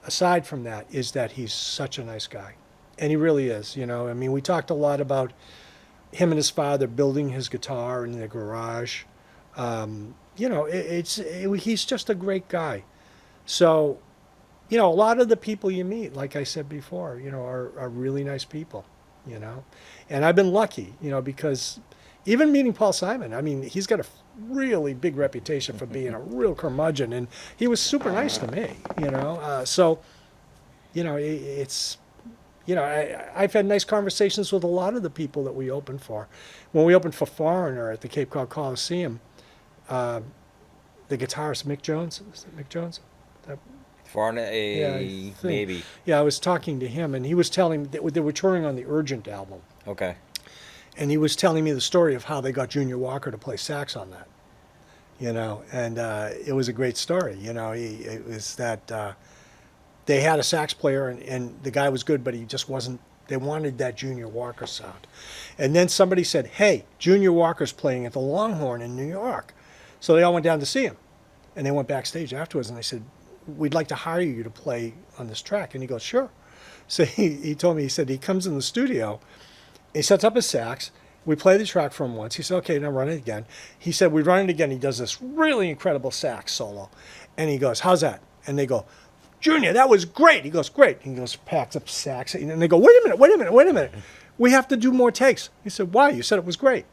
Speaker 3: aside from that, is that he's such a nice guy. And he really is, we talked a lot about him and his father building his guitar in their garage. He's just a great guy. So, a lot of the people you meet, like I said before, are really nice people, And I've been lucky, because even meeting Paul Simon, I mean, he's got a really big reputation for being a real curmudgeon, and he was super nice to me, you know. So, you know, it's, you know, I've had nice conversations with a lot of the people that we opened for. When we opened for Foreigner at the Cape Cod Coliseum, the guitarist Mick Jones, is it Mick Jones?
Speaker 1: Foreigner,
Speaker 3: I think.
Speaker 1: maybe.
Speaker 3: Yeah, I was talking to him, and he was telling me that they were touring on the Urgent album.
Speaker 1: Okay.
Speaker 3: And he was telling me the story of how they got Junior Walker to play sax on that, you know, and it was a great story, you know. It was that they had a sax player, and the guy was good, but he just wasn't, they wanted that Junior Walker sound. And then somebody said, hey, Junior Walker's playing at the Longhorn in New York. So they all went down to see him, and they went backstage afterwards, and they said, we'd like to hire you to play on this track. And he goes, sure. So he told me, he said he comes in the studio, he sets up his sax. We play the track for him once. He said, okay, now run it again. He said, we run it again. He does this really incredible sax solo. And he goes, how's that? And they go, Junior, that was great. He goes, great. He goes, packs up sax. And they go, wait a minute. We have to do more takes. He said, why? You said it was great.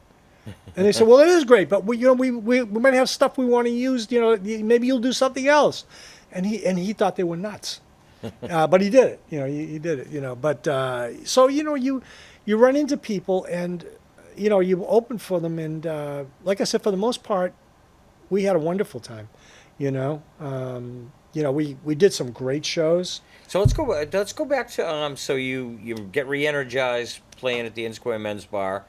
Speaker 3: And they said, well, it is great, but we might have stuff we want to use. You know, maybe you'll do something else. And he thought they were nuts. But he did it. You know, he did it, you know. But so, you know, you run into people, and, you know, you open for them. And like I said, for the most part, we had a wonderful time, you know. You know, we did some great shows.
Speaker 1: So let's go back to so you get re-energized playing at the In Square Men's Bar.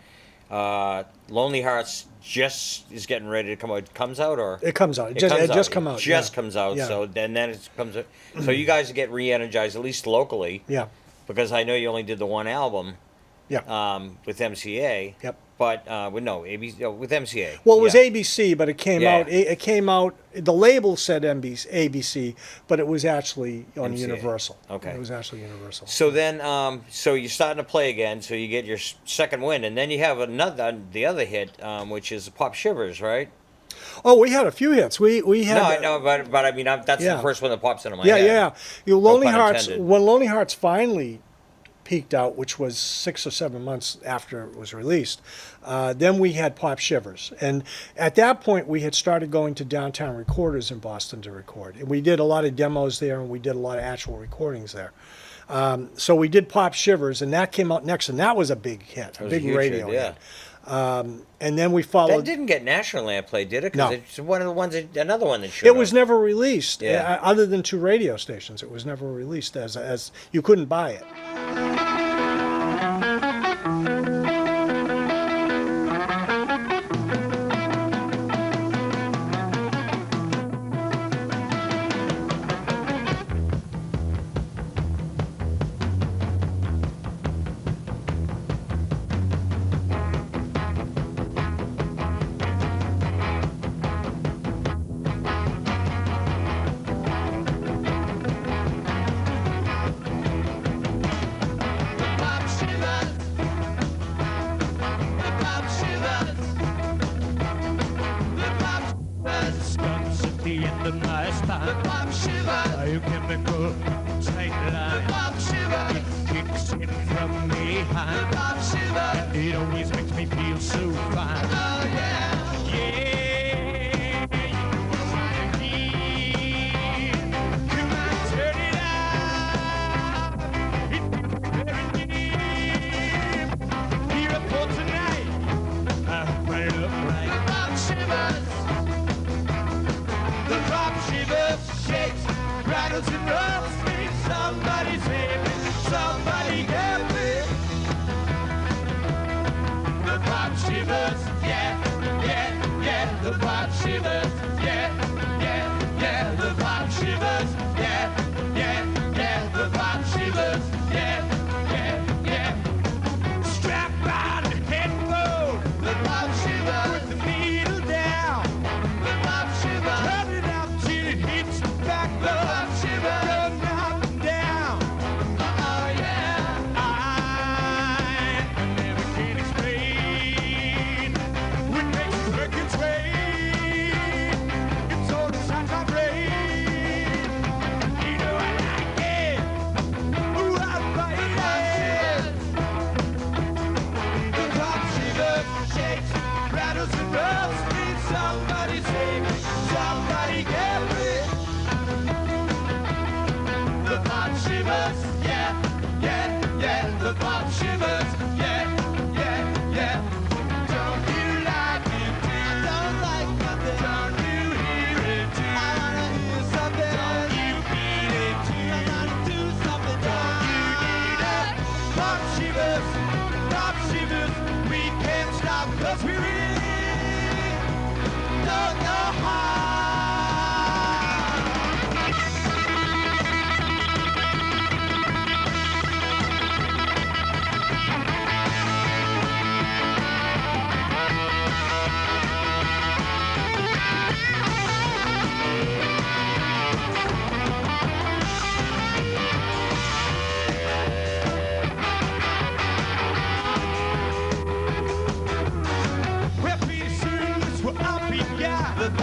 Speaker 1: Lonely Hearts just is getting ready to come out. It comes out, or
Speaker 3: It comes out. It just come out.
Speaker 1: Just
Speaker 3: yeah.
Speaker 1: comes out.
Speaker 3: Yeah.
Speaker 1: So then it comes out. So you guys get re-energized, at least locally.
Speaker 3: Yeah.
Speaker 1: Because I know you only did the one album.
Speaker 3: Yeah.
Speaker 1: With MCA.
Speaker 3: Yep.
Speaker 1: But with MCA.
Speaker 3: Well, it was
Speaker 1: Yeah.
Speaker 3: ABC, but it came
Speaker 1: Yeah.
Speaker 3: out. It came out. The label said ABC, but it was actually on
Speaker 1: MCA.
Speaker 3: Universal.
Speaker 1: Okay.
Speaker 3: It was actually Universal.
Speaker 1: So then, so you're starting to play again. So you get your second win, and then you have the other hit, which is Pop Shivers, right?
Speaker 3: Oh, we had a few hits. We had.
Speaker 1: No, I know, but I mean, that's
Speaker 3: Yeah.
Speaker 1: the first one that pops into my
Speaker 3: Yeah,
Speaker 1: head.
Speaker 3: yeah. You Lonely
Speaker 1: pun
Speaker 3: Hearts.
Speaker 1: intended.
Speaker 3: When Lonely Hearts finally peaked out, which was 6 or 7 months after it was released, then we had Pop Shivers, and at that point we had started going to Downtown Recorders in Boston to record, and we did a lot of demos there, and we did a lot of actual recordings there. So we did Pop Shivers, and that came out next, and that was a big hit, a
Speaker 1: was a
Speaker 3: big
Speaker 1: huge
Speaker 3: radio
Speaker 1: hit, yeah.
Speaker 3: hit. And then we
Speaker 1: That
Speaker 3: followed.
Speaker 1: didn't get national airplay, did it?
Speaker 3: No.
Speaker 1: Because it's one of the ones, another one that showed
Speaker 3: It was
Speaker 1: up.
Speaker 3: never released,
Speaker 1: Yeah.
Speaker 3: other than 2 radio stations. It was never released as you couldn't buy it.
Speaker 2: You chemical tight line. It kicks in from behind. And it always makes me feel so fine. Yeah. Come on, turn it out. It's very deep. Here up for tonight. I'll run it up right. The pop shivers. The pop shivers shakes. Rattles and rolls me. Somebody save me. Somebody help me. The pop shivers, yeah, yeah, yeah.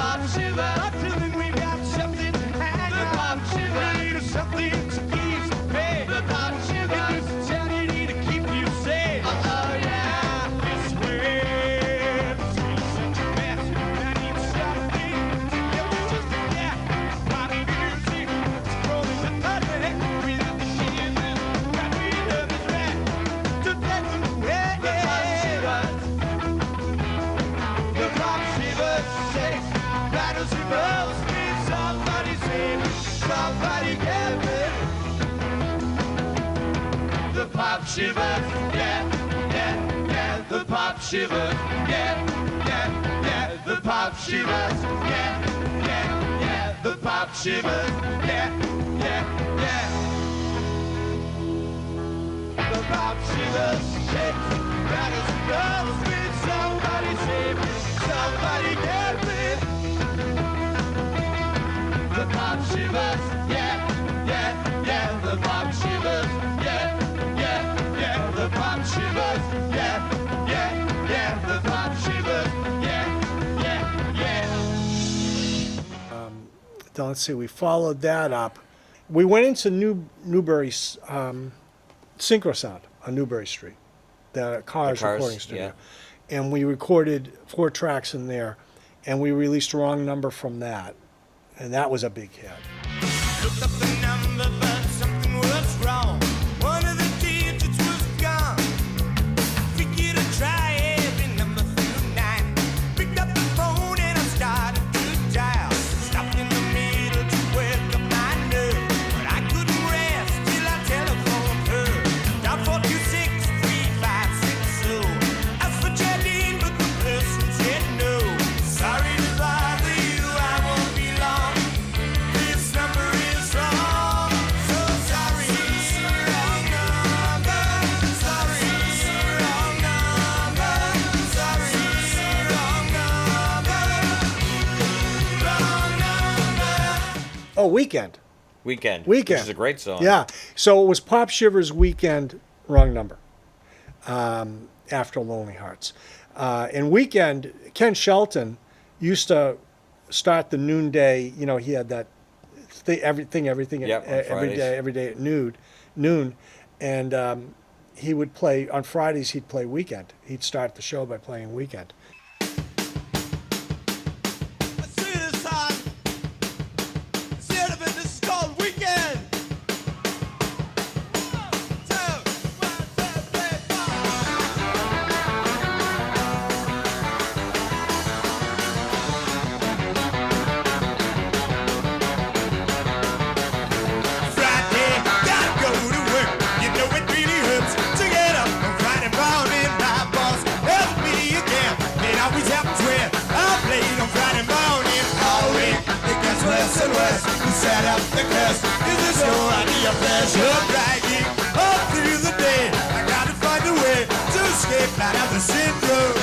Speaker 2: pop shivers. Until then we've got something to hang the pop shivers. We need something to keep pace. The pop shivers. It's sanity to keep you safe. Oh yeah. This way. This is such a mess. I need something to get me just to get. Pop music. It's growing the nothing. Without the shivers. Got me up the track. To take them away. The pop shivers. The pop shivers. Shakes. Rattles and rolls. Need somebody save me. Somebody get me. The pop shivers, yeah, yeah, yeah. The pop shivers, yeah, yeah, yeah. The pop shivers, yeah, yeah, yeah. The pop shivers, yeah, yeah, yeah. The pop shivers, shakes, rattles and rolls. Need somebody save me, somebody get me. The pop shivers, yeah, yeah, yeah. The pop shivers, yeah, yeah, yeah. The pop shivers, yeah, yeah, yeah. The pop shivers, yeah, yeah, yeah.
Speaker 3: Then let's see, we followed that up. We went into Newbury's Synchro Sound on Newbury Street, the Cars recording studio.
Speaker 1: yeah.
Speaker 3: And we recorded 4 tracks in there, and we released Wrong Number from that. And that was a big hit.
Speaker 2: Looked up the number, but something was wrong. One of the digits was gone. Figured I'd try every number through 9. Picked up the phone and I started to dial. Stopped in the middle to work up my nerve, but I couldn't rest till I telephoned her. Down 426 3560. Asked for Jardine, but the person said no. Sorry to bother you, I won't be long. This number is wrong. So sorry, wrong number. Sorry, wrong number. Sorry, wrong number. Wrong number.
Speaker 3: Oh, Weekend.
Speaker 1: Weekend.
Speaker 3: Weekend.
Speaker 1: Which is a great song.
Speaker 3: Yeah. So it was Pop Shivers Weekend, Wrong Number, after Lonely Hearts. And Weekend, Ken Shelton used to start the noonday, you know, he had that everything
Speaker 1: Yep, on
Speaker 3: every day at noon. And he would play, on Fridays, he'd play Weekend. He'd start the show by playing Weekend.
Speaker 2: I see this time. See it, but this is called Weekend. 1, 2, 1, 2, 3, 4. Friday, gotta go to work. You know it really hurts to get up on Friday morning. My boss helped me again. It always happens when I played on Friday morning all week. It gets worse and worse. We set up the curse. Is this your idea of pleasure? Bragging all through the day. I gotta find a way to escape out of the syndrome.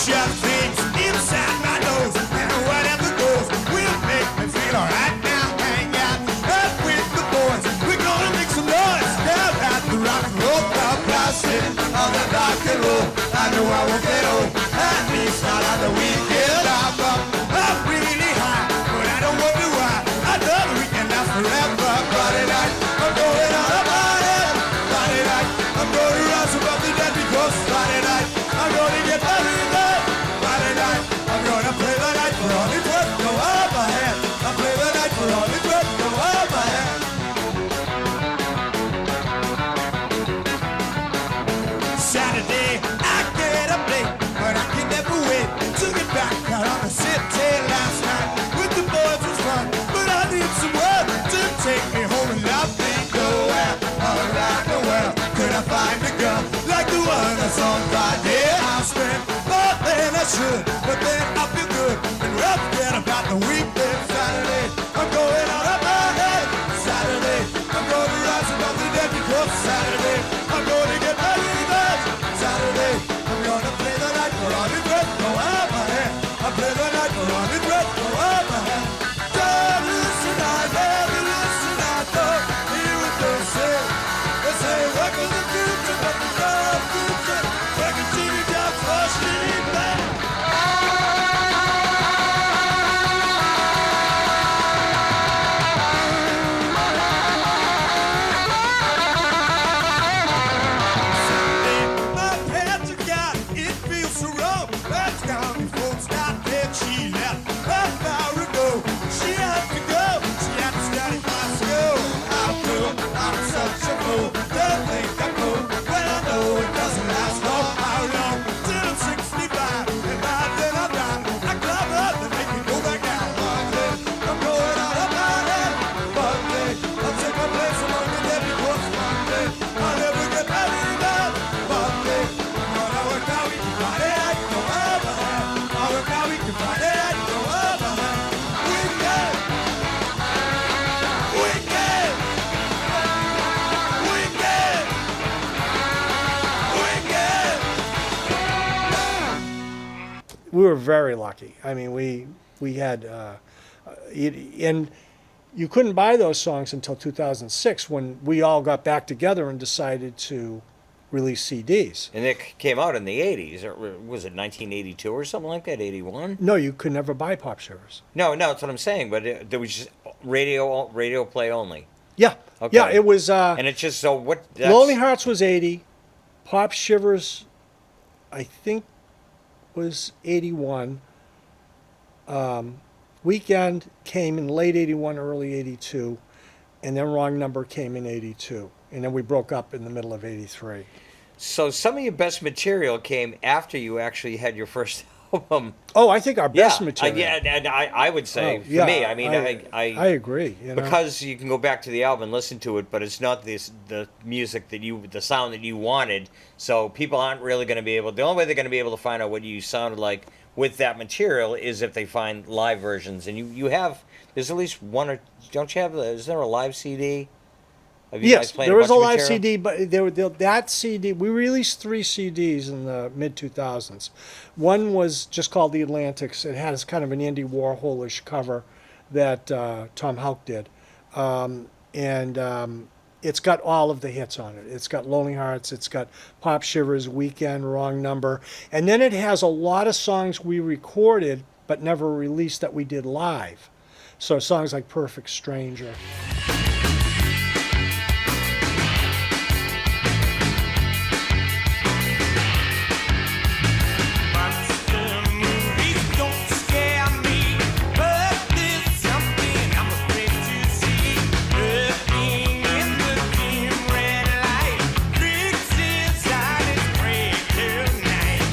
Speaker 2: Shove things inside my nose, and whatever goes will make me feel alright now. Hang out up with the boys. We're gonna make some noise down at the rock and roll club. Blasting all that rock and roll. I know I won't get old, at least not on the weekend. I'm really high, but I don't wonder why. I love the weekend now forever. Friday night, I'm going out of my head. Friday night, I'm going to rise above the dead because Friday night, I'm going to get better than that. Friday night, I'm going to play the night for all it's worth. Go out of my head. I'll play the night for all it's worth. Go out of my head. Saturday, I get up late, but I can never wait to get
Speaker 3: we were very lucky. I mean, we had, and you couldn't buy those songs until 2006 when we all got back together and decided to release CDs.
Speaker 1: And it came out in the 80s. Or was it 1982 or something like that? 81?
Speaker 3: No, you could never buy Pop Shivers.
Speaker 1: No, that's what I'm saying. But there was just radio play only.
Speaker 3: Yeah,
Speaker 1: Okay.
Speaker 3: yeah, it was.
Speaker 1: And it's just so what?
Speaker 3: Lonely Hearts was 80. Pop Shivers, I think, was 81. Weekend came in late 81, early 82. And then Wrong Number came in 82. And then we broke up in the middle of 83.
Speaker 1: So some of your best material came after you actually had your first album.
Speaker 3: Oh, I think our best material.
Speaker 1: Yeah, and I would say,
Speaker 3: Oh, yeah,
Speaker 1: for me, I mean,
Speaker 3: I agree. You know?
Speaker 1: because you can go back to the album and listen to it, but it's not the music the sound that you wanted. So people aren't really going to be able. The only way they're going to be able to find out what you sounded like with that material is if they find live versions. And you have, there's at least one or don't you have? Is there a live CD? Of you guys
Speaker 3: Yes,
Speaker 1: playing
Speaker 3: there was a
Speaker 1: bunch of
Speaker 3: live
Speaker 1: material?
Speaker 3: CD, but that CD, we released 3 CDs in the mid-2000s. One was just called The Atlantics. It has kind of an Andy Warhol-ish cover that Tom Houck did. It's got all of the hits on it. It's got Lonely Hearts, it's got Pop Shivers, Weekend, Wrong Number. And then it has a lot of songs we recorded but never released that we did live. So songs like Perfect Stranger.
Speaker 2: Monster movies don't scare me, but there's something I'm afraid to see. Looking in the dim red light, freaks inside its prey tonight.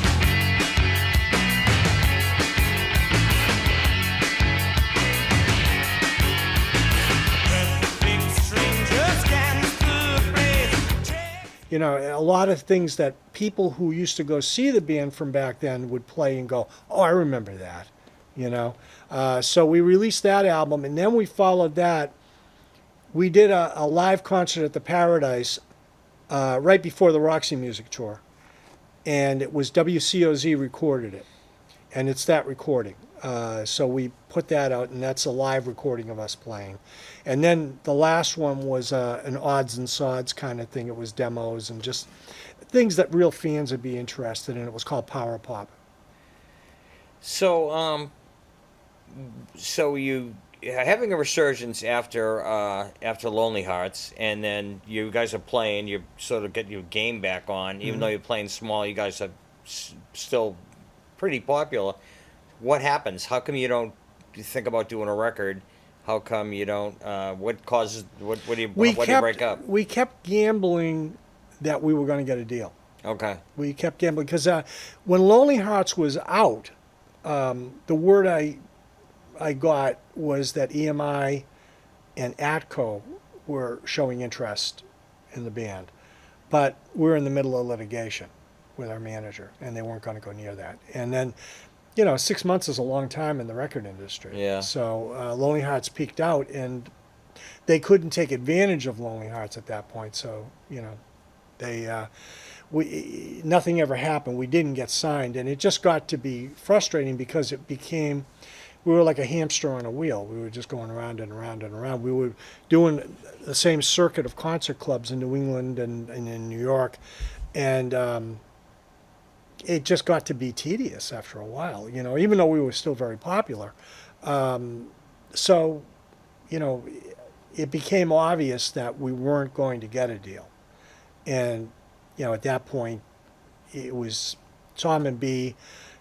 Speaker 2: Perfect stranger scans the place.
Speaker 3: You know, a lot of things that people who used to go see the band from back then would play and go, oh, I remember that, you know. So we released that album, and then we followed that. We did a live concert at the Paradise right before the Roxy Music Tour, and it was WCOZ recorded it, and it's that recording. So we put that out, and that's a live recording of us playing. And then the last one was an odds and sods kind of thing. It was demos and just things that real fans would be interested in. It was called Power Pop.
Speaker 1: So, so you having a resurgence after Lonely Hearts, and then you guys are playing. You sort of get your game back on, even though you're playing small. You guys are still pretty popular. What happens? How come you don't think about doing a record? How come you don't? What causes? What do you? Why do you break up?
Speaker 3: We kept gambling that we were going to get a deal.
Speaker 1: Okay.
Speaker 3: We kept gambling because when Lonely Hearts was out, the word I got was that EMI and Atco were showing interest in the band, but we're in the middle of litigation with our manager, and they weren't going to go near that. And then, you know, 6 months is a long time in the record industry.
Speaker 1: Yeah.
Speaker 3: So Lonely Hearts peaked out, and they couldn't take advantage of Lonely Hearts at that point. So, you know, nothing ever happened. We didn't get signed, and it just got to be frustrating because it became, we were like a hamster on a wheel. We were just going around and around and around. We were doing the same circuit of concert clubs in New England and in New York, and it just got to be tedious after a while, you know, even though we were still very popular. So, you know, it became obvious that we weren't going to get a deal. And, you know, at that point, it was Tom and B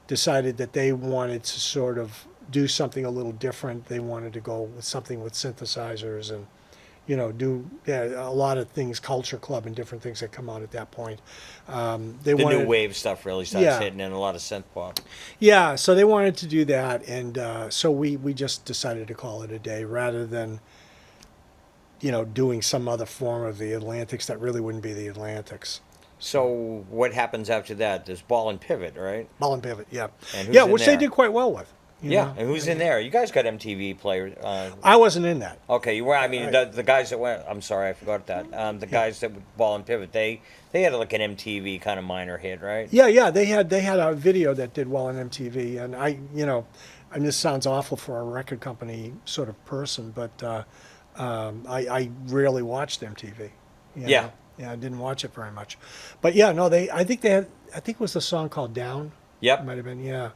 Speaker 3: decided that they wanted to sort of do something a little different. They wanted to go with something with synthesizers and, you know, do a lot of things, Culture Club and different things that come out at that point.
Speaker 1: The new wave stuff really starts hitting, and a lot of synth pop.
Speaker 3: Yeah, so they wanted to do that, and so we just decided to call it a day rather than, you know, doing some other form of the Atlantics that really wouldn't be the Atlantics.
Speaker 1: So what happens after that? There's Ball and Pivot, right?
Speaker 3: Ball and Pivot, yeah.
Speaker 1: And who's
Speaker 3: Yeah,
Speaker 1: in
Speaker 3: which
Speaker 1: there?
Speaker 3: they did quite well with. you
Speaker 1: Yeah,
Speaker 3: know?
Speaker 1: and who's in there? You guys got MTV players.
Speaker 3: I wasn't in that.
Speaker 1: Okay, you were. I mean, the guys that went. I'm sorry, I forgot that. The guys that would Ball and Pivot, they had like an MTV kind of minor hit, right?
Speaker 3: Yeah, they had a video that did well on MTV, and I mean, this sounds awful for a record company sort of person, but I rarely watched MTV. You
Speaker 1: Yeah.
Speaker 3: know? Yeah, I didn't watch it very much, but yeah, no, I think it was the song called Down.
Speaker 1: Yep.
Speaker 3: It might have been, yeah.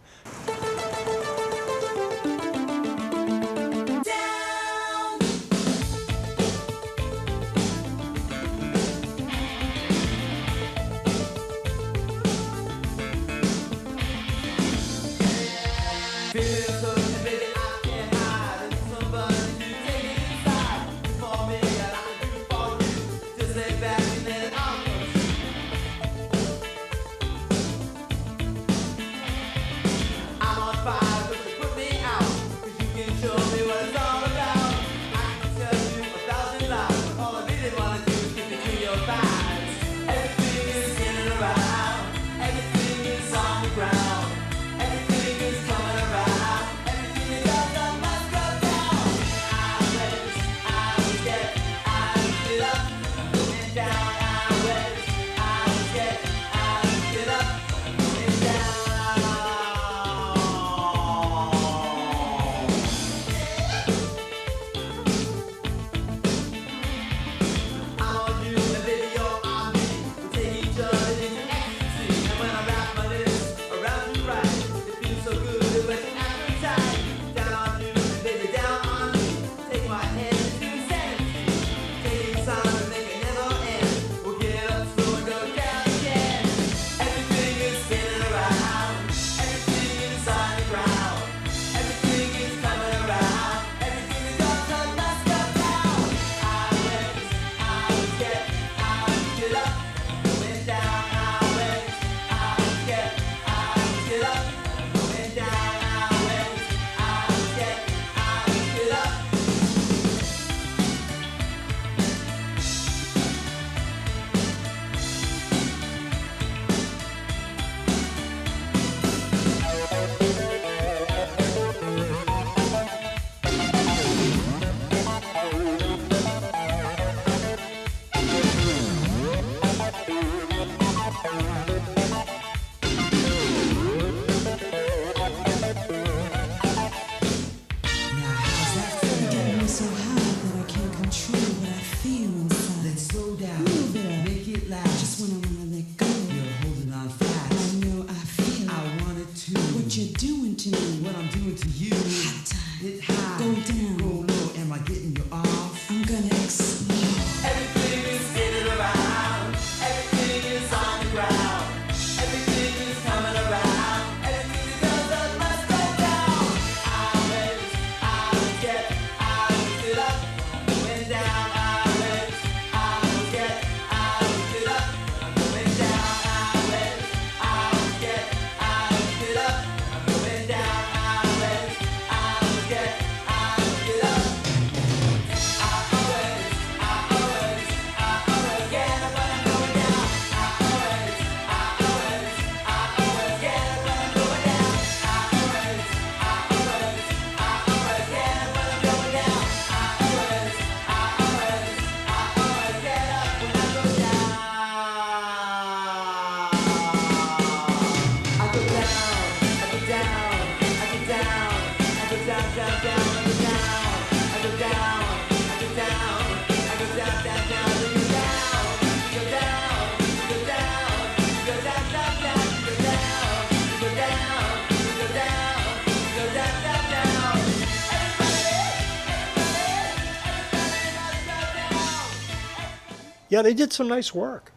Speaker 3: Yeah, they did some nice work.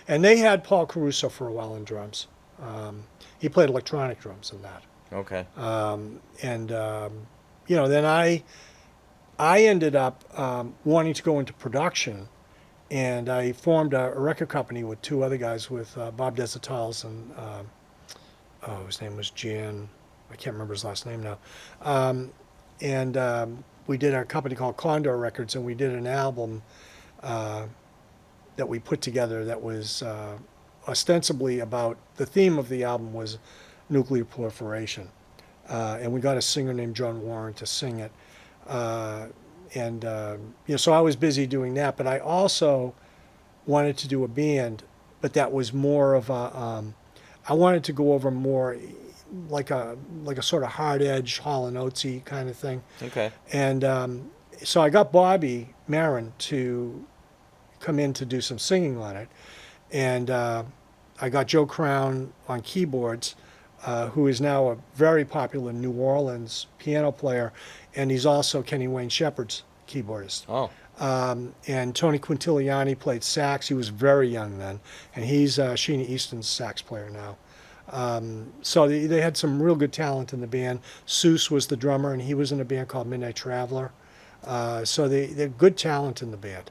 Speaker 3: And they had Paul Caruso for a while on drums. He played electronic drums in that.
Speaker 1: Okay.
Speaker 3: Then I ended up wanting to go into production, and I formed a record company with two other guys, with Bob Desitals and his name was Jan. I can't remember his last name now. We did a company called Condor Records, and we did an album that we put together that was ostensibly about, the theme of the album was nuclear proliferation. and we got a singer named John Warren to sing it. So I was busy doing that, but I also wanted to do a band, but that was more of a, I wanted to go over more like a sort of hard edge Hall and Oatesy kind of thing.
Speaker 1: Okay.
Speaker 3: And so I got Bobby Marin to come in to do some singing on it, and I got Joe Crown on keyboards, who is now a very popular New Orleans piano player, and he's also Kenny Wayne Shepherd's keyboardist.
Speaker 1: Oh.
Speaker 3: And Tony Quintiliani played sax. He was very young then, and he's Sheena Easton's sax player now. So they had some real good talent in the band. Seuss was the drummer, and he was in a band called Midnight Traveler. So they had good talent in the band.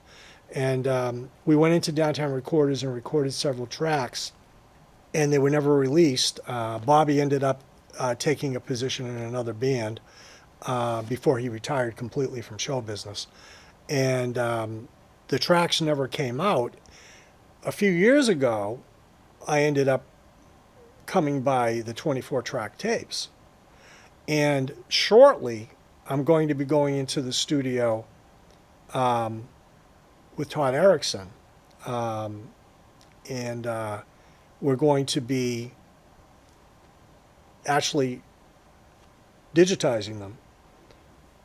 Speaker 3: And we went into Downtown Recorders and recorded several tracks, and they were never released. Bobby ended up taking a position in another band before he retired completely from show business. And the tracks never came out. A few years ago, I ended up coming by the 24-track tapes. And shortly, I'm going to be going into the studio with Todd Erickson. And we're going to be actually digitizing them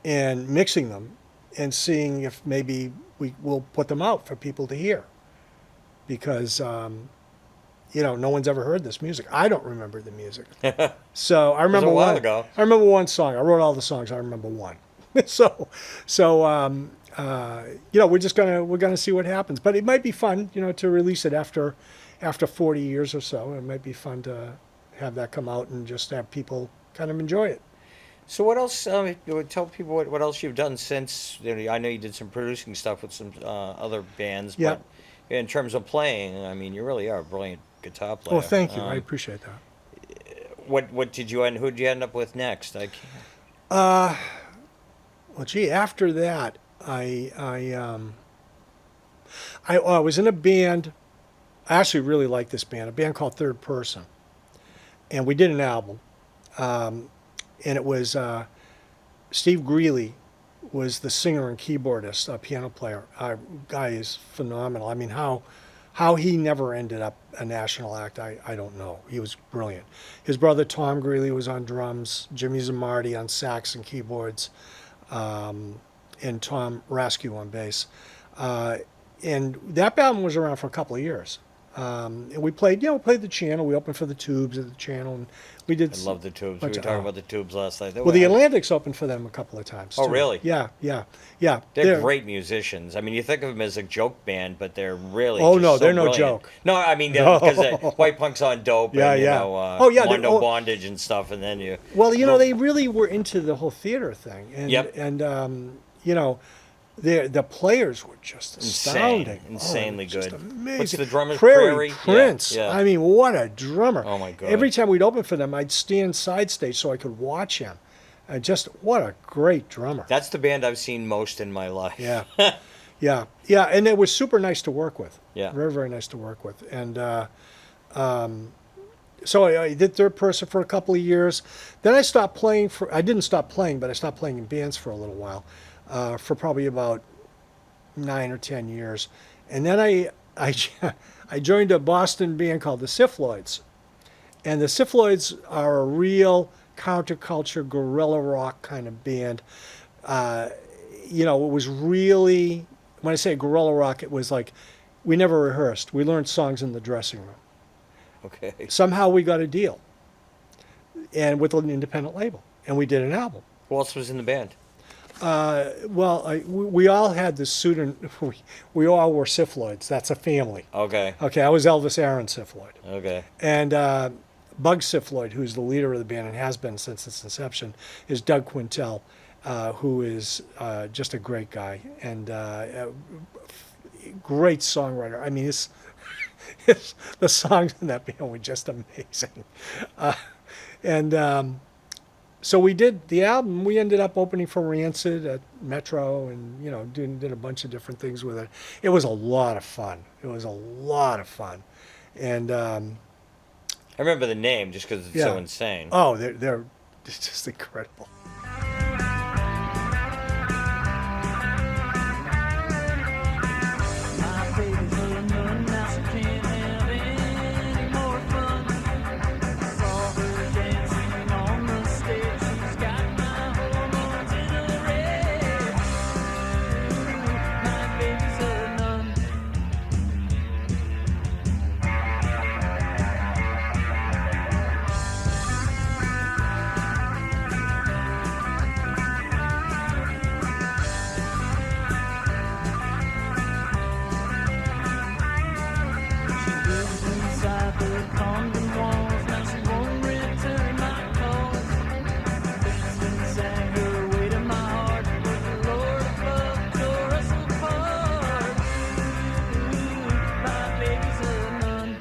Speaker 3: and mixing them and seeing if maybe we will put them out for people to hear. Because, no one's ever heard this music. I don't remember the music. So I remember
Speaker 1: a while ago.
Speaker 3: I remember one song. I wrote all the songs. I remember one. so we're gonna see what happens. But it might be fun, to release it after 40 years or so. It might be fun to have that come out and just have people kind of enjoy it.
Speaker 1: So what else? Tell people what else you've done since. I know you did some producing stuff with some other bands,
Speaker 3: Yeah.
Speaker 1: but in terms of playing, I mean, you really are a brilliant guitar player.
Speaker 3: Well, thank you. I appreciate that.
Speaker 1: What did you end? Who did you end up with next?
Speaker 3: Well, gee, after that, I was in a band. I actually really like this band, a band called Third Person, and we did an album. And it was Steve Greeley was the singer and keyboardist, a piano player. Guy is phenomenal. I mean, how he never ended up a national act, I don't know. He was brilliant. His brother Tom Greeley was on drums, Jimmy Zamardi on sax and keyboards, and Tom Raskew on bass. And that album was around for a couple of years. And we played the Channel. We opened for the Tubes at the Channel, and we did.
Speaker 1: I love the Tubes. We were talking about the Tubes last night.
Speaker 3: Well, the Atlantics opened for them a couple of times.
Speaker 1: Oh,
Speaker 3: too.
Speaker 1: really?
Speaker 3: Yeah.
Speaker 1: They're great musicians. I mean, you think of them as a joke band, but they're really.
Speaker 3: Oh
Speaker 1: just
Speaker 3: no,
Speaker 1: so
Speaker 3: they're no
Speaker 1: brilliant.
Speaker 3: joke.
Speaker 1: No, I mean because White Punk's on Dope.
Speaker 3: Yeah,
Speaker 1: and,
Speaker 3: yeah.
Speaker 1: Mondo Bondage and stuff, and then you.
Speaker 3: Well, they really were into the whole theater thing, and
Speaker 1: Yep.
Speaker 3: and the players were just astounding,
Speaker 1: insanely
Speaker 3: just
Speaker 1: good.
Speaker 3: amazing.
Speaker 1: What's the drummer's
Speaker 3: Prairie
Speaker 1: Prairie?
Speaker 3: Prince.
Speaker 1: Yeah.
Speaker 3: I mean, what a drummer!
Speaker 1: Oh my God!
Speaker 3: Every time we'd open for them, I'd stand side stage so I could watch him. Just what a great drummer!
Speaker 1: That's the band I've seen most in my life.
Speaker 3: Yeah, yeah, and they were super nice to work with.
Speaker 1: Yeah,
Speaker 3: very very nice to work with, and so I did Third Person for a couple of years. Then I stopped playing I didn't stop playing, but I stopped playing in bands for a little while, for probably about 9 or 10 years. And then I joined a Boston band called the Syphloids. And the Syphloids are a real counterculture, guerrilla rock kind of band. It was really, when I say guerrilla rock, it was like we never rehearsed. We learned songs in the dressing room.
Speaker 1: Okay.
Speaker 3: Somehow we got a deal, and with an independent label, and we did an album.
Speaker 1: Who else was in the band?
Speaker 3: We all had this pseudonym. We all were Syphloids. That's a family.
Speaker 1: Okay.
Speaker 3: Okay, I was Elvis Aaron Syphloid.
Speaker 1: Okay.
Speaker 3: And Bug Syphloid, who's the leader of the band and has been since its inception, is Doug Quintel, who is just a great guy and a great songwriter. I mean, the songs in that band were just amazing. So we did the album. We ended up opening for Rancid at Metro, and did a bunch of different things with it. It was a lot of fun. And
Speaker 1: I remember the name just because it's so insane.
Speaker 3: Oh, they're It's just incredible.
Speaker 2: My baby's a nun, now she can't have any more fun. Saw her dancing on the stage, she's got my hormones in a rage. My baby's a nun. She lives inside the condom walls, now she won't return my calls. Danced and sang her way to my heart, but the Lord above tore us apart. My baby's a nun.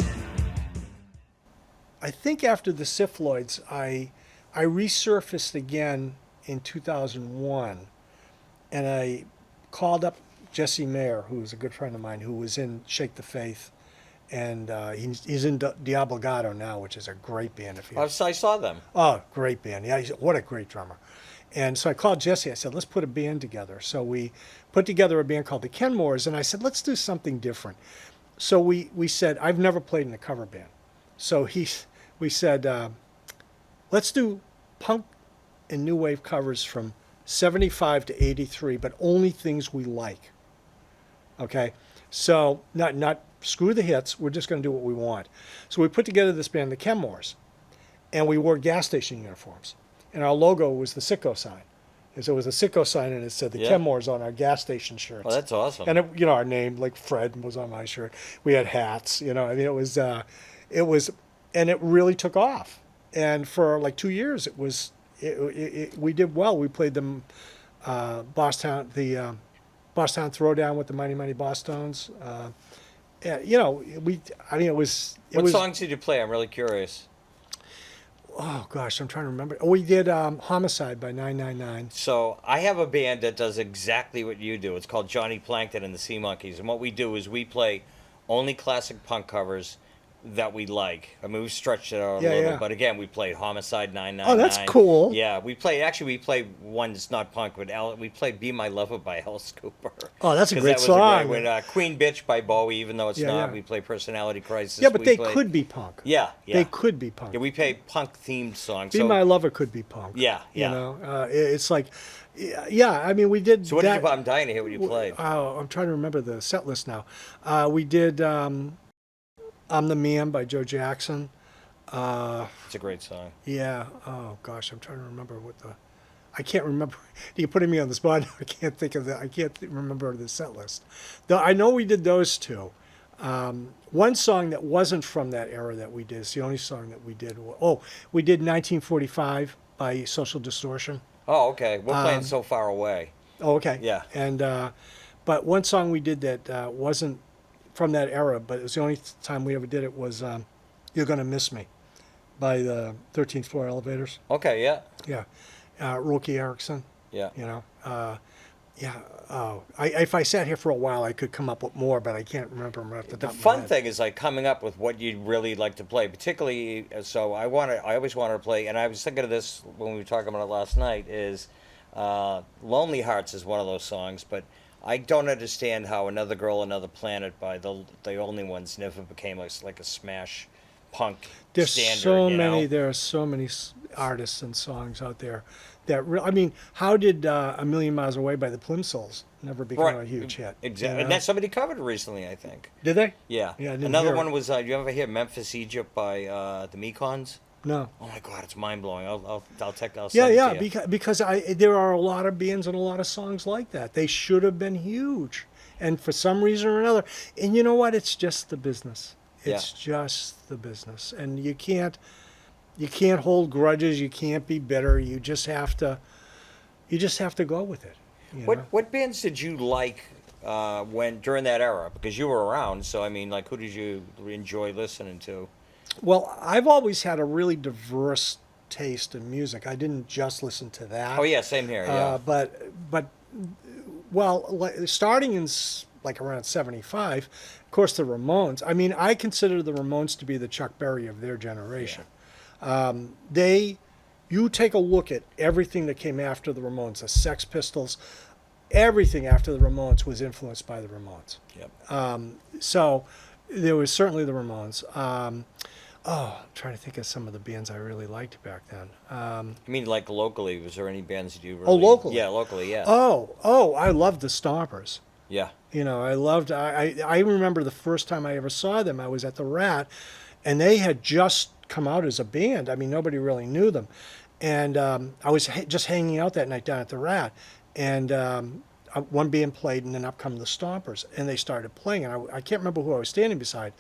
Speaker 3: I think after the Syphloids, I resurfaced again in 2001, and I called up Jesse Mayer, who was a good friend of mine, who was in Shake the Faith, and he's in Diablo Gato now, which is a great band. If you
Speaker 1: I saw them.
Speaker 3: Oh, great band. Yeah, what a great drummer. And so I called Jesse. I said, let's put a band together. So we put together a band called the Kenmores, and I said, let's do something different. So we said, I've never played in a cover band. So we said, let's do punk and new wave covers from 75 to 83, but only things we like. Okay? So not screw the hits. We're just going to do what we want. So we put together this band, the Kenmores, and we wore gas station uniforms. And our logo was the Sicko sign. And so it was a Sicko sign, and it said the
Speaker 1: Yeah.
Speaker 3: Kenmores on our gas station shirts.
Speaker 1: Oh, that's awesome.
Speaker 3: And it, our name, like Fred, was on my shirt. We had hats. I mean, it was, and it really took off. And for like 2 years, we did well. We played them, Bosstown Throwdown with the Mighty Mighty Bosstones. Yeah, it was.
Speaker 1: What songs did you play? I'm really curious.
Speaker 3: Oh gosh, I'm trying to remember. Oh, we did Homicide by 999.
Speaker 1: So I have a band that does exactly what you do. It's called Johnny Plankton and the Sea Monkees. And what we do is we play only classic punk covers that we like. I mean, we've stretched it out a little,
Speaker 3: yeah.
Speaker 1: but again, we played Homicide 999.
Speaker 3: Oh, that's cool.
Speaker 1: Yeah, we played one that's not punk, but we played Be My Lover by Alice Cooper.
Speaker 3: Oh, that's a
Speaker 1: 'Cause
Speaker 3: great
Speaker 1: that was
Speaker 3: song.
Speaker 1: Great one. Queen Bitch by Bowie, even though it's
Speaker 3: Yeah,
Speaker 1: not.
Speaker 3: yeah.
Speaker 1: We play Personality Crisis.
Speaker 3: Yeah, but
Speaker 1: We
Speaker 3: they
Speaker 1: played-
Speaker 3: could be punk.
Speaker 1: Yeah, yeah.
Speaker 3: They could be punk.
Speaker 1: Yeah, we play punk-themed songs.
Speaker 3: Be
Speaker 1: so,
Speaker 3: My Lover could be punk.
Speaker 1: Yeah, yeah.
Speaker 3: It's like, yeah. I mean, we did.
Speaker 1: So what
Speaker 3: that,
Speaker 1: did you? I'm dying to hear what you played.
Speaker 3: Oh, I'm trying to remember the set list now. We did I'm the Man by Joe Jackson.
Speaker 1: It's a great song.
Speaker 3: Yeah. Oh gosh, I'm trying to remember I can't remember. You're putting me on the spot. I can't think of I can't remember the set list. Though I know we did those two. One song that wasn't from that era that we did. It's the only song that we did. We did 1945 by Social Distortion.
Speaker 1: Oh, okay. We're playing So Far Away.
Speaker 3: Oh, okay.
Speaker 1: Yeah.
Speaker 3: And but one song we did that wasn't from that era, but it was the only time we ever did it was "You're Gonna Miss Me" by the 13th Floor Elevators.
Speaker 1: Okay, yeah.
Speaker 3: Yeah. Roky Erickson.
Speaker 1: Yeah.
Speaker 3: Yeah. Oh, if I sat here for a while, I could come up with more, but I can't remember them off the
Speaker 1: The
Speaker 3: top of my
Speaker 1: fun
Speaker 3: head.
Speaker 1: thing is like coming up with what you'd really like to play, particularly. So I always wanted to play, and I was thinking of this when we were talking about it last night. Is "Lonely Hearts" is one of those songs, but I don't understand how "Another Girl, Another Planet" by the Only Ones never became like a smash punk
Speaker 3: There's
Speaker 1: standard.
Speaker 3: so
Speaker 1: you
Speaker 3: many.
Speaker 1: know?
Speaker 3: There are so many artists and songs out there that. I mean, how did "A Million Miles Away" by the Plimsolls never become a huge hit?
Speaker 1: Exactly,
Speaker 3: you
Speaker 1: and
Speaker 3: know?
Speaker 1: that somebody covered recently, I think.
Speaker 3: Did they?
Speaker 1: Yeah.
Speaker 3: Yeah, I didn't
Speaker 1: Another
Speaker 3: hear
Speaker 1: one
Speaker 3: it.
Speaker 1: was. You ever hear "Memphis, Egypt" by the Mekons?
Speaker 3: No.
Speaker 1: Oh my God, it's mind blowing. I'll
Speaker 3: Yeah,
Speaker 1: send it to
Speaker 3: yeah,
Speaker 1: you.
Speaker 3: because there are a lot of bands and a lot of songs like that. They should have been huge, and for some reason or another, and you know what? It's just the business. It's just the business, and you can't hold grudges. You can't be bitter. You just have to go with it. You know?
Speaker 1: What bands did you like when during that era? Because you were around, so I mean, like, who did you enjoy listening to?
Speaker 3: Well, I've always had a really diverse taste in music. I didn't just listen to that.
Speaker 1: Oh yeah, same here. Yeah.
Speaker 3: Starting in like around 75, of course, the Ramones. I mean, I consider the Ramones to be the Chuck Berry of their generation. They You take a look at everything that came after the Ramones, the Sex Pistols, everything after the Ramones was influenced by the Ramones.
Speaker 1: Yep.
Speaker 3: So there was certainly the Ramones. I'm trying to think of some of the bands I really liked back then.
Speaker 1: I mean, like locally, was there any bands that you really?
Speaker 3: Oh, locally?
Speaker 1: Yeah, locally, yeah.
Speaker 3: I loved the Stompers.
Speaker 1: Yeah.
Speaker 3: You know, I remember the first time I ever saw them, I was at the Rat, and they had just come out as a band. I mean, nobody really knew them. And I was just hanging out that night down at the Rat, and one band played, and then up come the Stompers, and they started playing, and I can't remember who I was standing beside,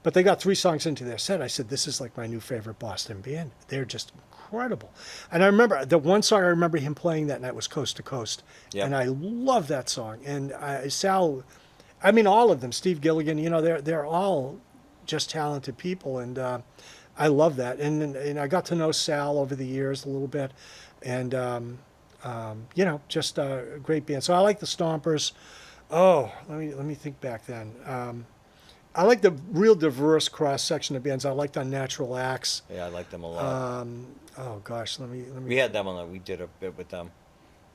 Speaker 3: but they got 3 songs into their set. I said, this is like my new favorite Boston band. They're just incredible. And I remember, the one song I remember him playing that night was Coast to Coast,
Speaker 1: Yep.
Speaker 3: and I love that song. And Sal, I mean, all of them, Steve Gilligan, you know, they're all just talented people, and I love that. And I got to know Sal over the years a little bit, and you know, just a great band. So I like the Stompers. Oh, let me think back then. I like the real diverse cross section of bands. I liked Unnatural Acts.
Speaker 1: Yeah, I like them a lot.
Speaker 3: Oh gosh, let me.
Speaker 1: We had them on the. We did a bit with them.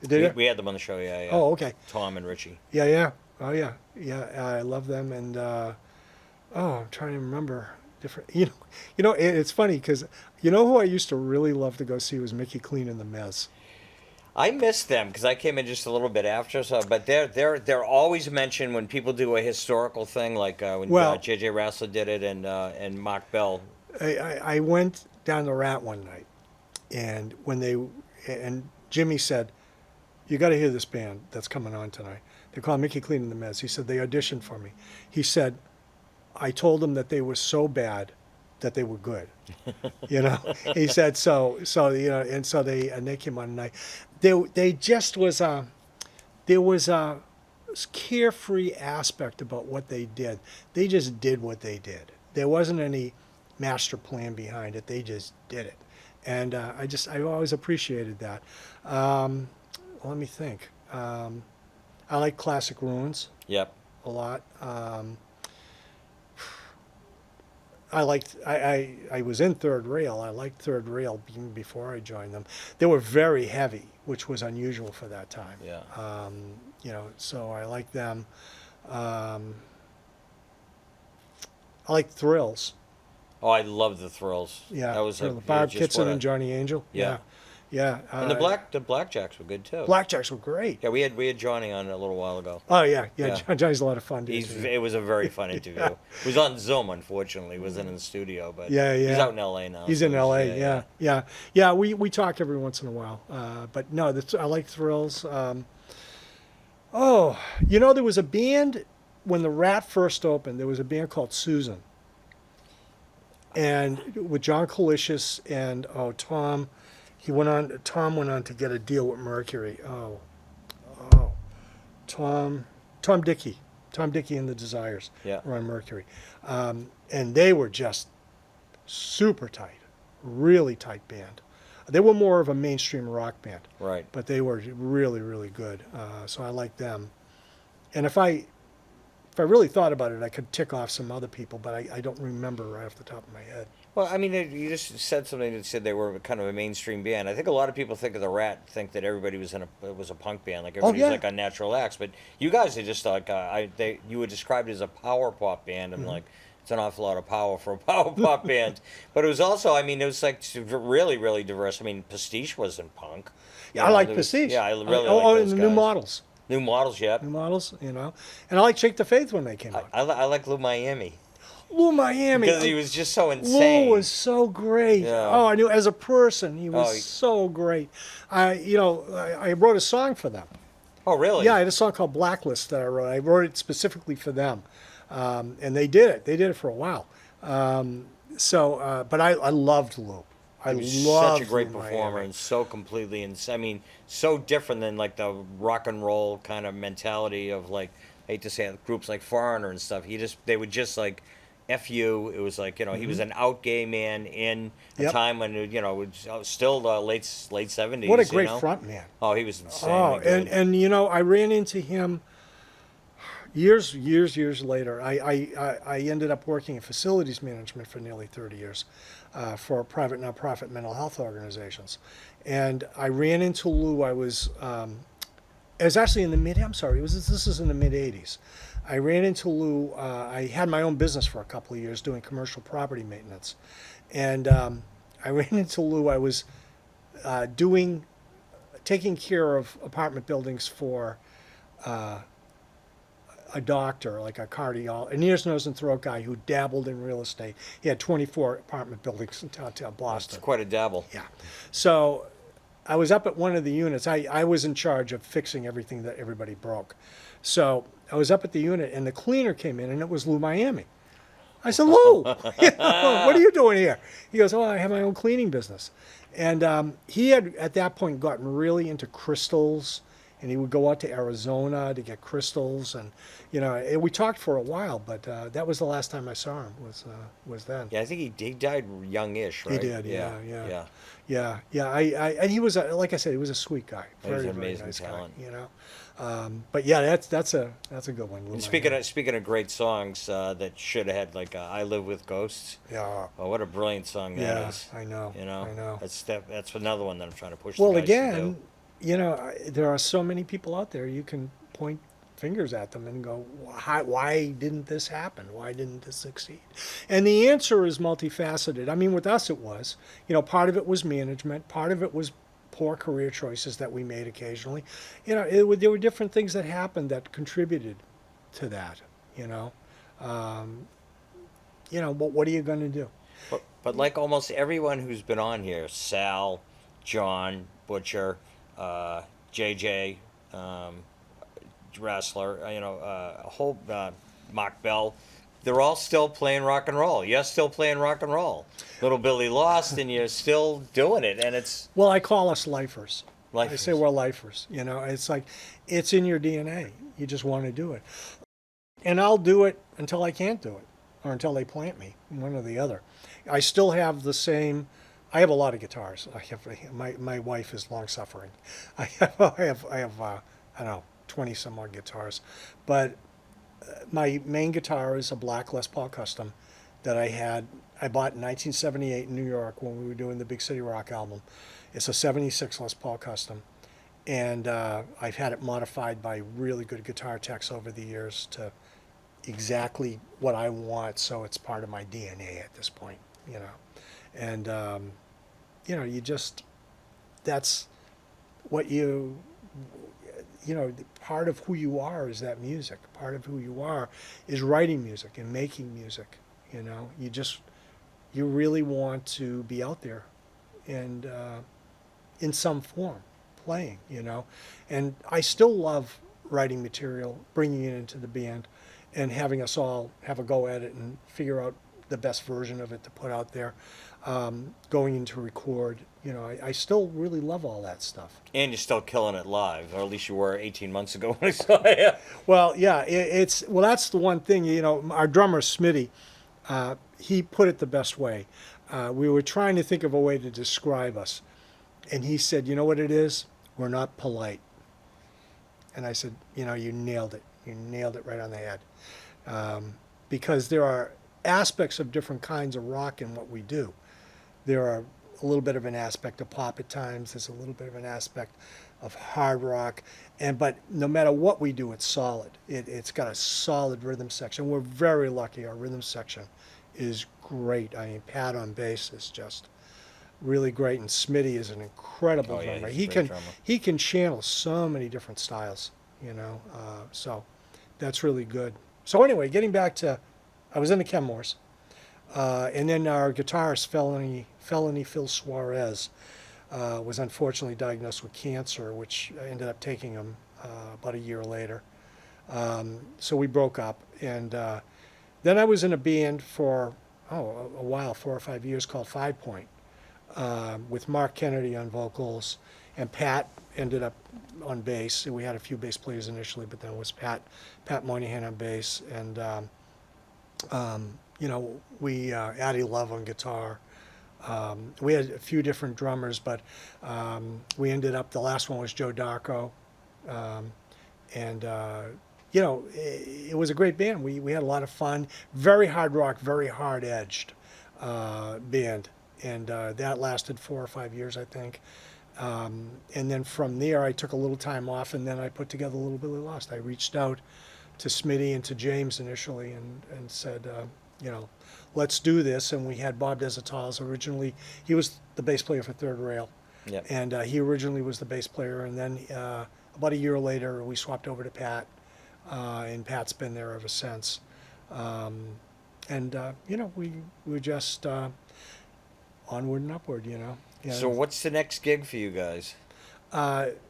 Speaker 3: Did it?
Speaker 1: We had them on the show. Yeah, yeah.
Speaker 3: Oh, okay.
Speaker 1: Tom and Richie.
Speaker 3: Yeah, yeah. Oh, yeah, yeah. I love them, and I'm trying to remember different. It's funny because you know who I used to really love to go see was Mickey Clean and the Mez.
Speaker 1: I missed them because I came in just a little bit after. So, but they're always mentioned when people do a historical thing, like when J.J. Rassler did it and Mark Bell.
Speaker 3: I went down the Rat one night, and and Jimmy said, "You got to hear this band that's coming on tonight. They're called Mickey Clean and the Mez." He said they auditioned for me. He said, "I told them that they were so bad that they were good." You know, he said so you know, and so they came on tonight. They just there was a carefree aspect about what they did. They just did what they did. There wasn't any master plan behind it. They just did it, and I always appreciated that. Let me think. I like Classic Ruins
Speaker 1: Yep.
Speaker 3: a lot. I was in Third Rail. I liked Third Rail even before I joined them. They were very heavy, which was unusual for that time.
Speaker 1: Yeah.
Speaker 3: You know, so I like them. I like Thrills.
Speaker 1: Oh, I love the Thrills.
Speaker 3: Yeah,
Speaker 1: That was
Speaker 3: Barb
Speaker 1: just
Speaker 3: Kitson
Speaker 1: what a-
Speaker 3: and Johnny Angel.
Speaker 1: Yeah.
Speaker 3: Yeah.
Speaker 1: And the Blackjacks were good too.
Speaker 3: Blackjacks were great.
Speaker 1: Yeah, we had Johnny on a little while ago.
Speaker 3: Oh yeah.
Speaker 1: Yeah.
Speaker 3: Johnny's a lot of fun. Dude.
Speaker 1: It was a very fun interview. It was on Zoom, unfortunately. It wasn't in the studio, but
Speaker 3: Yeah, yeah.
Speaker 1: he's out in L.A. now.
Speaker 3: He's
Speaker 1: so
Speaker 3: in L.A. Yeah. We talk every once in a while, but no, I like Thrills. You know, there was a band when the Rat first opened. There was a band called Susan, and with John Kalishis and Tom. Tom went on to get a deal with Mercury. Tom Dickey and the Desires
Speaker 1: Yeah.
Speaker 3: were on Mercury, and they were just super tight, really tight band. They were more of a mainstream rock band,
Speaker 1: Right.
Speaker 3: but they were really, really good. So I like them. And if I really thought about it, I could tick off some other people, but I don't remember right off the top of my head.
Speaker 1: Well, I mean, you just said something that said they were kind of a mainstream band. I think a lot of people think of the Rat, think that everybody was was a punk band, like everybody
Speaker 3: yeah.
Speaker 1: was like Unnatural Acts. But you guys are just like you were described as a power pop band. I'm like, it's an awful lot of power for a power pop band. But it was also, I mean, it was like really, really diverse. I mean, Pastiche wasn't punk.
Speaker 3: Yeah, I like Pastiche.
Speaker 1: Yeah, I really like
Speaker 3: and
Speaker 1: those
Speaker 3: the
Speaker 1: guys.
Speaker 3: New Models.
Speaker 1: New Models, yeah.
Speaker 3: New Models, you know. And I like Shake the Faith when they came out.
Speaker 1: I like Lou Miami
Speaker 3: Lou Miami.
Speaker 1: because he was just so insane.
Speaker 3: Lou was so great.
Speaker 1: Yeah.
Speaker 3: Oh, I knew as a person he was
Speaker 1: he-
Speaker 3: so great. I wrote a song for them.
Speaker 1: Oh, really?
Speaker 3: Yeah, I had a song called Blacklist that I wrote. I wrote it specifically for them, and they did it. They did it for a while. But I loved Lou. I
Speaker 1: He was
Speaker 3: loved
Speaker 1: such a great
Speaker 3: Lou
Speaker 1: performer
Speaker 3: Miami.
Speaker 1: and so completely I mean, so different than like the rock and roll kind of mentality of like, I hate to say it, groups like Foreigner and stuff. They would just like F you. It was like, he was an out gay man in a
Speaker 3: Yep.
Speaker 1: time when, it was still the late 70s.
Speaker 3: What a great front man.
Speaker 1: Oh, he was insane.
Speaker 3: Oh, and I ran into him years later. I ended up working in facilities management for nearly 30 years. for private nonprofit mental health organizations. And I ran into Lou. It was actually in the mid. I'm sorry. This is in the mid '80s. I ran into Lou. I had my own business for a couple of years doing commercial property maintenance, and I ran into Lou. I was taking care of apartment buildings for a doctor, like a cardiologist, an ears, nose, and throat guy who dabbled in real estate. He had 24 apartment buildings in downtown Boston.
Speaker 1: It's quite a dabble.
Speaker 3: Yeah. So I was up at one of the units. I was in charge of fixing everything that everybody broke. So I was up at the unit, and the cleaner came in, and it was Lou Miami. I said, Lou, what are you doing here? He goes, oh, I have my own cleaning business. And he had, at that point, gotten really into crystals, and he would go out to Arizona to get crystals. And, we talked for a while, but that was the last time I saw him, was then.
Speaker 1: Yeah, I think he died youngish, right?
Speaker 3: He did, yeah.
Speaker 1: Yeah.
Speaker 3: And he was, like I said, he was a sweet guy.
Speaker 1: He's
Speaker 3: Very,
Speaker 1: an
Speaker 3: very
Speaker 1: amazing
Speaker 3: nice
Speaker 1: talent.
Speaker 3: guy, But yeah, that's a good one. Lou
Speaker 1: And
Speaker 3: Miami.
Speaker 1: speaking of great songs that should have had, like "I Live with Ghosts."
Speaker 3: Yeah.
Speaker 1: Oh, what a brilliant song that
Speaker 3: Yeah,
Speaker 1: is.
Speaker 3: I know.
Speaker 1: You know,
Speaker 3: I know.
Speaker 1: That's another one that I'm trying to push.
Speaker 3: Well,
Speaker 1: the guys to
Speaker 3: again,
Speaker 1: do.
Speaker 3: there are so many people out there. You can point fingers at them and go, why didn't this happen? Why didn't this succeed? And the answer is multifaceted. I mean, with us, it was, part of it was management. Part of it was poor career choices that we made occasionally. There were different things that happened that contributed to that, but what are you going to do?
Speaker 1: But like almost everyone who's been on here, Sal, John, Butcher, JJ, Wrestler, a whole Mark Bell, they're all still playing rock and roll. You're still playing rock and roll. Little Billy lost, and you're still doing it, and it's
Speaker 3: Well, I call us lifers. I
Speaker 1: Lifers.
Speaker 3: say we're lifers. It's like, it's in your DNA. You just want to do it. And I'll do it until I can't do it, or until they plant me, one or the other. I still have the same. I have a lot of guitars. My wife is long suffering. I have I don't know, 20 some odd guitars, but my main guitar is a black Les Paul Custom that I bought in 1978 in New York when we were doing the Big City Rock album. It's a 76 Les Paul Custom, and I've had it modified by really good guitar techs over the years to exactly what I want, so it's part of my DNA at this point, and you just, that's what part of who you are is that music. Part of who you are is writing music and making music. You really want to be out there and in some form playing, and I still love writing material, bringing it into the band, and having us all have a go at it and figure out the best version of it to put out there, going into record. I still really love all that stuff.
Speaker 1: and you're still killing it live, or at least you were 18 months ago when I saw you.
Speaker 3: Well, yeah, that's the one thing, our drummer, Smitty, he put it the best way. We were trying to think of a way to describe us, and he said, you know what it is? We're not polite. And I said, you nailed it. You nailed it right on the head. Because there are aspects of different kinds of rock in what we do. There are a little bit of an aspect of pop at times. There's a little bit of an aspect of hard rock. But no matter what we do, it's solid. It's got a solid rhythm section. We're very lucky. Our rhythm section is great. I mean, Pat on bass is just really great, and Smitty is an incredible drummer.
Speaker 1: He's a great drummer.
Speaker 3: He can channel so many different styles, so that's really good. So anyway, getting back to, I was in the Kenmores, and then our guitarist, Felony Phil Suarez, was unfortunately diagnosed with cancer, which ended up taking him about a year later. So we broke up, and then I was in a band for a while, 4 or 5 years, called 5 Point, with Mark Kennedy on vocals, and Pat ended up on bass. We had a few bass players initially, but then it was Pat Moynihan on bass, and we Addie Love on guitar. We had a few different drummers, but we ended up, the last one was Joe Darko, and it was a great band. We had a lot of fun. Very hard rock, very hard edged band. and that lasted 4 or 5 years, I think. And then from there, I took a little time off, and then I put together Little Billy Lost. I reached out to Smitty and to James initially, and said, let's do this. And we had Bob Desatals originally. He was the bass player for Third Rail,
Speaker 1: Yep.
Speaker 3: and he originally was the bass player. And then about a year later, we swapped over to Pat, and Pat's been there ever since. We just onward and upward, Yeah.
Speaker 1: So what's the next gig for you guys?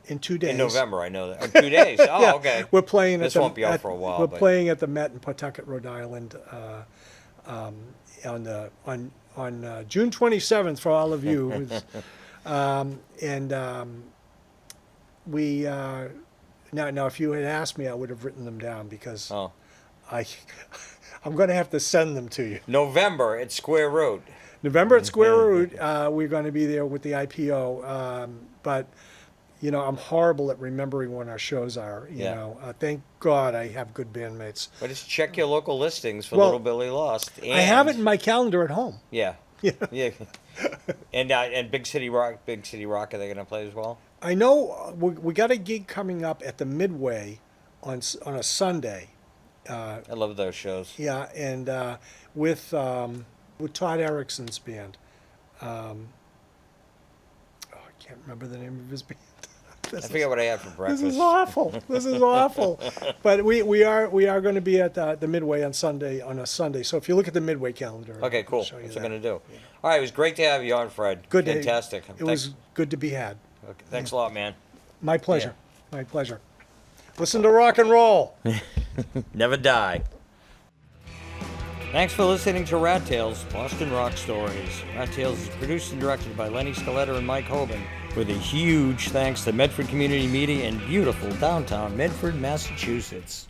Speaker 3: In 2 days.
Speaker 1: In November, I know that. 2 days. Oh,
Speaker 3: Yeah,
Speaker 1: okay.
Speaker 3: We're playing.
Speaker 1: This
Speaker 3: at the,
Speaker 1: won't be out
Speaker 3: at-
Speaker 1: for a while,
Speaker 3: We're
Speaker 1: but-
Speaker 3: playing at the Met in Pawtucket, Rhode Island, on June 27th for all of you. We now if you had asked me, I would have written them down because
Speaker 1: Oh.
Speaker 3: I'm going to have to send them to you.
Speaker 1: November at Square Root.
Speaker 3: November at Square Root, we're going to be there with the IPO. But, I'm horrible at remembering when our shows are. Thank God I have good bandmates.
Speaker 1: But just check your local listings for
Speaker 3: Well,
Speaker 1: Little Billy Lost.
Speaker 3: I have it in my calendar at home.
Speaker 1: Yeah.
Speaker 3: Yeah.
Speaker 1: Yeah. And Big City Rock, are they going to play as well?
Speaker 3: I know we got a gig coming up at the Midway on a Sunday.
Speaker 1: I love those shows.
Speaker 3: Yeah, and with Todd Erickson's band. I can't remember the name of his band.
Speaker 1: I forget what I had for breakfast.
Speaker 3: This is awful. This is awful. But we are going to be at the Midway on a Sunday. So if you look at the Midway calendar,
Speaker 1: Okay, cool.
Speaker 3: I'll show you
Speaker 1: That's what
Speaker 3: that.
Speaker 1: I'm going to do. All right, it was great to have you on, Fred.
Speaker 3: Good day.
Speaker 1: Fantastic.
Speaker 3: It was good to be had.
Speaker 1: Okay, thanks a lot, man.
Speaker 3: My pleasure. My pleasure. Listen to rock and roll.
Speaker 1: Never die. Thanks for listening to Rat Tales, Boston Rock Stories. Rat Tales is produced and directed by Lenny Scolletta and Mike Hoban, with a huge thanks to Medford Community Media in beautiful downtown Medford, Massachusetts.